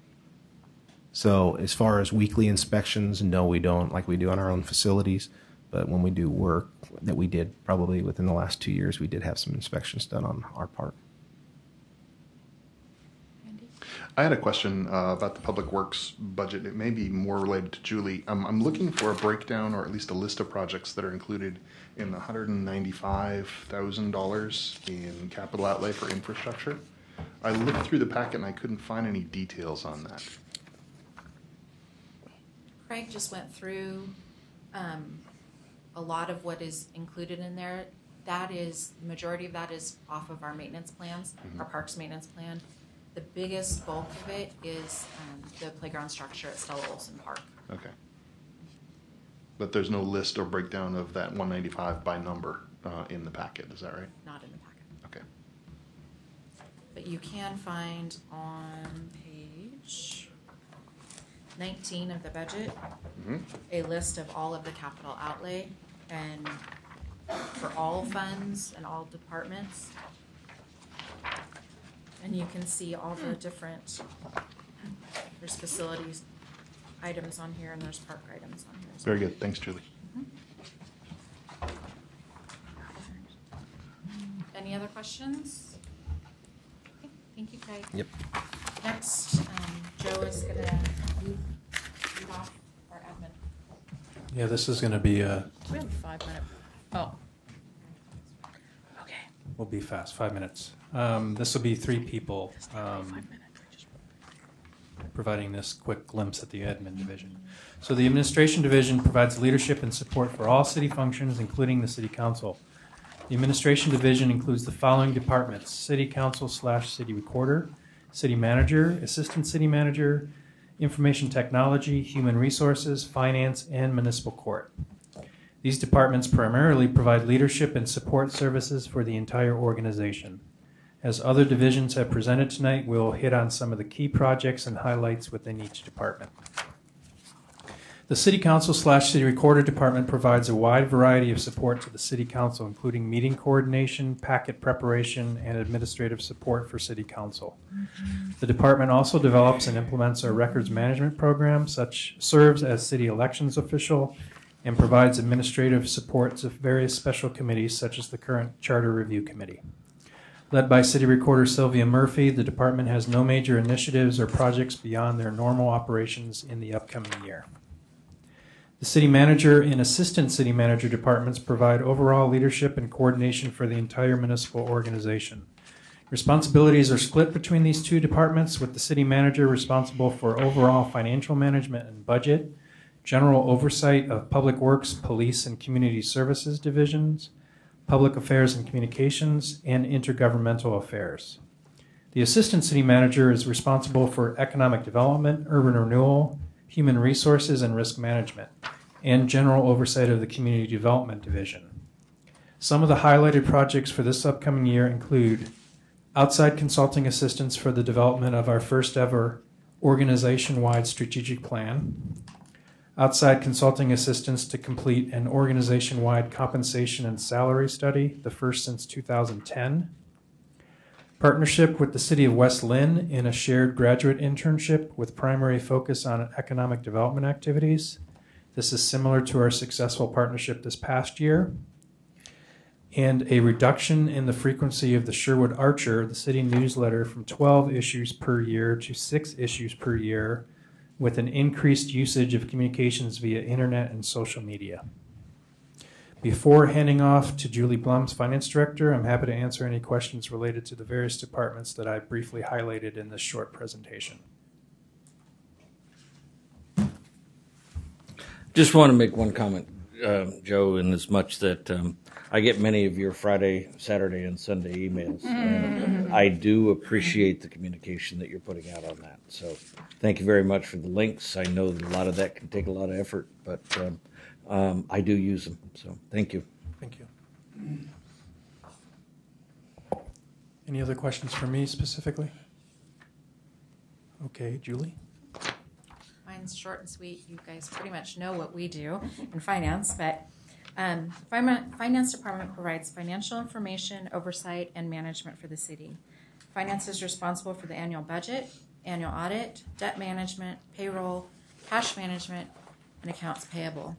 P: So as far as weekly inspections, no, we don't, like we do on our own facilities. But when we do work that we did probably within the last 2 years, we did have some inspections done on our part.
O: I had a question about the Public Works budget. It may be more related to Julie. I'm looking for a breakdown or at least a list of projects that are included in the $195,000 in capital outlay for infrastructure. I looked through the packet and I couldn't find any details on that.
B: Craig just went through a lot of what is included in there. That is, the majority of that is off of our maintenance plans, our parks maintenance plan. The biggest bulk of it is the playground structure at Stella Olson Park.
O: Okay. But there's no list or breakdown of that 195 by number in the packet, is that right?
B: Not in the packet.
O: Okay.
B: But you can find on page 19 of the budget a list of all of the capital outlay and for all funds and all departments. And you can see all the different, there's facilities items on here and there's park items on here.
O: Very good. Thanks, Julie.
B: Any other questions? Okay, thank you, Craig.
P: Yep.
B: Next, Joe is going to lead off our admin.
D: Yeah, this is going to be a.
L: We have a 5 minute. Oh. Okay.
D: We'll be fast. 5 minutes. This will be three people providing this quick glimpse at the admin division. So the administration division provides leadership and support for all city functions, including the city council. The administration division includes the following departments: city council / city recorder, city manager, assistant city manager, information technology, human resources, finance, and municipal court. These departments primarily provide leadership and support services for the entire organization. As other divisions have presented tonight, we'll hit on some of the key projects and highlights within each department. The City Council / City Recorder Department provides a wide variety of support to the City Council, including meeting coordination, packet preparation, and administrative support for City Council. The department also develops and implements our records management program, serves as city elections official, and provides administrative support to various special committees such as the current Charter Review Committee. Led by City Recorder Sylvia Murphy, the department has no major initiatives or projects beyond their normal operations in the upcoming year. The City Manager and Assistant City Manager departments provide overall leadership and coordination for the entire municipal organization. Responsibilities are split between these two departments, with the City Manager responsible for overall financial management and budget, general oversight of Public Works, Police, and Community Services divisions, Public Affairs and Communications, and Intergovernmental Affairs. The Assistant City Manager is responsible for economic development, urban renewal, human resources and risk management, and general oversight of the Community Development Division. Some of the highlighted projects for this upcoming year include outside consulting assistance for the development of our first ever organization-wide strategic plan, outside consulting assistance to complete an organization-wide compensation and salary study, the first since 2010. Partnership with the City of West Lynn in a shared graduate internship with primary focus on economic development activities. This is similar to our successful partnership this past year. And a reduction in the frequency of the Sherwood Archer, the city newsletter, from 12 issues per year to 6 issues per year, with an increased usage of communications via internet and social media. Before handing off to Julie Blums, Finance Director, I'm happy to answer any questions related to the various departments that I briefly highlighted in this short presentation.
C: Just want to make one comment, Joe, in as much that I get many of your Friday, Saturday, and Sunday emails. And I do appreciate the communication that you're putting out on that. So thank you very much for the links. I know that a lot of that can take a lot of effort, but I do use them. So thank you.
D: Thank you. Any other questions for me specifically? Okay, Julie?
B: Mine's short and sweet. You guys pretty much know what we do in finance, but Finance Department provides financial information, oversight, and management for the city. Finance is responsible for the annual budget, annual audit, debt management, payroll, cash management, and accounts payable.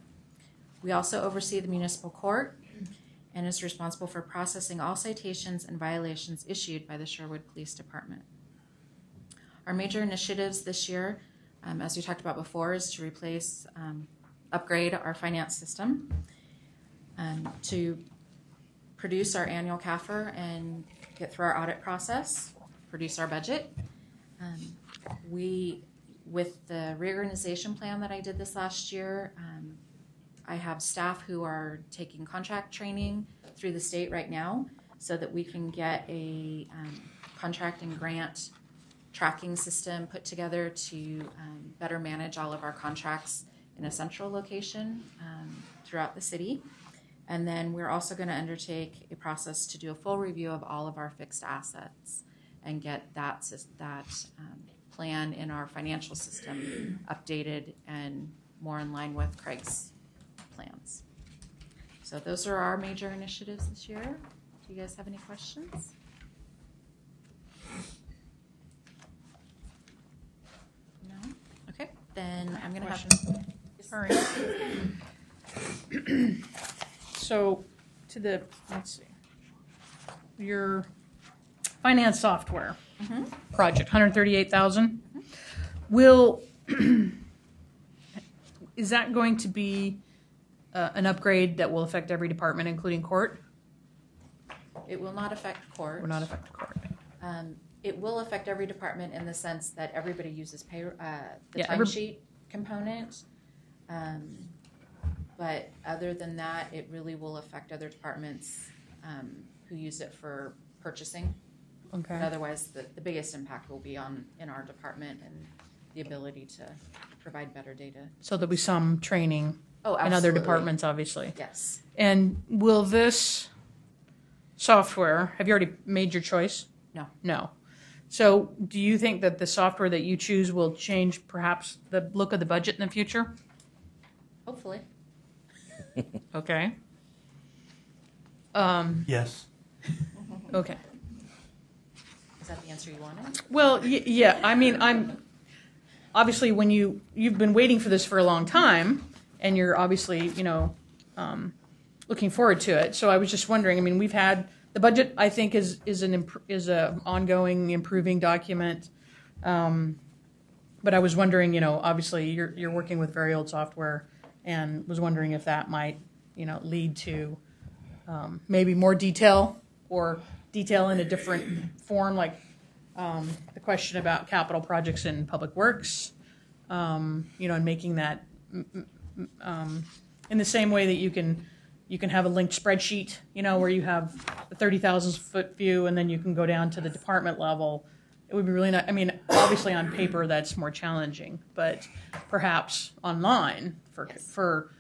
B: We also oversee the municipal court and is responsible for processing all citations and violations issued by the Sherwood Police Department. Our major initiatives this year, as we talked about before, is to replace, upgrade our finance system, to produce our annual CAFR and get through our audit process, produce our budget. With the reorganization plan that I did this last year, I have staff who are taking contract training through the state right now so that we can get a contract and grant tracking system put together to better manage all of our contracts in a central location throughout the city. And then we're also going to undertake a process to do a full review of all of our fixed assets and get that plan in our financial system updated and more in line with Craig's plans. So those are our major initiatives this year. Do you guys have any questions? No? Okay, then I'm going to have...
L: All right. So, let's see, your finance software project, $138,000. Will is that going to be an upgrade that will affect every department, including court?
B: It will not affect court.
L: Will not affect court.
B: It will affect every department in the sense that everybody uses the
L: Yeah,
B: timesheet component. But other than that, it really will affect other departments who use it for purchasing.
L: Okay.
B: But otherwise, the biggest impact will be in our department and the ability to provide better data.
L: So there'll be some training
B: Oh,
L: in other
B: absolutely.
L: departments, obviously.
B: Yes.
L: And will this software, have you already made your choice?
B: No.
L: No. So do you think that the software that you choose will change perhaps the look of the budget in the future?
B: Hopefully.
L: Okay.
D: Yes.
L: Okay.
B: Is that the answer you wanted?
L: Well, yeah. I mean, I'm obviously when you've been waiting for this for a long time, and you're obviously looking forward to it. So I was just wondering. I mean, we've had the budget. I think is a ongoing improving document. But I was wondering. Obviously you're working with very old software, and was wondering if that might lead to maybe more detail or detail in a different form, like the question about capital projects in public works, and making that in the same way that you can have a linked spreadsheet, where you have a 30,000 foot view, and then you can go down to the department level. It would be really nice. I mean, obviously on paper that's more challenging, but perhaps online for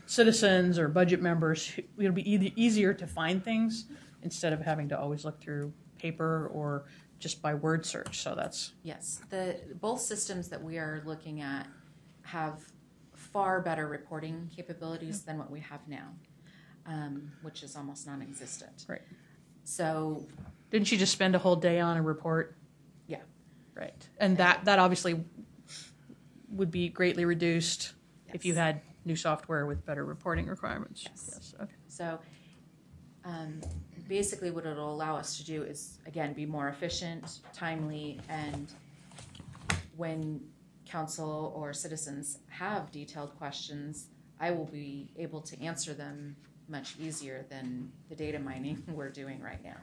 L: citizens or budget members, it'll be easier to find things instead of having to always look through paper or just by word search. So that's...
B: Yes. Both systems that we are looking at have far better reporting capabilities than what we have now, which is almost non-existent.
L: Right.
B: So...
L: Didn't you just spend a whole day on a report?
B: Yeah.
L: Right. And that obviously would be greatly reduced if you had new software with better reporting requirements. Yes. Okay.
B: So basically what it'll allow us to do is, again, be more efficient, timely, and when council or citizens have detailed questions, I will be able to answer them much easier than the data mining we're doing right now.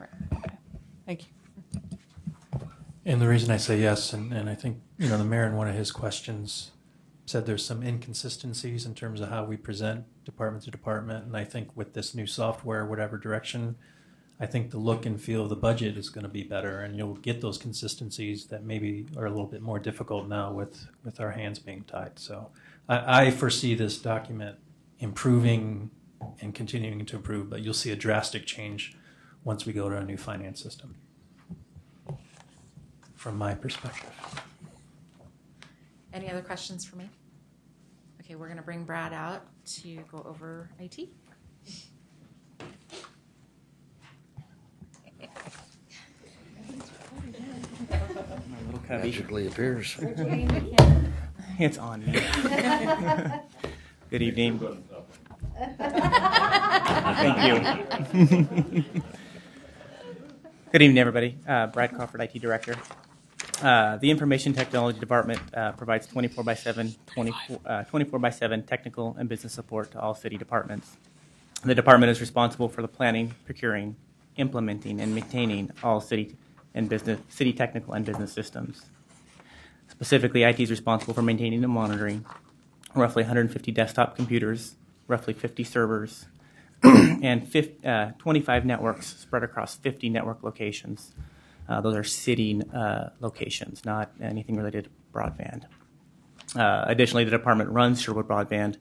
L: Thank you.
D: And the reason I say yes, and I think, the mayor in one of his questions said there's some inconsistencies in terms of how we present department to department. And I think with this new software, whatever direction, I think the look and feel of the budget is going to be better, and you'll get those consistencies that maybe are a little bit more difficult now with our hands being tied. So I foresee this document improving and continuing to improve, but you'll see a drastic change once we go to a new finance system, from my perspective.
B: Any other questions for me? Okay, we're going to bring Brad out to go over IT.
T: My little cubby.
C: Magically appears.
T: It's on me. Good evening. Thank you. Good evening, everybody. Brad Crawford, IT Director. The Information Technology Department provides 24/7 technical and business support to all city departments. The department is responsible for the planning, procuring, implementing, and maintaining all city technical and business systems. Specifically, IT is responsible for maintaining and monitoring roughly 150 desktop computers, roughly 50 servers, and 25 networks spread across 50 network locations. Those are city locations, not anything related to broadband. Additionally, the department runs Sherwood Broadband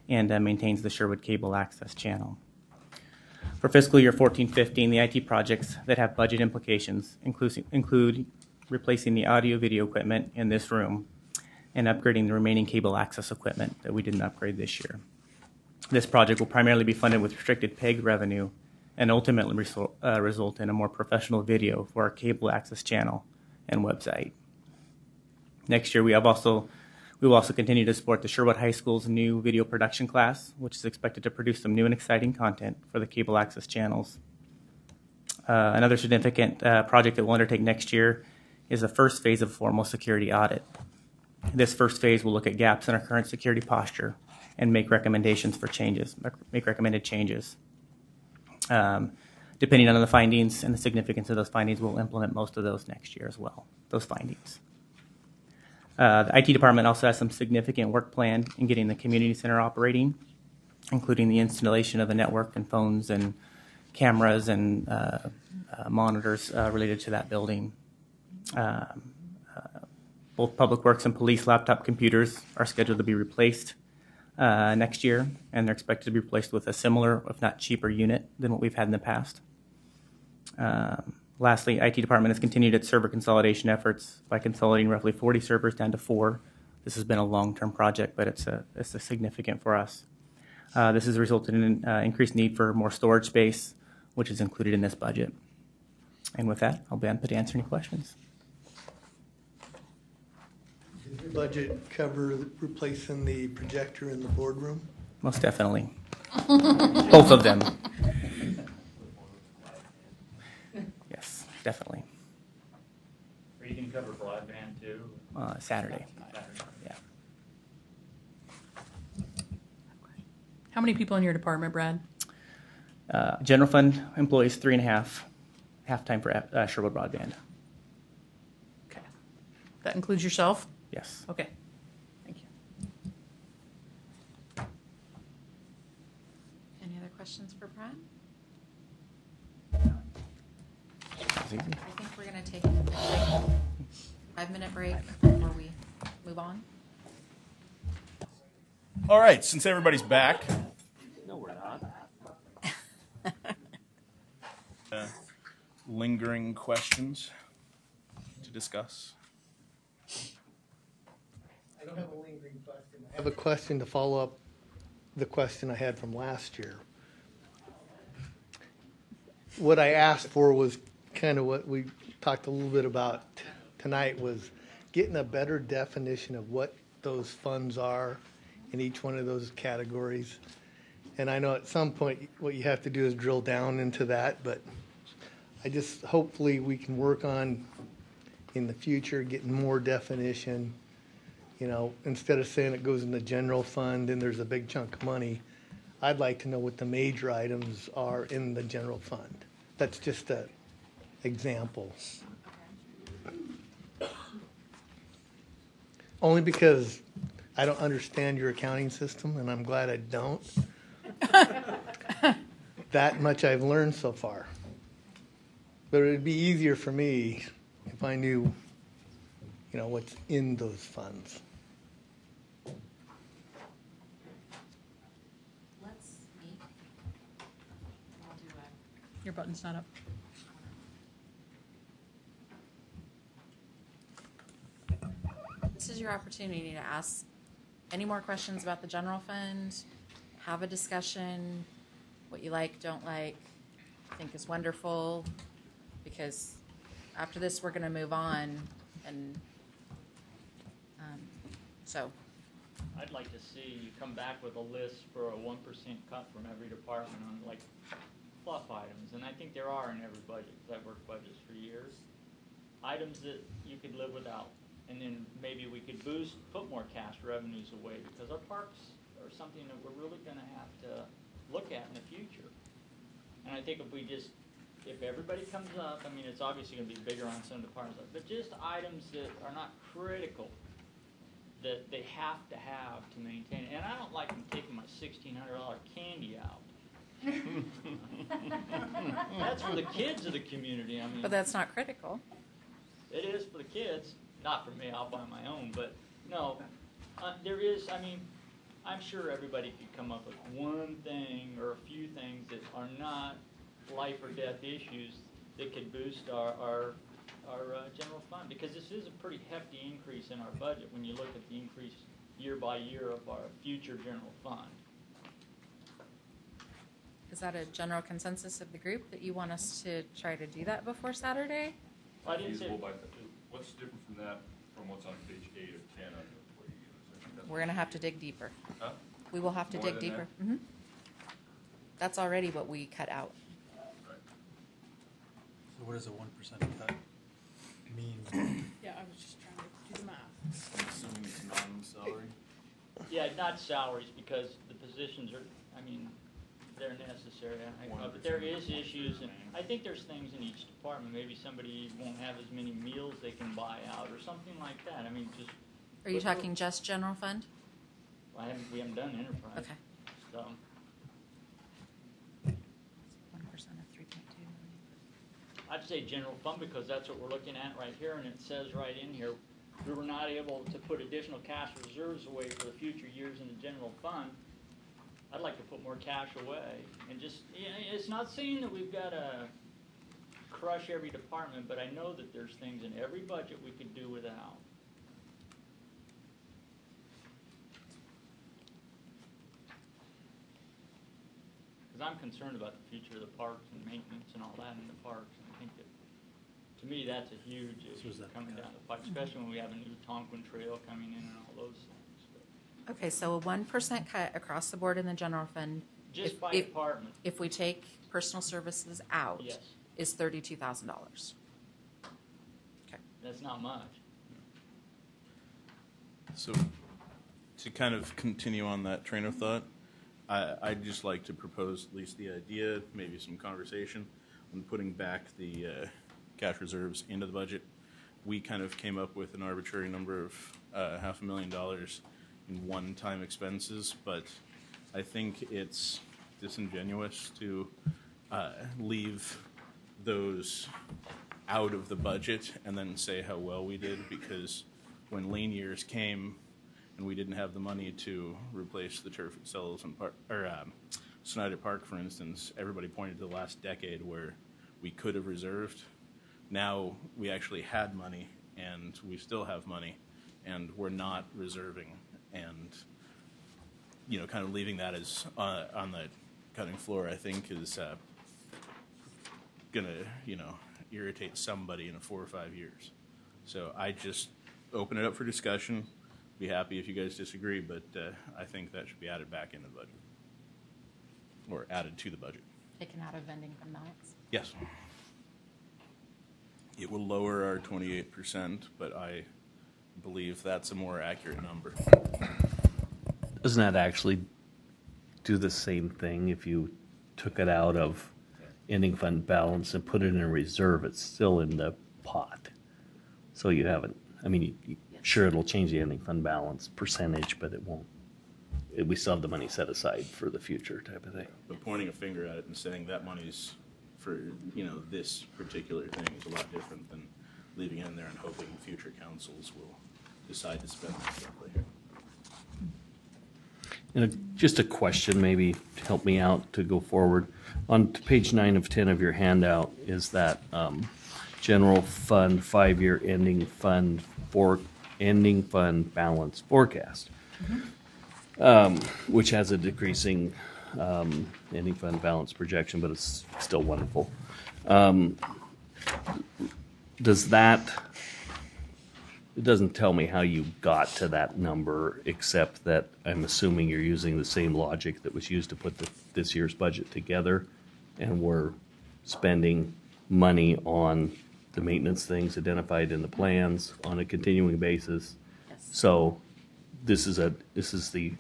T: and maintains the Sherwood Cable Access Channel. For fiscal year 14-15, the IT projects that have budget implications include replacing the audio-video equipment in this room and upgrading the remaining cable access equipment that we didn't upgrade this year. This project will primarily be funded with restricted PEG revenue and ultimately result in a more professional video for our cable access channel and website. Next year, we will also continue to support the Sherwood High School's new video production class, which is expected to produce some new and exciting content for the cable access channels. Another significant project that we'll undertake next year is the first phase of a formal security audit. This first phase will look at gaps in our current security posture and make recommended changes. Depending on the findings and the significance of those findings, we'll implement most of those next year as well, those findings. The IT department also has some significant work planned in getting the community center operating, including the installation of the network and phones and cameras and monitors related to that building. Both Public Works and Police laptop computers are scheduled to be replaced next year, and they're expected to be replaced with a similar, if not cheaper, unit than what we've had in the past. Lastly, IT department has continued its server consolidation efforts by consolidating roughly 40 servers down to 4. This has been a long-term project, but it's significant for us. This has resulted in increased need for more storage space, which is included in this budget. And with that, I'll be happy to answer any questions.
H: Does your budget cover replacing the projector in the boardroom?
T: Most definitely. Both of them. Yes, definitely.
E: Are you going to cover broadband too?
T: Saturday. Yeah.
L: How many people in your department, Brad?
T: General fund employees 3.5, half-time for Sherwood Broadband.
L: Okay. That includes yourself?
T: Yes.
L: Okay. Thank you.
B: Any other questions for Brad?
T: That's easy.
B: I think we're going to take a 5-minute break before we move on.
A: All right, since everybody's back.
T: No, we're not.
A: Lingering questions to discuss?
H: I don't have a lingering question. I have a question to follow up the question I had from last year. What I asked for was kind of what we talked a little bit about tonight, was getting a better definition of what those funds are in each one of those categories. And I know at some point what you have to do is drill down into that, but I just, hopefully we can work on in the future getting more definition You know, instead of saying it goes in the general fund and there's a big chunk of money, I'd like to know what the major items are in the general fund. That's just an example. Only because I don't understand your accounting system, and I'm glad I don't. That much I've learned so far. But it would be easier for me if I knew, you know, what's in those funds.
B: Let's meet. I'll do a
L: Your button's not up.
B: This is your opportunity to ask any more questions about the general fund, have a discussion, what you like, don't like, think is wonderful, because after this we're going to move on, and so.
E: I'd like to see you come back with a list for a 1% cut from every department on like fluff items, and I think there are in every budget, because I've worked budgets for years. Items that you could live without. And then maybe we could put more cash revenues away, because our parks are something that we're really going to have to look at in the future. And I think if everybody comes up, I mean, it's obviously going to be bigger on some departments, but just items that are not critical, that they have to maintain. And I don't like them taking my $1,600 candy out. That's for the kids of the community. I mean,
B: But that's not critical.
E: it is for the kids. Not for me, I'll buy my own, but no, there is, I mean, I'm sure everybody could come up with one thing or a few things that are not life or death issues that could boost our general fund, because this is a pretty hefty increase in our budget when you look at the increase year by year of our future general fund.
B: Is that a general consensus of the group that you want us to try to do that before Saturday?
E: I didn't say.
U: What's different from that from what's on page 8 of 10 on the
B: We're going to have to dig deeper.
U: Huh?
B: We will have to
U: More
B: dig
U: than
B: deeper. Mm-hmm. That's already what we cut out.
D: So what does a 1% cut mean?
L: Yeah, I was just trying to do the math.
A: I'm assuming it's non-salary.
E: Yeah, not salaries, because the positions are, I mean, they're necessary. But there is issues, and I think there's things in each department. Maybe somebody won't have as many meals they can buy out, or something like that. I mean, just.
B: Are you talking just general fund?
E: Well, we haven't done enterprise.
B: Okay.
E: So.
B: 1% of 3.2 million.
E: I'd say general fund, because that's what we're looking at right here, and it says right in here, we were not able to put additional cash reserves away for the future years in the general fund. I'd like to put more cash away, and just, it's not saying that we've got to crush every department, but I know that there's things in every budget we could do without. Because I'm concerned about the future of the parks and maintenance and all that in the parks, and I think that, to me, that's a huge issue coming down the pipe, especially when we have a new Tonquin Trail coming in and all those things.
B: Okay, so a 1% cut across the board in the general fund.
E: Just by department.
B: If we take personal services out,
E: Yes.
B: is $32,000. Okay.
E: That's not much.
A: So, to kind of continue on that train of thought, I'd just like to propose at least the idea, maybe some conversation, on putting back the cash reserves into the budget. We kind of came up with an arbitrary number of $500,000 in one-time expenses, but I think it's disingenuous to leave those out of the budget and then say how well we did, because when lean years came and we didn't have the money to replace the turf at Sells and Snyder Park, for instance, everybody pointed to the last decade where we could have reserved. Now we actually had money, and we still have money, and we're not reserving. And, you know, kind of leaving that as on the cutting floor, I think, is going to, you know, irritate somebody in 4 or 5 years. So I just open it up for discussion. Be happy if you guys disagree, but I think that should be added back into the budget, or added to the budget.
B: Taken out of vending fund balance?
A: Yes. It will lower our 28%, but I believe that's a more accurate number.
J: Doesn't that actually do the same thing if you took it out of ending fund balance and put it in a reserve? It's still in the pot. So you haven't, I mean, sure, it'll change the ending fund balance percentage, but it won't. We still have the money set aside for the future type of thing.
A: But pointing a finger at it and saying that money's for, this particular thing is a lot different than leaving it in there and hoping future councils will decide to spend that correctly.
J: Just a question maybe to help me out to go forward. On page 9 of 10 of your handout is that general fund 5-year ending fund balance forecast, which has a decreasing ending fund balance projection, but it's still wonderful. It doesn't tell me how you got to that number, except that I'm assuming you're using the same logic that was used to put this year's budget together, and we're spending money on the maintenance things identified in the plans on a continuing basis.
B: Yes.
J: So this is the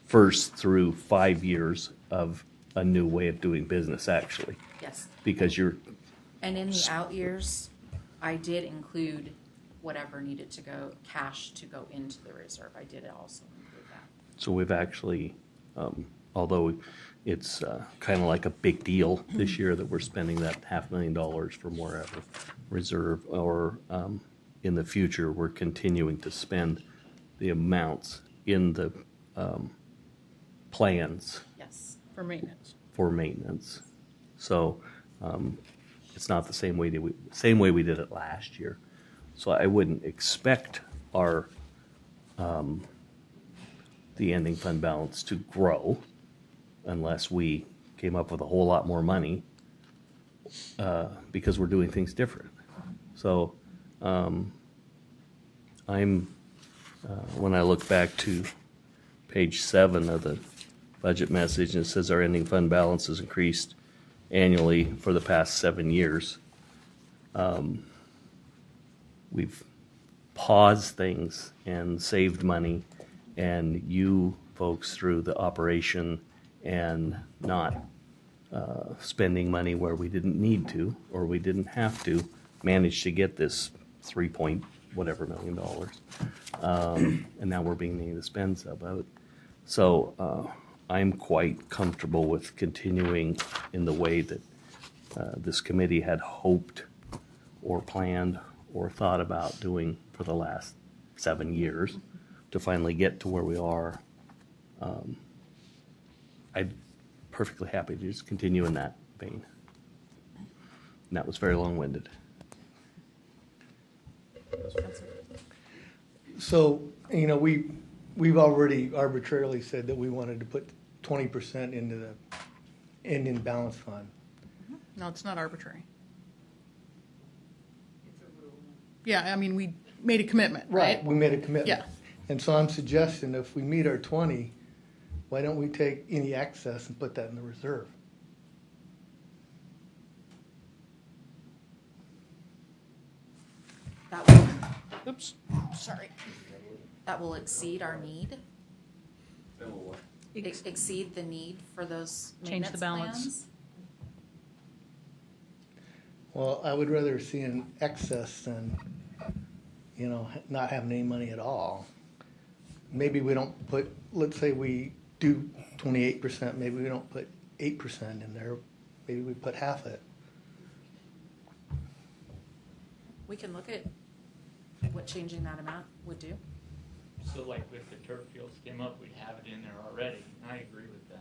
J: first through 5 years of a new way of doing business, actually.
B: Yes.
J: Because you're.
B: And in the out years, I did include whatever needed to go, cash to go into the reserve. I did also include that.
J: So we've actually, although it's kind of like a big deal this year that we're spending that $500,000 for more of a reserve, or in the future we're continuing to spend the amounts in the plans.
B: Yes.
L: For maintenance.
J: For maintenance. So it's not the same way we did it last year. So I wouldn't expect our the ending fund balance to grow unless we came up with a whole lot more money, because we're doing things different. So when I look back to page 7 of the budget message, and it says our ending fund balance has increased annually for the past 7 years. We've paused things and saved money, and you folks, through the operation and not spending money where we didn't need to or we didn't have to, managed to get this $3 whatever million. And now we're beginning to spend some of it. So I'm quite comfortable with continuing in the way that this committee had hoped or planned or thought about doing for the last 7 years to finally get to where we are. I'm perfectly happy to just continue in that vein. And that was very long-winded.
H: So, we've already arbitrarily said that we wanted to put 20% into the ending balance fund.
L: No, it's not arbitrary. Yeah, I mean, we made a commitment, right?
H: We made a commitment.
L: Yeah.
H: And so I'm suggesting if we meet our 20, why don't we take any excess and put that in the reserve?
B: That will,
L: oops, sorry.
B: That will exceed our need. Exceed the need for those
L: Change the
B: maintenance
L: balance.
B: plans?
H: Well, I would rather see an excess than, not having any money at all. Maybe we don't put, let's say we do 28%, maybe we don't put 8% in there. Maybe we put half of it.
B: We can look at what changing that amount would do.
E: So like if the turf fields came up, we'd have it in there already. I agree with that.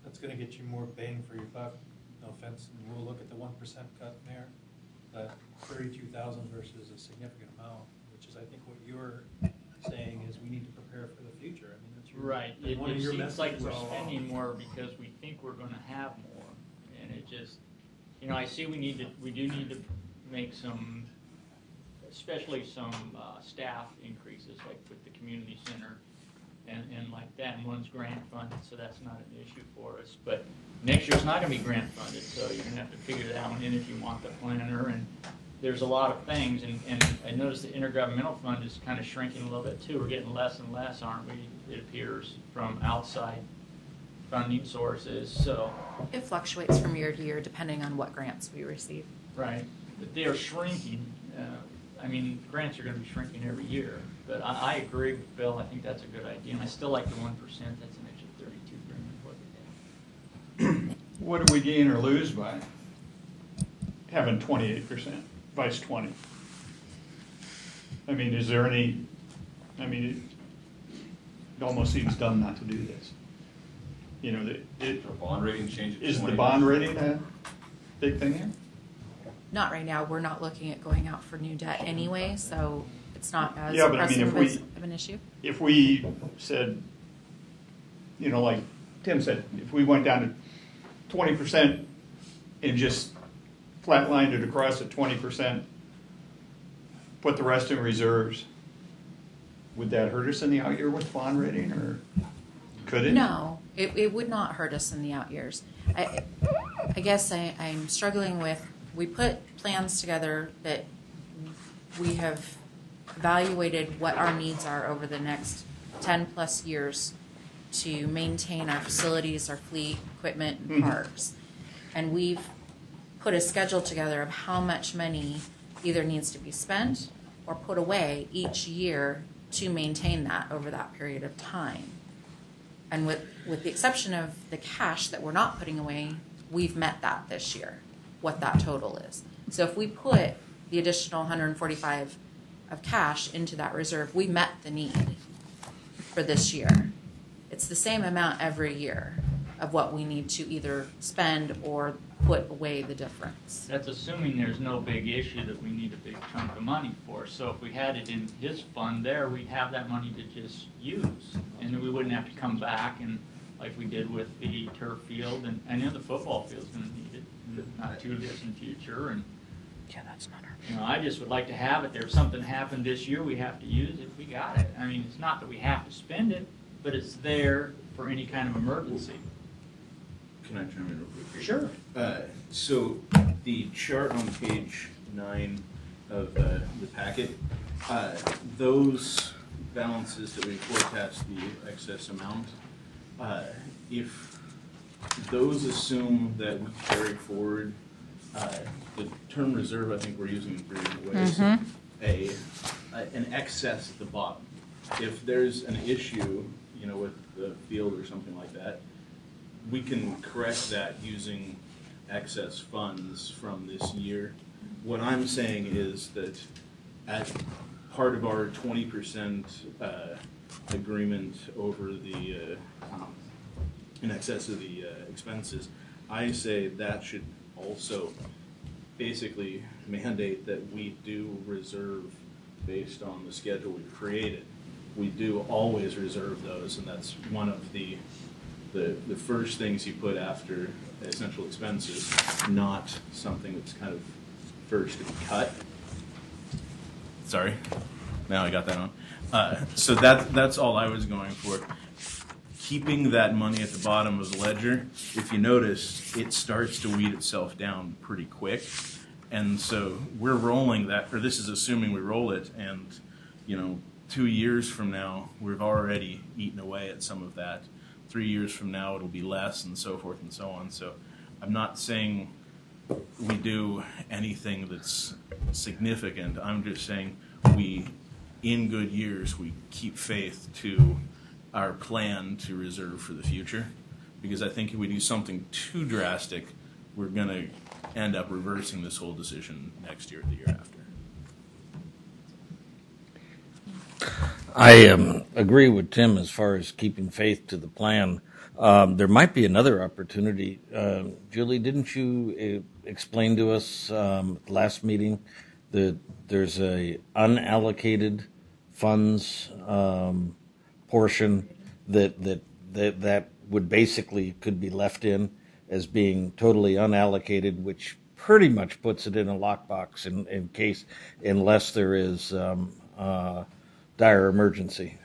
D: That's going to get you more bang for your buck. No offense, and we'll look at the 1% cut there, but 32,000 versus a significant amount, which is I think what you're saying is we need to prepare for the future. I mean, that's your,
E: right. It
D: one of your
E: seems like
D: messages
E: we're
D: all
E: spending
D: along.
E: more because we think we're going to have more, and it just, I see we do need to make some, especially some staff increases, like with the community center and like that. And one's grant funded, so that's not an issue for us. But next year it's not going to be grant funded, so you're going to have to figure that one in if you want the planner there's a lot of things, and I noticed the intergovernmental fund is kind of shrinking a little bit too. We're getting less and less, aren't we? It appears from outside funding sources. So
B: it fluctuates from year to year depending on what grants we receive.
E: right, but they are shrinking. I mean, grants are going to be shrinking every year. But I agree with Bill. I think that's a good idea, and I still like the 1%. That's an extra $32,000.
G: What do we gain or lose by having 28% vice 20? I mean, is there any? I mean, it almost seems dumb not to do this. You know,
U: The bond rating changes.
G: Is the bond rating a big thing here?
B: Not right now. We're not looking at going out for new debt anyway, so it's not as
G: Yeah, but I mean,
B: pressing of an issue.
G: If we said, you know, like Tim said, if we went down to 20% and just flatlined it across at 20%, put the rest in reserves, would that hurt us in the out year with bond rating, or could it?
B: No, it would not hurt us in the out years. I guess I'm struggling with, we put plans together that we have evaluated what our needs are over the next 10 plus years to maintain our facilities, our fleet, equipment, and parks. And we've put a schedule together of how much money either needs to be spent or put away each year to maintain that over that period of time. And with the exception of the cash that we're not putting away, we've met that this year, what that total is. So if we put the additional 145 of cash into that reserve, we met the need for this year. It's the same amount every year of what we need to either spend or put away the difference.
E: That's assuming there's no big issue that we need a big chunk of money for. So if we had it in his fund there, we'd have that money to just use. And then we wouldn't have to come back and like we did with the turf field. And I know the football field's going to need it in the not too distant future. And
S: yeah, that's not our.
E: You know, I just would like to have it there. If something happened this year, we have to use it. We got it. I mean, it's not that we have to spend it, but it's there for any kind of emergency.
A: Can I chime in real quick?
E: Sure.
A: So the chart on page 9 of the packet, those balances that we forecast the excess amount, if those assume that we carry forward the term reserve, I think we're using in three different ways. An excess at the bottom. If there's an issue, you know, with the field or something like that, we can correct that using excess funds from this year. What I'm saying is that at part of our 20% agreement over the in excess of the expenses, I say that should also basically mandate that we do reserve based on the schedule we've created. We do always reserve those, and that's one of the first things you put after essential expenses, not something that's kind of first to be cut. Sorry, now I got that on. So that's all I was going for. Keeping that money at the bottom of the ledger, if you notice, it starts to weed itself down pretty quick. And so we're rolling that, or this is assuming we roll it, and, you know, 2 years from now, we've already eaten away at some of that. 3 years from now, it'll be less, and so forth and so on. So I'm not saying we do anything that's significant. I'm just saying we, in good years, we keep faith to our plan to reserve for the future. Because I think if we do something too drastic, we're going to end up reversing this whole decision next year or the year after.
C: I agree with Tim as far as keeping faith to the plan. There might be another opportunity. Julie, didn't you explain to us last meeting that there's a unallocated funds portion that would basically could be left in as being totally unallocated, which pretty much puts it in a lockbox in case, unless there is dire emergency.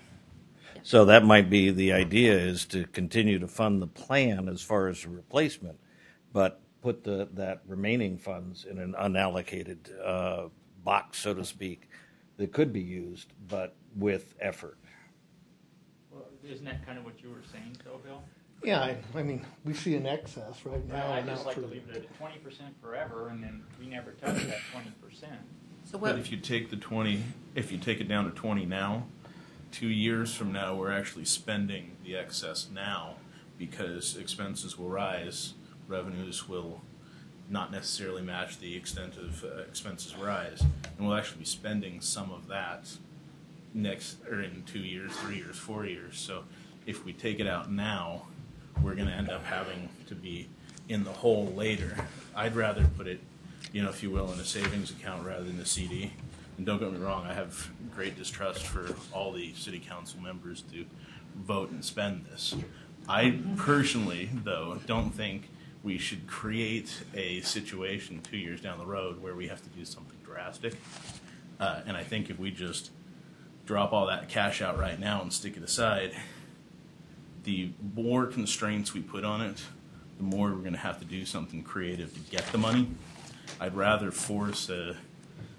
C: So that might be the idea, is to continue to fund the plan as far as the replacement, but put that remaining funds in an unallocated box, so to speak, that could be used, but with effort.
E: Well, isn't that kind of what you were saying, though, Bill?
H: Yeah, I mean, we see an excess right now.
E: I
H: and
E: just
H: out
E: like
H: for
E: to
H: the-
E: leave it at 20% forever, and then we never touch that 20%.
B: So
A: But if you take if you take it down to 20 now, 2 years from now, we're actually spending the excess now because expenses will rise, revenues will not necessarily match the extent of expenses rise, and we'll actually be spending some of that in 2 years, 3 years, 4 years. So if we take it out now, we're going to end up having to be in the hole later. I'd rather put it, if you will, in a savings account rather than a CD. And don't get me wrong, I have great distrust for all the city council members to vote and spend this. I personally, though, don't think we should create a situation 2 years down the road where we have to do something drastic. And I think if we just drop all that cash out right now and stick it aside, the more constraints we put on it, the more we're going to have to do something creative to get the money. I'd rather force a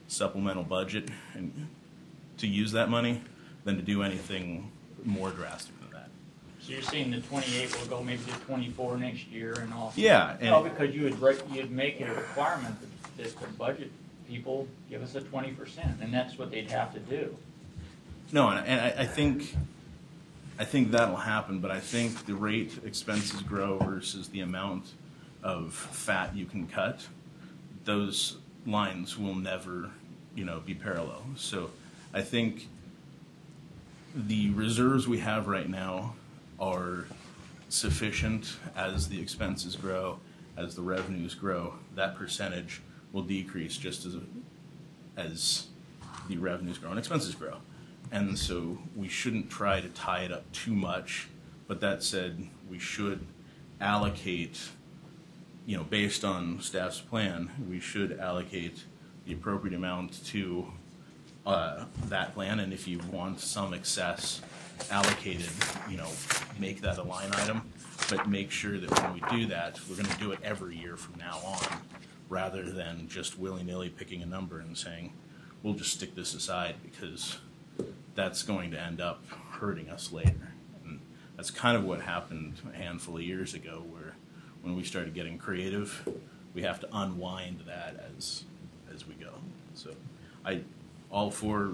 A: supplemental budget and to use that money than to do anything more drastic than that.
E: So you're saying the 28 will go maybe to 24 next year and all?
A: Yeah.
E: No, because you'd make it a requirement that the budget people give us a 20%, and that's what they'd have to do.
A: No, and I think that'll happen, but I think the rate expenses grow versus the amount of fat you can cut, those lines will never, be parallel. So I think the reserves we have right now are sufficient. As the expenses grow, as the revenues grow, that percentage will decrease just as the revenues grow and expenses grow. And so we shouldn't try to tie it up too much. But that said, we should allocate, based on staff's plan, we should allocate the appropriate amount to that plan. And if you want some excess allocated, make that a line item. But make sure that when we do that, we're going to do it every year from now on, rather than just willy-nilly picking a number and saying, we'll just stick this aside because that's going to end up hurting us later. And that's kind of what happened a handful of years ago, where when we started getting creative, we have to unwind that as we go. So I all for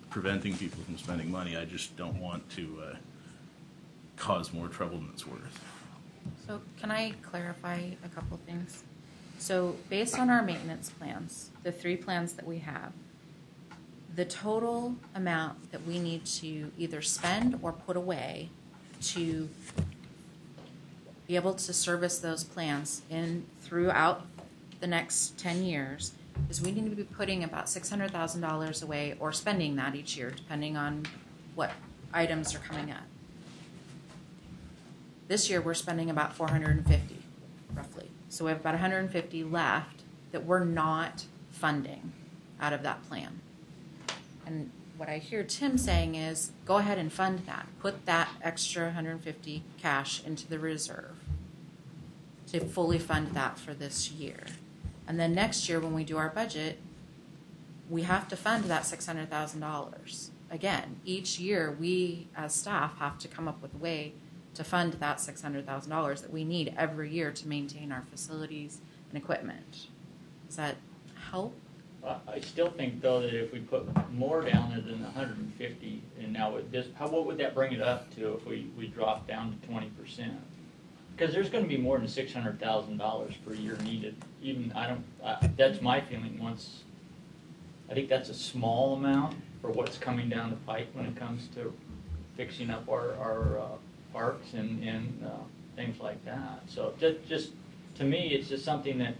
A: preventing people from spending money. I just don't want to cause more trouble than it's worth.
B: So can I clarify a couple things? So based on our maintenance plans, the 3 plans that we have, the total amount that we need to either spend or put away to be able to service those plans throughout the next 10 years is we need to be putting about $600,000 away or spending that each year, depending on what items are coming up. This year we're spending about $450, roughly. So we have about $150 left that we're not funding out of that plan. And what I hear Tim saying is, go ahead and fund that. Put that extra $150 cash into the reserve to fully fund that for this year. And then next year when we do our budget, we have to fund that $600,000. Again, each year we as staff have to come up with a way to fund that $600,000 that we need every year to maintain our facilities and equipment. Does that help?
E: I still think, though, that if we put more down there than 150, and now with this, what would that bring it up to if we drop down to 20%? Because there's going to be more than $600,000 per year needed. Even that's my feeling. I think that's a small amount for what's coming down the pike when it comes to fixing up our parks and things like that. So just to me, it's just something that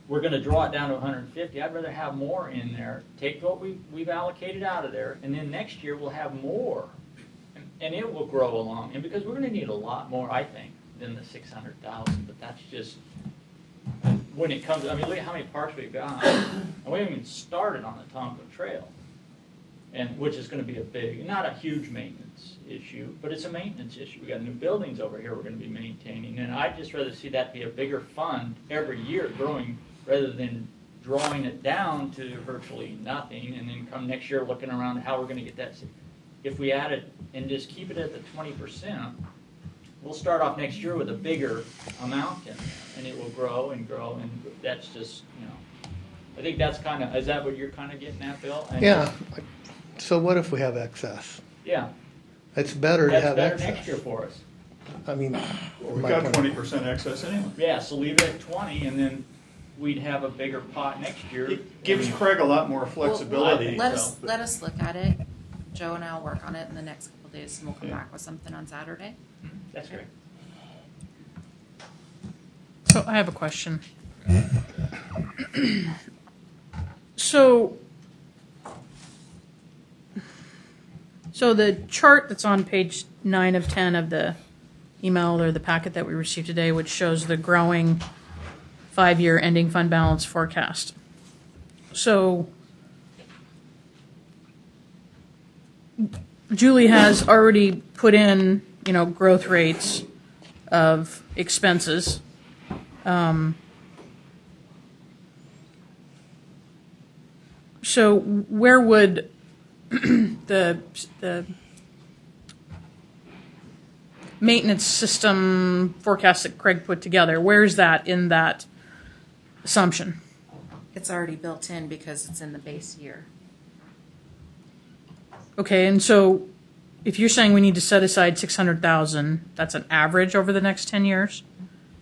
E: we're going to draw it down to 150. I'd rather have more in there. Take what we've allocated out of there, and then next year we'll have more, and it will grow along. And because we're going to need a lot more, I think, than the 600,000. But that's just when it comes. I mean, look at how many parks we've got, and we haven't even started on the Tonka Trail. and which is going to be a big, not a huge maintenance issue, but it's a maintenance issue. We got new buildings over here we're going to be maintaining, and I'd just rather see that be a bigger fund every year, growing rather than drawing it down to virtually nothing, and then come next year looking around how we're going to get that. If we add it and just keep it at the 20%, we'll start off next year with a bigger amount in there, and it will grow and grow, and that's just, I think that's kind of, is that what you're kind of getting at, Bill? And
H: Yeah. So what if we have excess?
E: Yeah.
H: It's better to
E: That's
H: have
E: better
H: excess.
E: next year for us.
H: I mean,
G: Well, we've got 20% excess anyway.
E: Yeah, so leave it at 20, and then we'd have a bigger pot next year.
G: It gives Craig a lot more flexibility.
B: Let us look at it. Joe and I'll work on it in the next couple of days, and we'll come back with something on Saturday.
E: That's great.
L: So I have a question. So the chart that's on page 9 of 10 of the email or the packet that we received today, which shows the growing 5-year ending fund balance forecast. So Julie has already put in, growth rates of expenses. So where would the maintenance system forecast that Craig put together, where is that in that assumption?
B: It's already built in because it's in the base year.
L: Okay, and so if you're saying we need to set aside $600,000, that's an average over the next 10 years?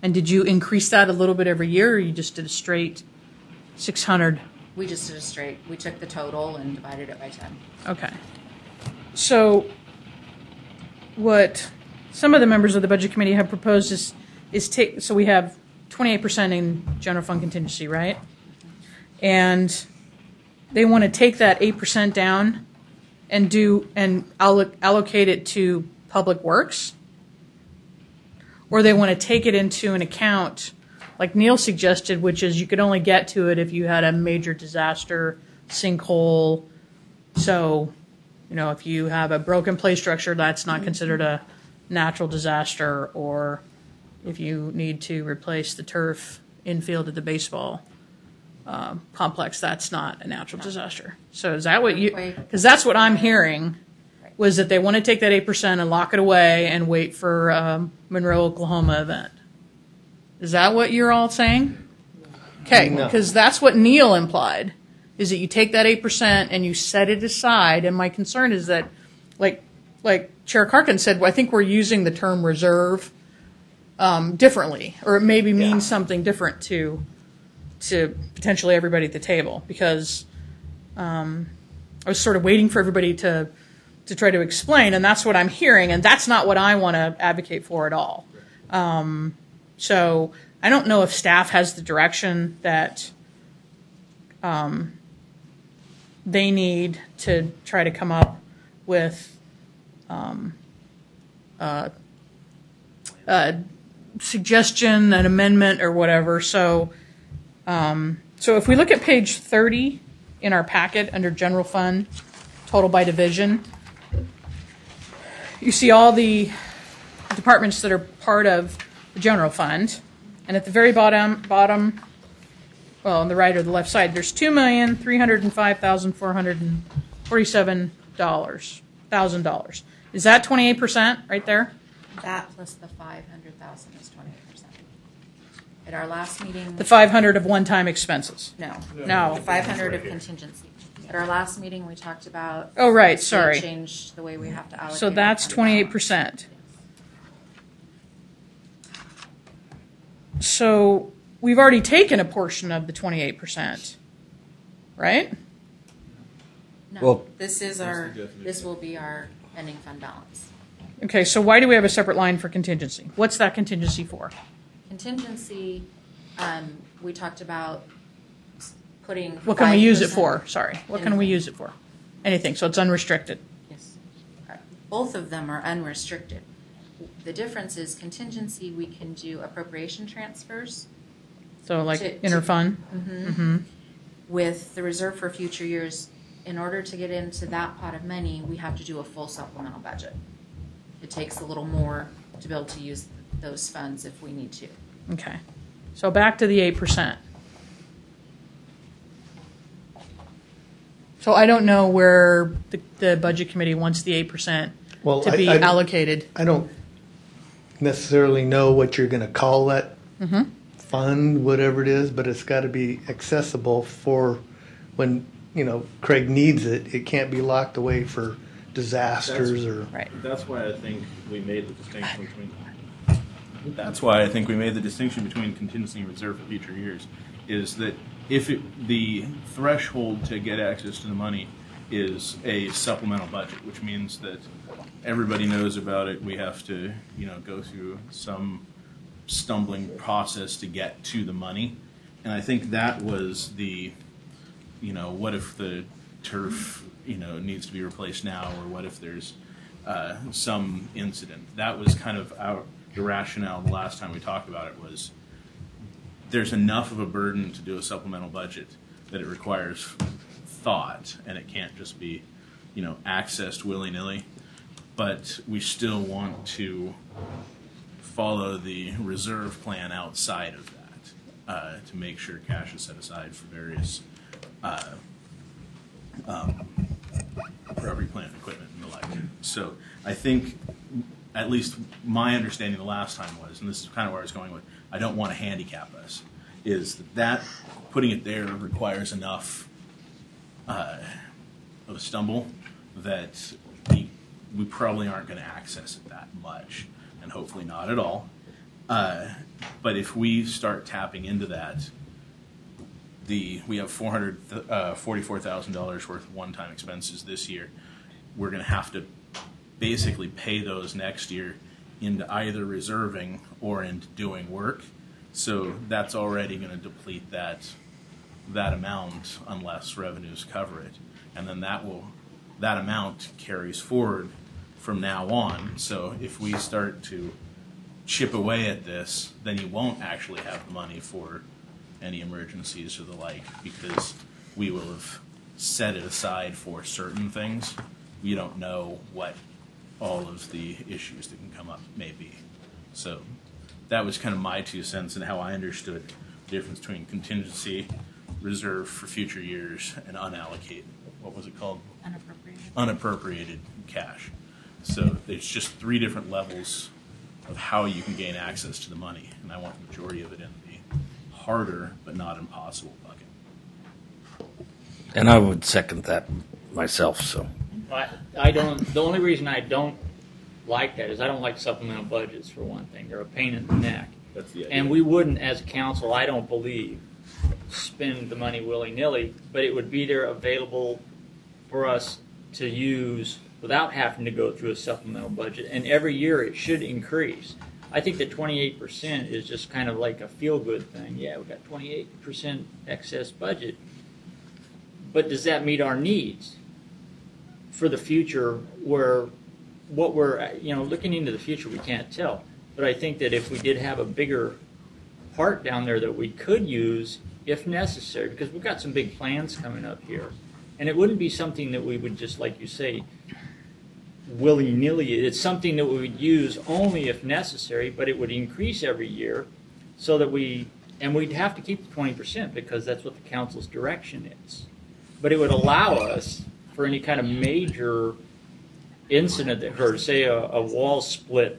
L: And did you increase that a little bit every year, or you just did a straight 600?
B: We just did a straight. We took the total and divided it by 10.
L: Okay. So what some of the members of the budget committee have proposed is take, so we have 28% in general fund contingency, right? And they want to take that 8% down and allocate it to public works, or they want to take it into an account like Neil suggested, which is you could only get to it if you had a major disaster, sinkhole. So, if you have a broken play structure, that's not considered a natural disaster, or if you need to replace the turf infield at the baseball complex, that's not a natural disaster. So is that what you, because that's what I'm hearing, was that they want to take that 8% and lock it away and wait for Monroe, Oklahoma event. Is that what you're all saying? Okay, because that's what Neil implied, is that you take that 8% and you set it aside. And my concern is that, like Chair Karkin said, I think we're using the term reserve differently, or it maybe means something different to potentially everybody at the table. Because I was sort of waiting for everybody to try to explain, and that's what I'm hearing, and that's not what I want to advocate for at all. So I don't know if staff has the direction that they need to try to come up with a suggestion, an amendment, or whatever. So if we look at page 30 in our packet under general fund, total by division, you see all the departments that are part of the general fund, and at the very bottom, well, on the right or the left side, there's $2,305,447,000. Is that 28% right there?
B: That plus the 500,000 is 28%. At our last meeting,
L: The 500 of one-time expenses.
B: no,
L: No.
B: the 500 of contingency. At our last meeting, we talked about.
L: Oh, right,
B: the state
L: sorry.
B: Changed the way we have to allocate.
L: So that's 28%. So we've already taken a portion of the 28%, right?
B: No,
C: Well-
B: this will be our ending fund balance.
L: Okay, so why do we have a separate line for contingency? What's that contingency for?
B: Contingency, we talked about putting.
L: What can we use it
B: 5%
L: for? Sorry. What can we use it for? Anything, so it's unrestricted.
B: Yes. Both of them are unrestricted. The difference is contingency, we can do appropriation transfers.
L: So like interfund?
B: Mm-hmm. With the reserve for future years, in order to get into that pot of money, we have to do a full supplemental budget. It takes a little more to be able to use those funds if we need to.
L: Okay. So back to the 8%. So I don't know where the budget committee wants the 8% to be allocated.
H: I don't necessarily know what you're going to call that fund, whatever it is, but it's got to be accessible for when, Craig needs it. It can't be locked away for disasters
A: That's why I think we made the distinction between. That's why I think we made the distinction between contingency and reserve for future years. Is that if the threshold to get access to the money is a supplemental budget, which means that everybody knows about it, we have to go through some stumbling process to get to the money, and I think that was the what if the turf needs to be replaced now, or what if there's some incident. That was kind of the rationale the last time we talked about it, was there's enough of a burden to do a supplemental budget that it requires thought, and it can't just be accessed willy-nilly. But we still want to follow the reserve plan outside of that to make sure cash is set aside for various property, plant, equipment, and the like. So I think, at least my understanding the last time was, and this is kind of where I was going with, I don't want to handicap us, is that putting it there requires enough of a stumble that we probably aren't going to access it that much, and hopefully not at all. But if we start tapping into that, we have $444,000 worth of one-time expenses this year. We're going to have to basically pay those next year into either reserving or into doing work. So that's already going to deplete that amount unless revenues cover it, and then that amount carries forward from now on. So if we start to chip away at this, then you won't actually have the money for any emergencies or the like, because we will have set it aside for certain things. We don't know what all of the issues that can come up may be. So that was kind of my 2 cents and how I understood the difference between contingency, reserve for future years, and unallocated. What was it called? Unappropriated cash. So there's just 3 different levels of how you can gain access to the money, and I want the majority of it in the harder but not impossible bucket.
C: And I would second that myself. So
E: I don't. The only reason I don't like that is I don't like supplemental budgets, for one thing. They're a pain in the neck.
A: That's the idea.
E: And we wouldn't, as a council, I don't believe, spend the money willy-nilly, but it would be there available for us to use without having to go through a supplemental budget. And every year it should increase. I think that 28% is just kind of like a feel-good thing. Yeah, we've got 28% excess budget. But does that meet our needs for the future, where what we're, looking into the future, we can't tell. But I think that if we did have a bigger part down there that we could use if necessary, because we've got some big plans coming up here, and it wouldn't be something that we would just, like you say, willy-nilly. It's something that we would use only if necessary, but it would increase every year so that we'd have to keep the 20% because that's what the council's direction is. But it would allow us, for any kind of major incident that occurred, say a wall split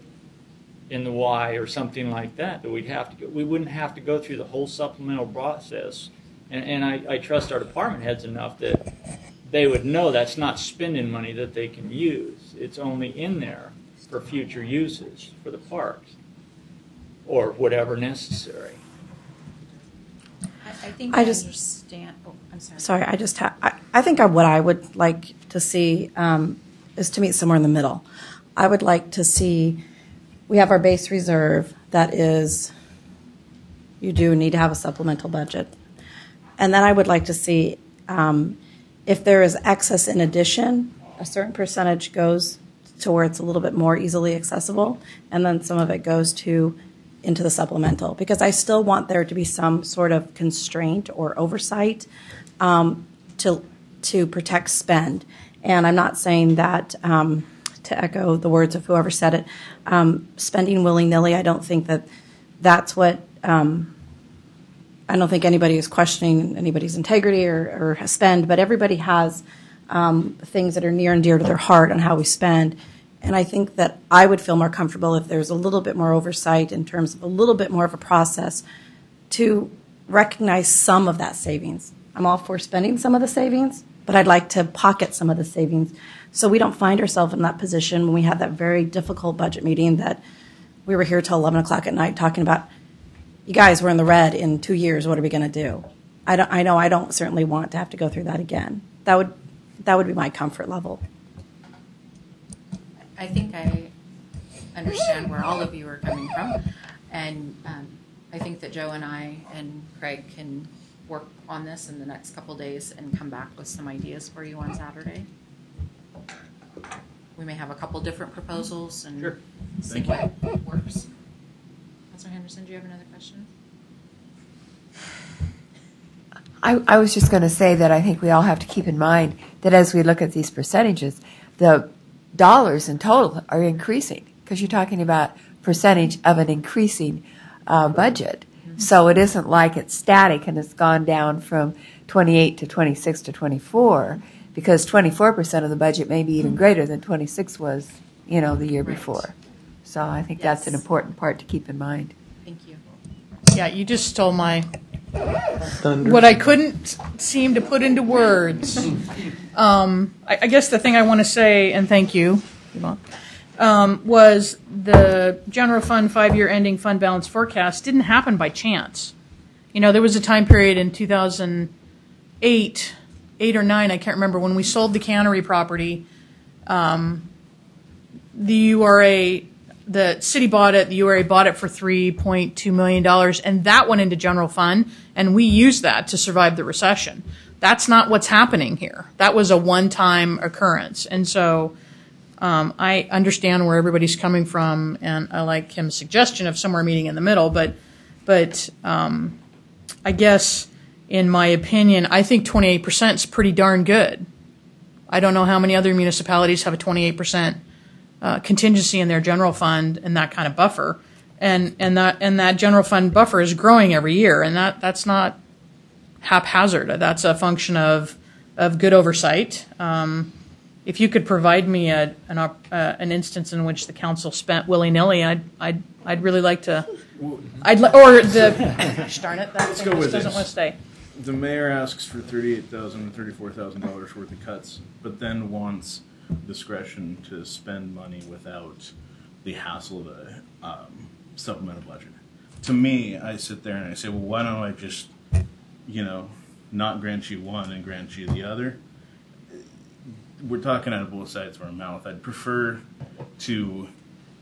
E: in the Y or something like that, that we wouldn't have to go through the whole supplemental process. And I trust our department heads enough that they would know that's not spending money that they can use. It's only in there for future uses for the parks or whatever necessary.
B: I think I understand. Oh, I'm sorry.
I: Sorry, I think what I would like to see is to meet somewhere in the middle. I would like to see, we have our base reserve that is, you do need to have a supplemental budget. And then I would like to see if there is excess in addition, a certain percentage goes to where it's a little bit more easily accessible, and then some of it goes into the supplemental, because I still want there to be some sort of constraint or oversight to to protect spend. And I'm not saying that, to echo the words of whoever said it, spending willy-nilly, I don't think that that's what, I don't think anybody is questioning anybody's integrity or spend, but everybody has things that are near and dear to their heart on how we spend. And I think that I would feel more comfortable if there's a little bit more oversight in terms of a little bit more of a process to recognize some of that savings. I'm all for spending some of the savings, but I'd like to pocket some of the savings so we don't find ourselves in that position when we had that very difficult budget meeting that we were here till 11 o'clock at night talking about, you guys, we're in the red in 2 years, what are we going to do? I know I don't certainly want to have to go through that again. That would be my comfort level.
B: I think I understand where all of you are coming from, and I think that Joe and I and Craig can work on this in the next couple days and come back with some ideas for you on Saturday. We may have a couple different proposals and
A: Sure.
B: see what works. Councilor Henderson, do you have another question?
K: I was just going to say that I think we all have to keep in mind that as we look at these percentages, the dollars in total are increasing because you're talking about percentage of an increasing budget. Mm-hmm. So it isn't like it's static and it's gone down from 28 to 26 to 24 because 24% of the budget may be even greater than 26 was, the year before. So I think that's an important part to keep in mind.
B: Thank you.
L: Yeah, you just stole my
H: Thunder.
L: what I couldn't seem to put into words. I guess the thing I want to say, and thank you, Yvonne, was the general fund 5-year ending fund balance forecast didn't happen by chance. There was a time period in 2008, 8 or 9, I can't remember, when we sold the cannery property. The URA, the city bought it, the URA bought it for $3.2 million, and that went into general fund, and we used that to survive the recession. That's not what's happening here. That was a one-time occurrence. And so I understand where everybody's coming from, and I like Kim's suggestion of somewhere meeting in the middle, but I guess, in my opinion, I think 28% is pretty darn good. I don't know how many other municipalities have a 28% contingency in their general fund and that kind of buffer, and that general fund buffer is growing every year, and that's not haphazard. That's a function of good oversight. If you could provide me an instance in which the council spent willy-nilly, I'd really like to. Gosh darn it, that thing just doesn't want to stay.
A: The mayor asks for $38,000, $34,000 worth of cuts, but then wants discretion to spend money without the hassle of a supplemental budget. To me, I sit there and I say, well, why don't I just, not grant you one and grant you the other? We're talking out of both sides of our mouth. I'd prefer to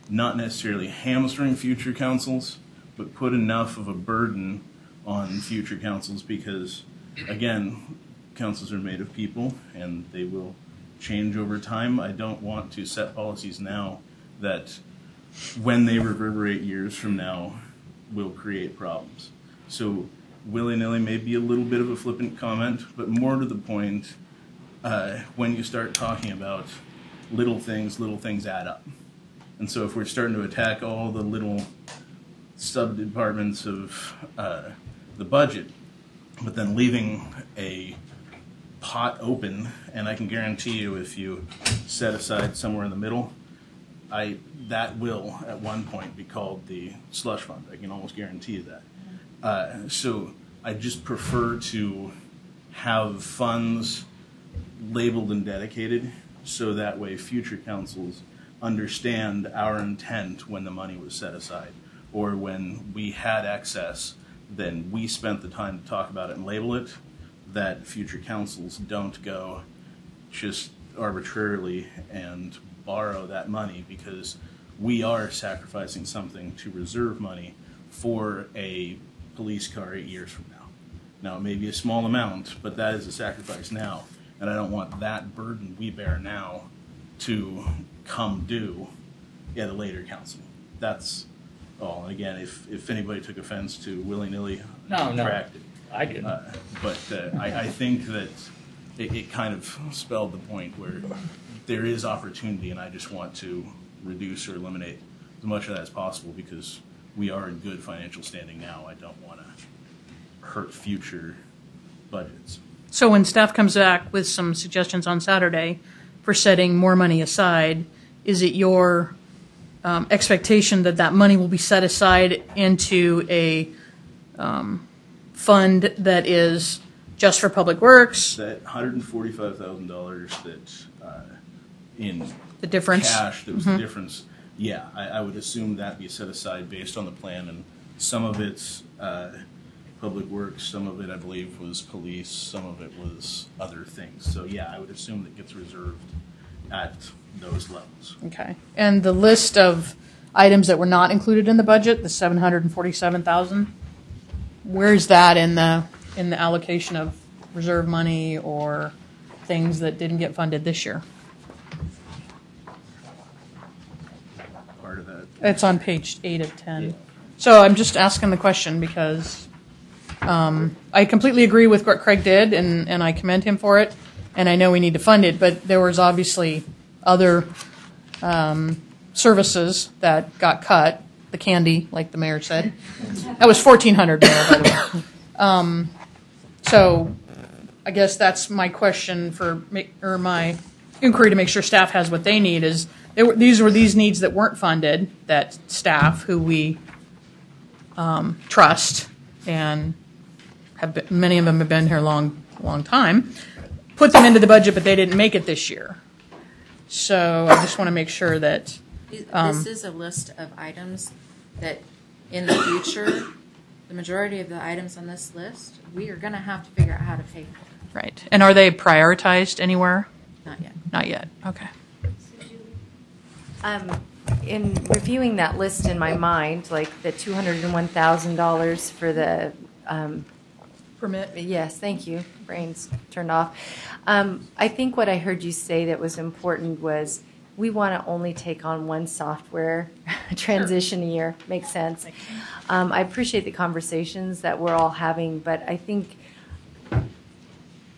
A: not necessarily hamstring future councils, but put enough of a burden on future councils because, again, councils are made of people and they will change over time. I don't want to set policies now that, when they reverberate years from now, will create problems. So willy-nilly may be a little bit of a flippant comment, but more to the point, when you start talking about little things add up. And so if we're starting to attack all the little sub-departments of the budget, but then leaving a pot open, and I can guarantee you if you set aside somewhere in the middle, that will at one point be called the slush fund. I can almost guarantee you that. So I just prefer to have funds labeled and dedicated so that way future councils understand our intent when the money was set aside, or when we had excess, then we spent the time to talk about it and label it, that future councils don't go just arbitrarily and borrow that money because we are sacrificing something to reserve money for a police car 8 years from now. Now, it may be a small amount, but that is a sacrifice now, and I don't want that burden we bear now to come due at a later council. That's all. And again, if anybody took offense to willy-nilly
E: No,
A: tracked it,
E: I didn't.
A: but I think that it kind of spelled the point where there is opportunity, and I just want to reduce or eliminate as much of that as possible because we are in good financial standing now. I don't want to hurt future budgets.
L: So when staff comes back with some suggestions on Saturday for setting more money aside, is it your expectation that that money will be set aside into a fund that is just for public works?
A: That $145,000 that in
L: the difference
A: cash that was the difference. Yeah, I would assume that be set aside based on the plan, and some of it's public works, some of it I believe was police, some of it was other things. So yeah, I would assume that gets reserved at those levels.
L: Okay. And the list of items that were not included in the budget, the $747,000, where's that in the allocation of reserve money or things that didn't get funded this year?
A: Part of that.
L: It's on page 8 of 10. Yeah. So I'm just asking the question because I completely agree with what Craig did, and I commend him for it, and I know we need to fund it, but there was obviously other services that got cut. The candy, like the mayor said. That was $1,400, Mayor, by the way. So I guess that's my question or my inquiry to make sure staff has what they need is these were these needs that weren't funded that staff who we trust and many of them have been here a long time, put them into the budget, but they didn't make it this year. So I just want to make sure that
B: this is a list of items that in the future, the majority of the items on this list, we are going to have to figure out how to pay for.
L: Right. And are they prioritized anywhere?
B: Not yet.
L: Not yet. Okay.
R: In reviewing that list in my mind, like the $201,000 for the
L: permit.
R: Yes, thank you. Brain's turned off. I think what I heard you say that was important was we want to only take on one software transition a year. Makes sense. I appreciate the conversations that we're all having, but I think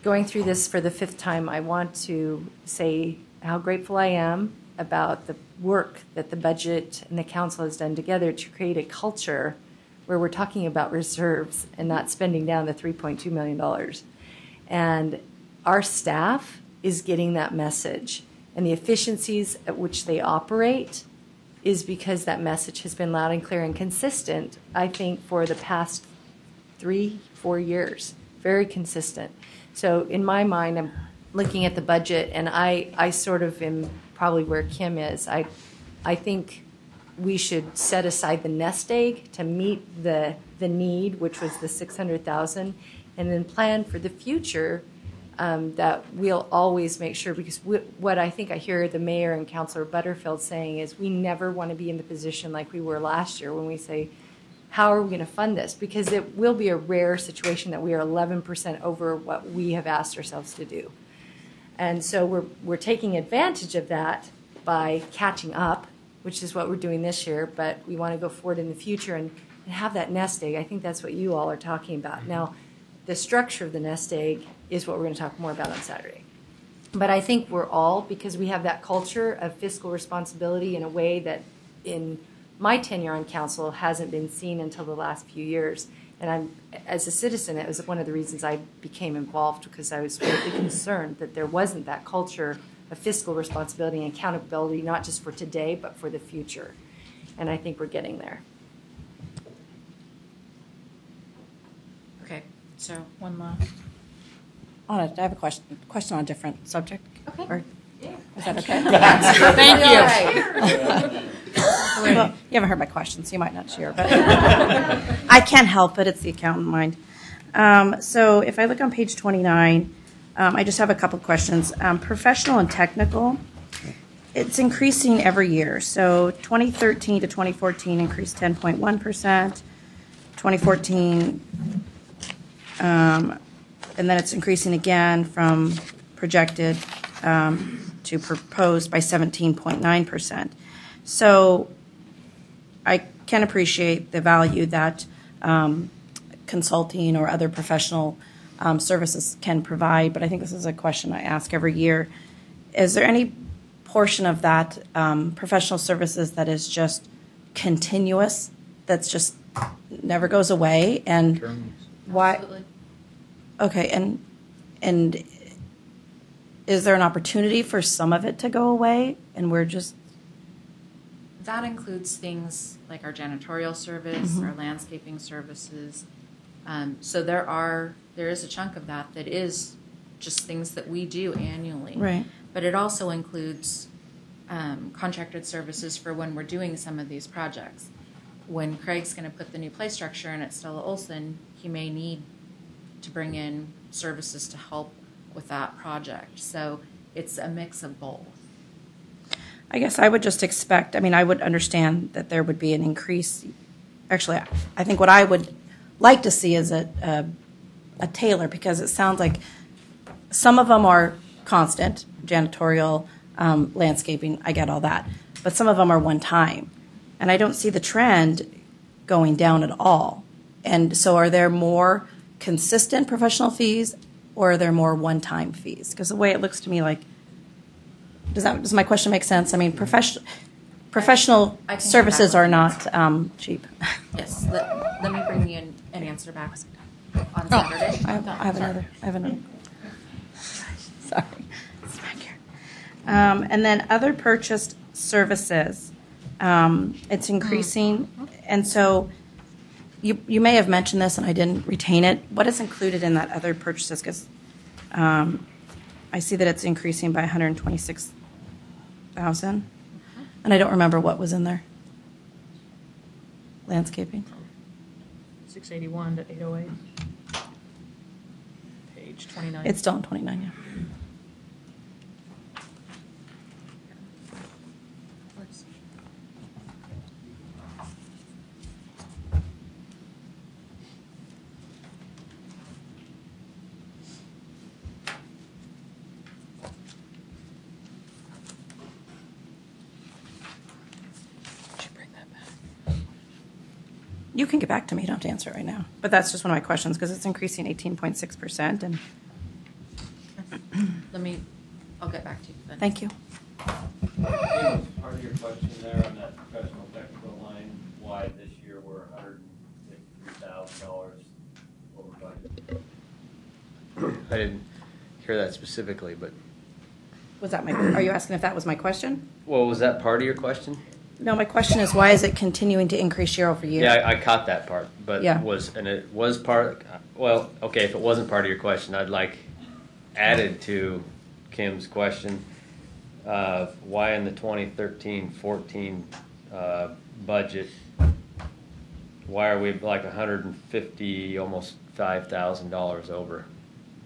R: going through this for the 5th time, I want to say how grateful I am about the work that the budget and the council has done together to create a culture where we're talking about reserves and not spending down the $3.2 million. And our staff is getting that message. And the efficiencies at which they operate is because that message has been loud and clear and consistent, I think, for the past 3-4 years. Very consistent. So in my mind, I'm looking at the budget, and I sort of am probably where Kim is. I think we should set aside the nest egg to meet the need, which was the $600,000, and then plan for the future. That we'll always make sure, because what I think I hear the mayor and Councilor Butterfield saying is we never want to be in the position like we were last year when we say, how are we going to fund this? Because it will be a rare situation that we are 11% over what we have asked ourselves to do. And so we're taking advantage of that by catching up, which is what we're doing this year, but we want to go forward in the future and have that nest egg. I think that's what you all are talking about. Now, the structure of the nest egg is what we're going to talk more about on Saturday. But I think we're all, because we have that culture of fiscal responsibility in a way that in my tenure on council hasn't been seen until the last few years. And as a citizen, it was one of the reasons I became involved, because I was really concerned that there wasn't that culture of fiscal responsibility and accountability, not just for today, but for the future. And I think we're getting there.
B: Okay, so
I: one last. I have a question on a different subject.
B: Okay.
I: Or, is that okay?
L: Thank you.
I: Well, you haven't heard my questions, so you might not share, but I can't help it. It's the accountant mind. So if I look on page 29, I just have a couple questions. Professional and technical, it's increasing every year. So 2013 to 2014 increased 10.1%. 2014, and then it's increasing again from projected to proposed by 17.9%. So I can appreciate the value that consulting or other professional services can provide, but I think this is a question I ask every year. Is there any portion of that professional services that is just continuous, that's just never goes away? And why?
B: Absolutely.
I: Okay, and is there an opportunity for some of it to go away, and we're just?
B: That includes things like our janitorial service,
I: Mhm.
B: our landscaping services. So there is a chunk of that is just things that we do annually.
I: Right.
B: But it also includes contracted services for when we're doing some of these projects. When Craig's going to put the new play structure in at Stella Olson, he may need to bring in services to help with that project. So it's a mix of both.
I: I guess I would just expect, I mean, I would understand that there would be an increase. Actually, I think what I would like to see is a tailor, because it sounds like some of them are constant, janitorial, landscaping, I get all that. But some of them are one time. And I don't see the trend going down at all. And so are there more consistent professional fees, or are there more one-time fees? Because the way it looks to me like, does my question make sense? I mean, professional
B: I can
I: services
B: come
I: are
B: back
I: not cheap.
B: Yes. Let me bring you an answer back on
I: Oh,
B: Saturday.
I: I have another. Sorry. It's back here. And then other purchased services, it's increasing. And so you may have mentioned this and I didn't retain it. What is included in that other purchases? Because I see that it's increasing by $126,000. And I don't remember what was in there. Landscaping.
L: 681 to 808. Page 29.
I: It's still on 29, yeah. You can get back to me. You don't have to answer it right now. But that's just one of my questions, because it's increasing 18.6%. And
B: I'll get back to you then.
I: thank you.
Q: Part of your question there on that professional technical line, why this year we're $153,000 over budget.
F: I didn't hear that specifically, but.
I: Was that are you asking if that was my question?
F: Well, was that part of your question?
I: No, my question is, why is it continuing to increase year over year?
F: Yeah, I caught that part, but
I: Yeah.
F: it was part, well, okay, if it wasn't part of your question, I'd like added to Kim's question, why in the 2013-14 budget, why are we like 150, almost $5,000 over?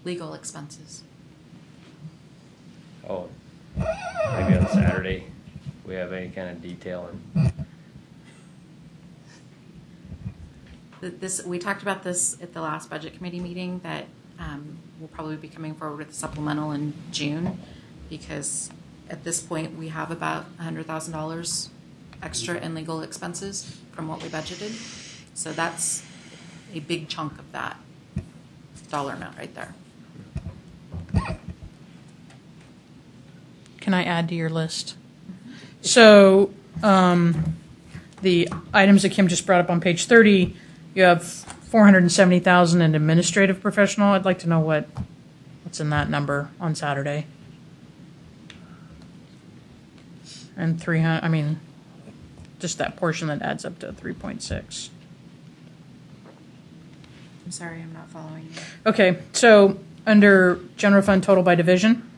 B: Legal expenses.
F: Oh, maybe on Saturday we have any kind of detail in.
B: We talked about this at the last budget committee meeting, that we'll probably be coming forward with a supplemental in June, because at this point we have about $100,000 extra in legal expenses from what we budgeted. So that's a big chunk of that dollar amount right there.
L: Can I add to your list? So the items that Kim just brought up on page 30, you have $470,000 in administrative professional. I'd like to know what's in that number on Saturday. And 300. I mean, just that portion that adds up to 3.6.
B: I'm sorry, I'm not following you.
L: Okay, so under general fund total by division,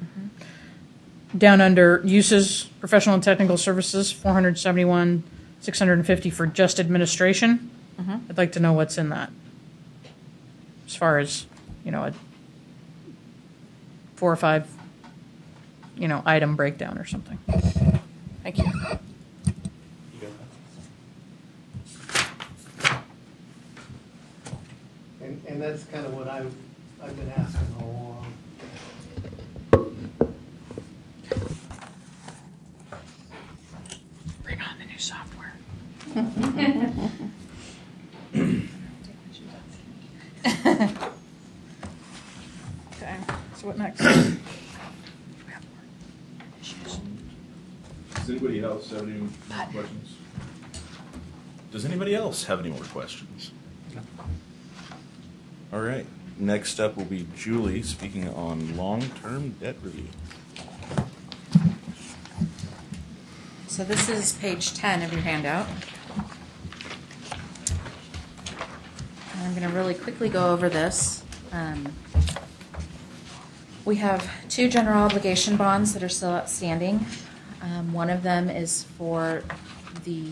L: down under uses, professional and technical services, $471,650 for just administration. I'd like to know what's in that, as far as, a 4 or 5, item breakdown or something. Thank you.
H: And that's kind of what I've been asking all along.
L: Bring on the new software.
A: Does anybody else have any more questions? Does anybody else have any more questions? All right. Next up will be Julie speaking on long-term debt review.
B: So this is page 10 of your handout. And I'm going to really quickly go over this. We have 2 general obligation bonds that are still outstanding. One of them is for the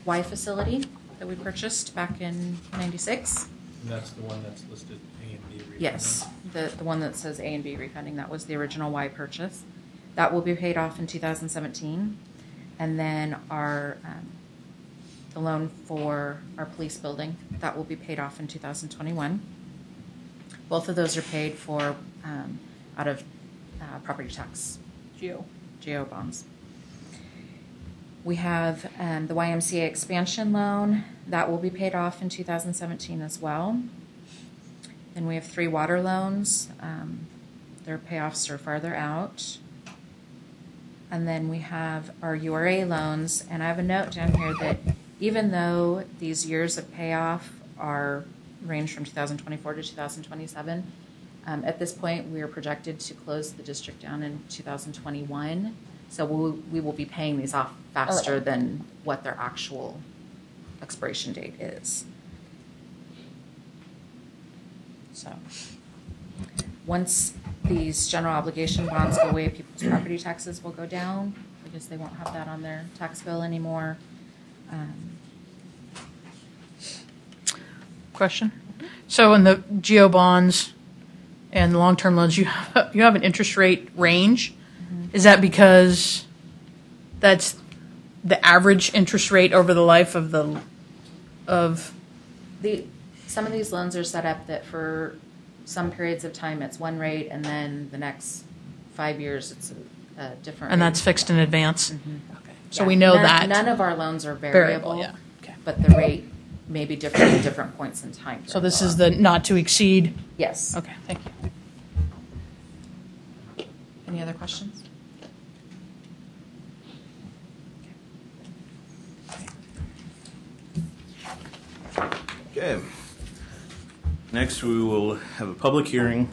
B: Y facility that we purchased back in '96.
D: And that's the one that's listed A and B refunding?
B: Yes, the one that says A and B refunding. That was the original Y purchase. That will be paid off in 2017. And then the loan for our police building, that will be paid off in 2021. Both of those are paid for out of property tax. GO bonds. We have the YMCA expansion loan. That will be paid off in 2017 as well. Then we have 3 water loans. Their payoffs are farther out. And then we have our URA loans. And I have a note down here that even though these years of payoff range from 2024 to 2027, at this point we are projected to close the district down in 2021. So we will be paying these off faster than what their actual expiration date is. So once these general obligation bonds go away, people's property taxes will go down because they won't have that on their tax bill anymore.
L: Question. So in the GO bonds and the long-term loans, you have an interest rate range. Is that because that's the average interest rate over the life of
B: some of these loans are set up that for some periods of time it's one rate, and then the next 5 years it's a different.
L: And
B: rate.
L: that's fixed in advance.
B: Mm-hmm.
L: Okay. So we know that
B: none of our loans are variable.
L: Yeah. Okay.
B: But the rate may be different at different points in time.
L: So this is the not to exceed.
B: Yes.
L: Okay. Thank you.
B: Any other questions?
A: Okay. Next, we will have a public hearing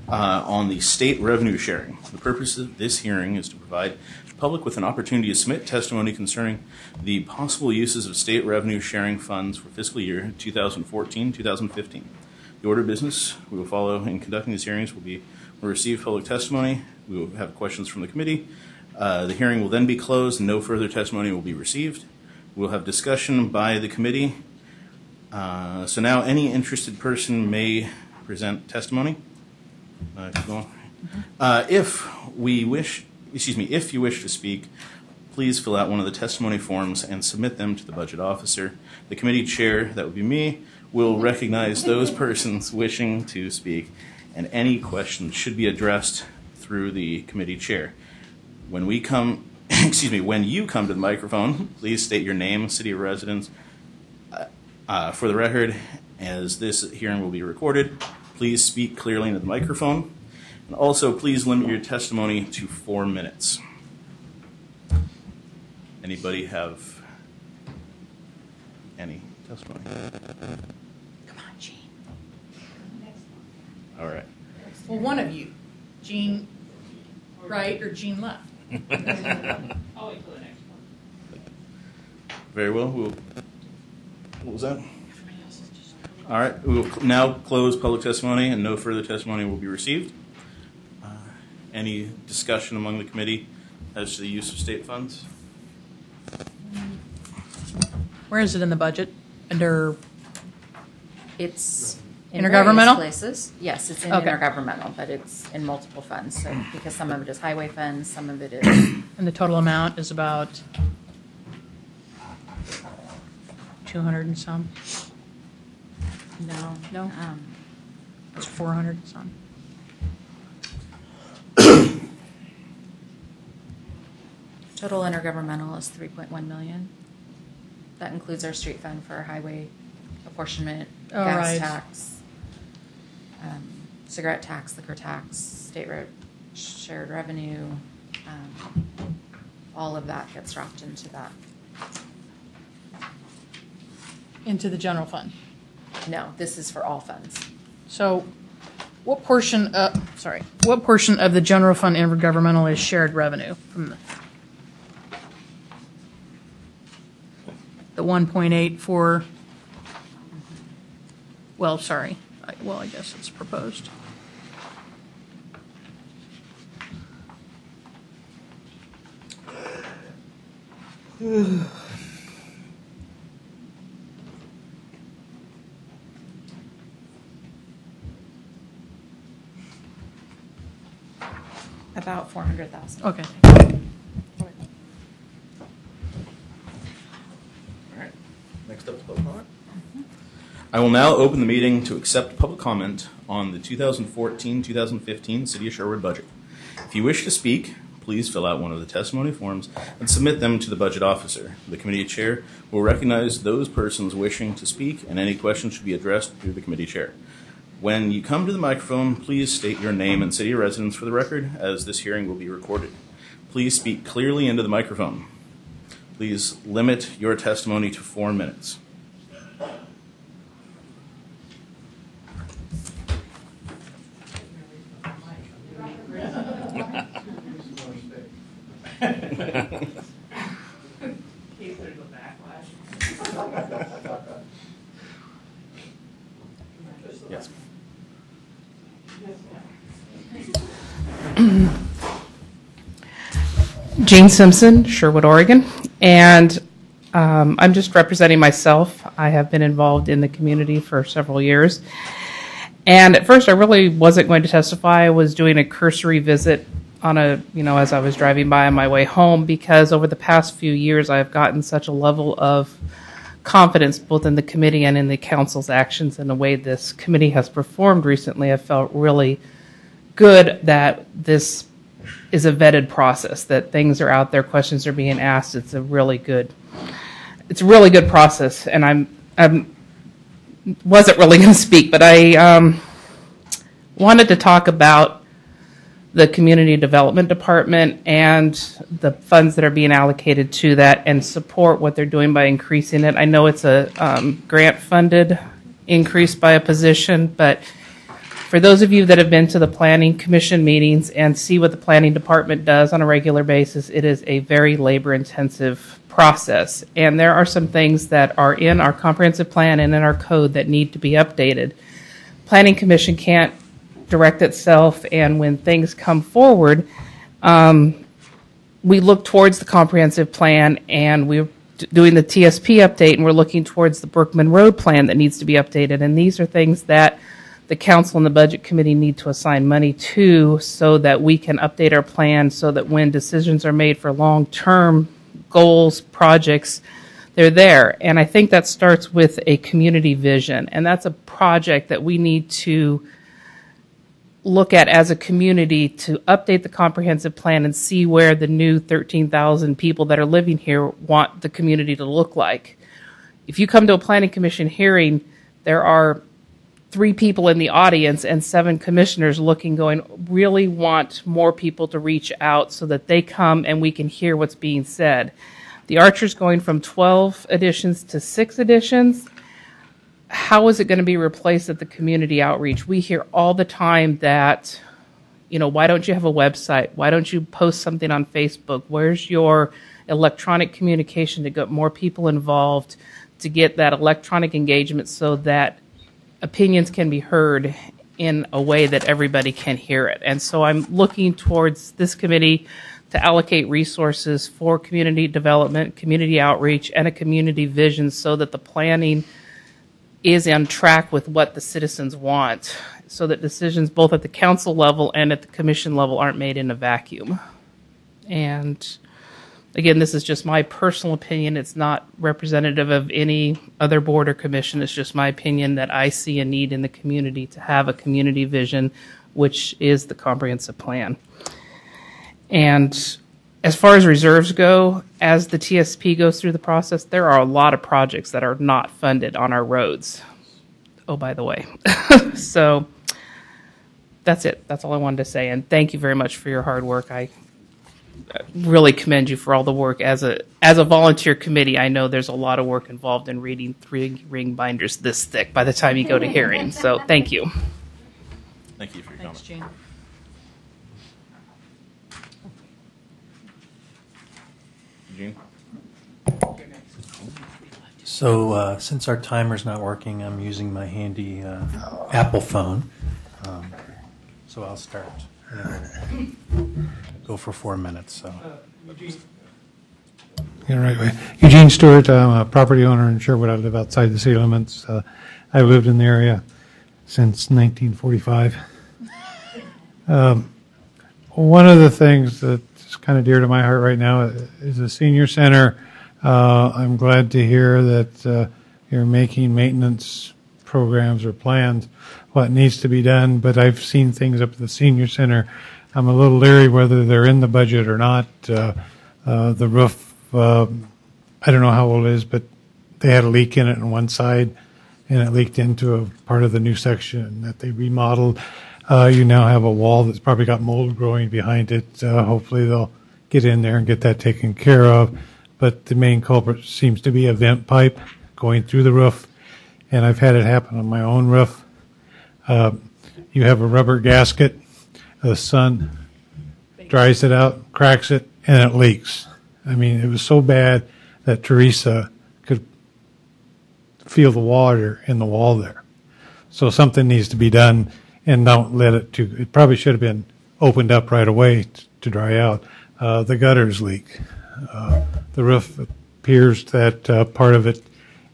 A: on the state revenue sharing. The purpose of this hearing is to provide the public with an opportunity to submit testimony concerning the possible uses of state revenue sharing funds for fiscal year 2014-2015. The order of business we will follow in conducting these hearings will be we'll receive public testimony. We will have questions from the committee. The hearing will then be closed and no further testimony will be received. We'll have discussion by the committee. So now any interested person may present testimony. If you wish to speak, please fill out one of the testimony forms and submit them to the budget officer. The committee chair, that would be me, will recognize those persons wishing to speak, and any questions should be addressed through the committee chair. When you come to the microphone, please state your name, city of residence. For the record, as this hearing will be recorded, please speak clearly into the microphone. And also, please limit your testimony to 4 minutes. Anybody have any testimony?
L: Come on, Gene.
A: All right.
L: Well, one of you, Gene right or Gene left.
Q: I'll wait for the next one.
A: Very well. What was that? All right. We will now close public testimony, and no further testimony will be received. Any discussion among the committee as to the use of state funds?
L: Where is it in the budget? Under
B: It's in
L: intergovernmental
B: various places. Yes, it's in
L: Okay.
B: intergovernmental, but it's in multiple funds. So because some of it is highway funds, some of it is.
L: and the total amount is about 200 and some.
B: No.
L: It's 400 and some.
B: Total intergovernmental is 3.1 million. That includes our street fund for our highway apportionment, gas
L: right.
B: tax, cigarette tax, liquor tax, state road shared revenue, all of that gets dropped into that.
L: Into the general fund.
B: No, this is for all funds.
L: So what portion of the general fund intergovernmental is shared revenue from the 1.8 for, well, sorry. I guess it's proposed.
B: About 400,000.
L: Okay.
A: Next up is public comment. I will now open the meeting to accept public comment on the 2014-2015 City of Sherwood budget. If you wish to speak, please fill out one of the testimony forms and submit them to the budget officer. The committee chair will recognize those persons wishing to speak, and any questions should be addressed through the committee chair. When you come to the microphone, please state your name and city of residence for the record, as this hearing will be recorded. Please speak clearly into the microphone. Please limit your testimony to 4 minutes. Yes.
M: Jane Simpson, Sherwood, Oregon, and I'm just representing myself. I have been involved in the community for several years, and at first I really wasn't going to testify. I was doing a cursory visit on as I was driving by on my way home, because over the past few years I've gotten such a level of confidence both in the committee and in the council's actions and the way this committee has performed recently. I felt really good that this is a vetted process, that things are out there, questions are being asked. It's a really good process, and I wasn't really going to speak, but I wanted to talk about the Community Development Department and the funds that are being allocated to that, and support what they're doing by increasing it. I know it's a grant-funded increase by a position, but for those of you that have been to the Planning Commission meetings and see what the Planning Department does on a regular basis, it is a very labor-intensive process. And there are some things that are in our comprehensive plan and in our code that need to be updated. Planning Commission can't direct itself, and when things come forward, we look towards the comprehensive plan, and we're doing the TSP update, and we're looking towards the Brookman Road plan that needs to be updated. And these are things that the council and the budget committee need to assign money to, so that we can update our plan, so that when decisions are made for long-term goals, projects, they're there. And I think that starts with a community vision, and that's a project that we need to look at as a community to update the comprehensive plan and see where the new 13,000 people that are living here want the community to look like. If you come to a Planning Commission hearing, there are 3 people in the audience and 7 commissioners looking, going, really want more people to reach out so that they come and we can hear what's being said. The Archer's going from 12 editions to 6 editions. How is it going to be replaced at the community outreach? We hear all the time that, why don't you have a website? Why don't you post something on Facebook? Where's your electronic communication to get more people involved, to get that electronic engagement so that opinions can be heard in a way that everybody can hear it? And so I'm looking towards this committee to allocate resources for community development, community outreach, and a community vision, so that the planning is on track with what the citizens want, so that decisions both at the council level and at the commission level aren't made in a vacuum. And again, this is just my personal opinion. It's not representative of any other board or commission. It's just my opinion that I see a need in the community to have a community vision, which is the comprehensive plan. And as far as reserves go, as the TSP goes through the process, there are a lot of projects that are not funded on our roads. Oh, by the way. So that's it. That's all I wanted to say. And thank you very much for your hard work. I really commend you for all the work. As a volunteer committee, I know there's a lot of work involved in reading 3-ring binders this thick by the time you go to hearings. So thank you.
A: Thank you for your
L: Thanks,
A: comment.
L: Gene.
A: Gene?
D: So since our timer's not working, I'm using my handy Apple phone. So I'll start. Go for 4 minutes. So.
N: Yeah, right way. Eugene Stewart, I'm a property owner in Sherwood. I live outside the city limits. I've lived in the area since 1945. One of the things that's kind of dear to my heart right now is the senior center. I'm glad to hear that you're making maintenance programs or plans, what needs to be done, but I've seen things up at the senior center. I'm a little leery whether they're in the budget or not. The roof, I don't know how old it is, but they had a leak in it on one side, and it leaked into a part of the new section that they remodeled. You now have a wall that's probably got mold growing behind it. Hopefully they'll get in there and get that taken care of. But the main culprit seems to be a vent pipe going through the roof, and I've had it happen on my own roof. You have a rubber gasket, the sun dries it out, cracks it, and it leaks. I mean, it was so bad that Teresa could feel the water in the wall there. So something needs to be done, and don't let it probably should have been opened up right away to dry out. The gutters leak. The roof appears that part of it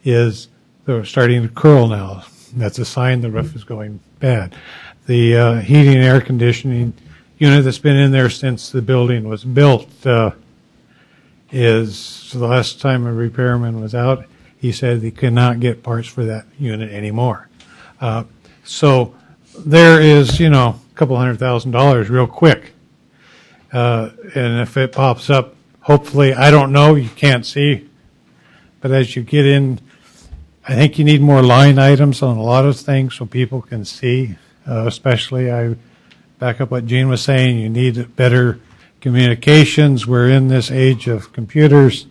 N: is they're starting to curl now. That's a sign the roof is going bad. The heating and air conditioning unit that's been in there since the building was built is the last time a repairman was out, he said he could not get parts for that unit anymore. So there is, a couple $100,000 real quick. And if it pops up, hopefully, I don't know, you can't see, but as you get in, I think you need more line items on a lot of things so people can see, especially, I back up what Gene was saying, you need better communications. We're in this age of computers,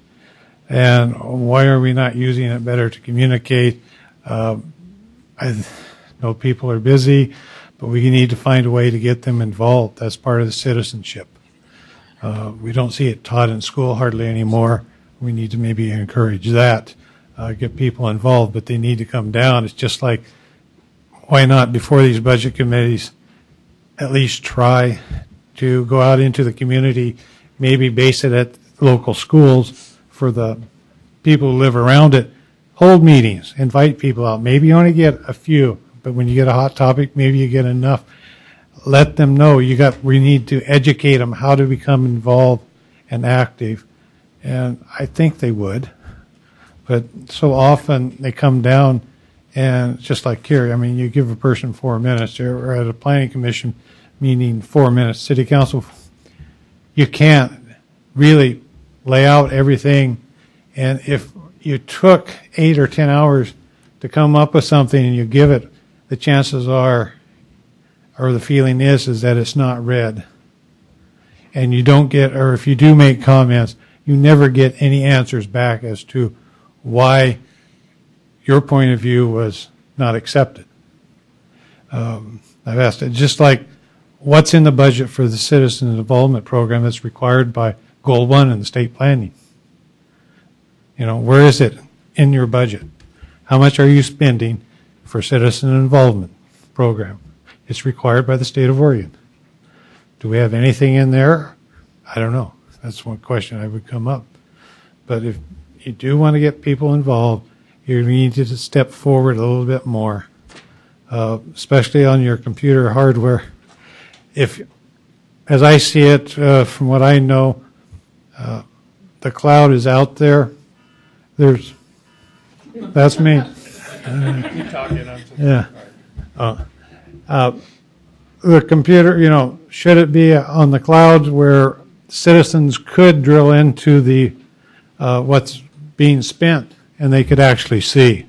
N: and why are we not using it better to communicate? I know people are busy, but we need to find a way to get them involved. That's part of the citizenship. We don't see it taught in school hardly anymore. We need to maybe encourage that, get people involved, but they need to come down. It's just like, why not, before these budget committees, at least try to go out into the community, maybe base it at local schools for the people who live around it. Hold meetings, invite people out. Maybe you only get a few, but when you get a hot topic, maybe you get enough. Let them know we need to educate them how to become involved and active. And I think they would. But so often they come down and just like here, I mean, you give a person 4 minutes. Or at a planning commission meeting, 4 minutes. City council, you can't really lay out everything. And if you took 8 or 10 hours to come up with something and you give it, the chances are, or the feeling is that it's not read. And you don't get, or if you do make comments, you never get any answers back as to why your point of view was not accepted. I've asked it, just like what's in the budget for the citizen involvement program that's required by Goal 1 in the state planning? Where is it in your budget? How much are you spending for citizen involvement program? It's required by the state of Oregon. Do we have anything in there? I don't know. That's one question I would come up. But if you do want to get people involved, you need to step forward a little bit more, especially on your computer hardware. If, as I see it, from what I know, the cloud is out there. That's me.
G: Keep talking.
N: Yeah. The computer, should it be on the cloud where citizens could drill into the what's being spent and they could actually see?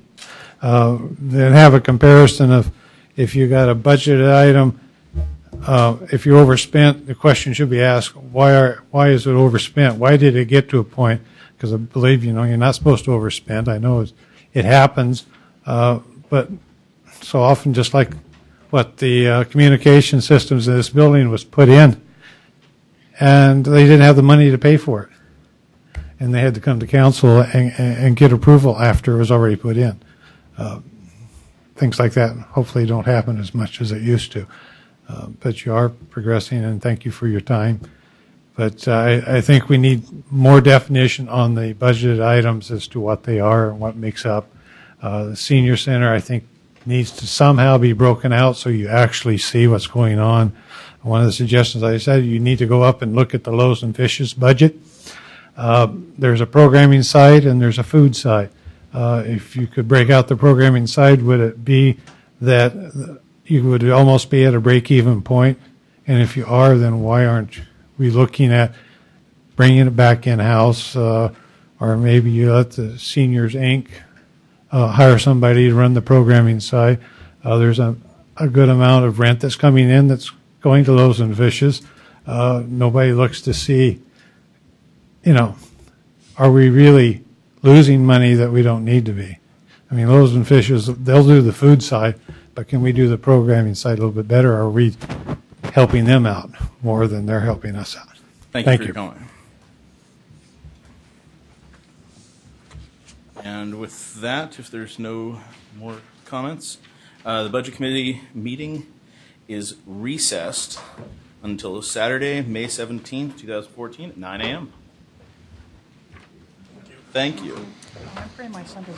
N: Then have a comparison of if you got a budgeted item, if you overspent, the question should be asked, why is it overspent? Why did it get to a point? Because I believe, you're not supposed to overspend. I know it happens, but so often, just like what the communication systems in this building was put in, and they didn't have the money to pay for it. And they had to come to council and get approval after it was already put in. Things like that hopefully don't happen as much as it used to. But you are progressing, and thank you for your time. But I think we need more definition on the budgeted items as to what they are and what makes up. The senior center, I think, needs to somehow be broken out so you actually see what's going on. One of the suggestions I said, you need to go up and look at the Loaves and Fishes budget. There's a programming side and there's a food side. If you could break out the programming side, would it be that you would almost be at a break-even point? And if you are, then why aren't we looking at bringing it back in-house? Or maybe you let the Seniors Inc. Hire somebody to run the programming side. There's a good amount of rent that's coming in that's going to Loaves and Fishes. Nobody looks to see, are we really losing money that we don't need to be? I mean, Loaves and Fishes, they'll do the food side, but can we do the programming side a little bit better? Or are we helping them out more than they're helping us out?
A: Thank you for your comment. And with that, if there's no more comments, the Budget Committee meeting is recessed until Saturday, May 17th, 2014 at 9 a.m. Thank you.
L: I pray my son doesn't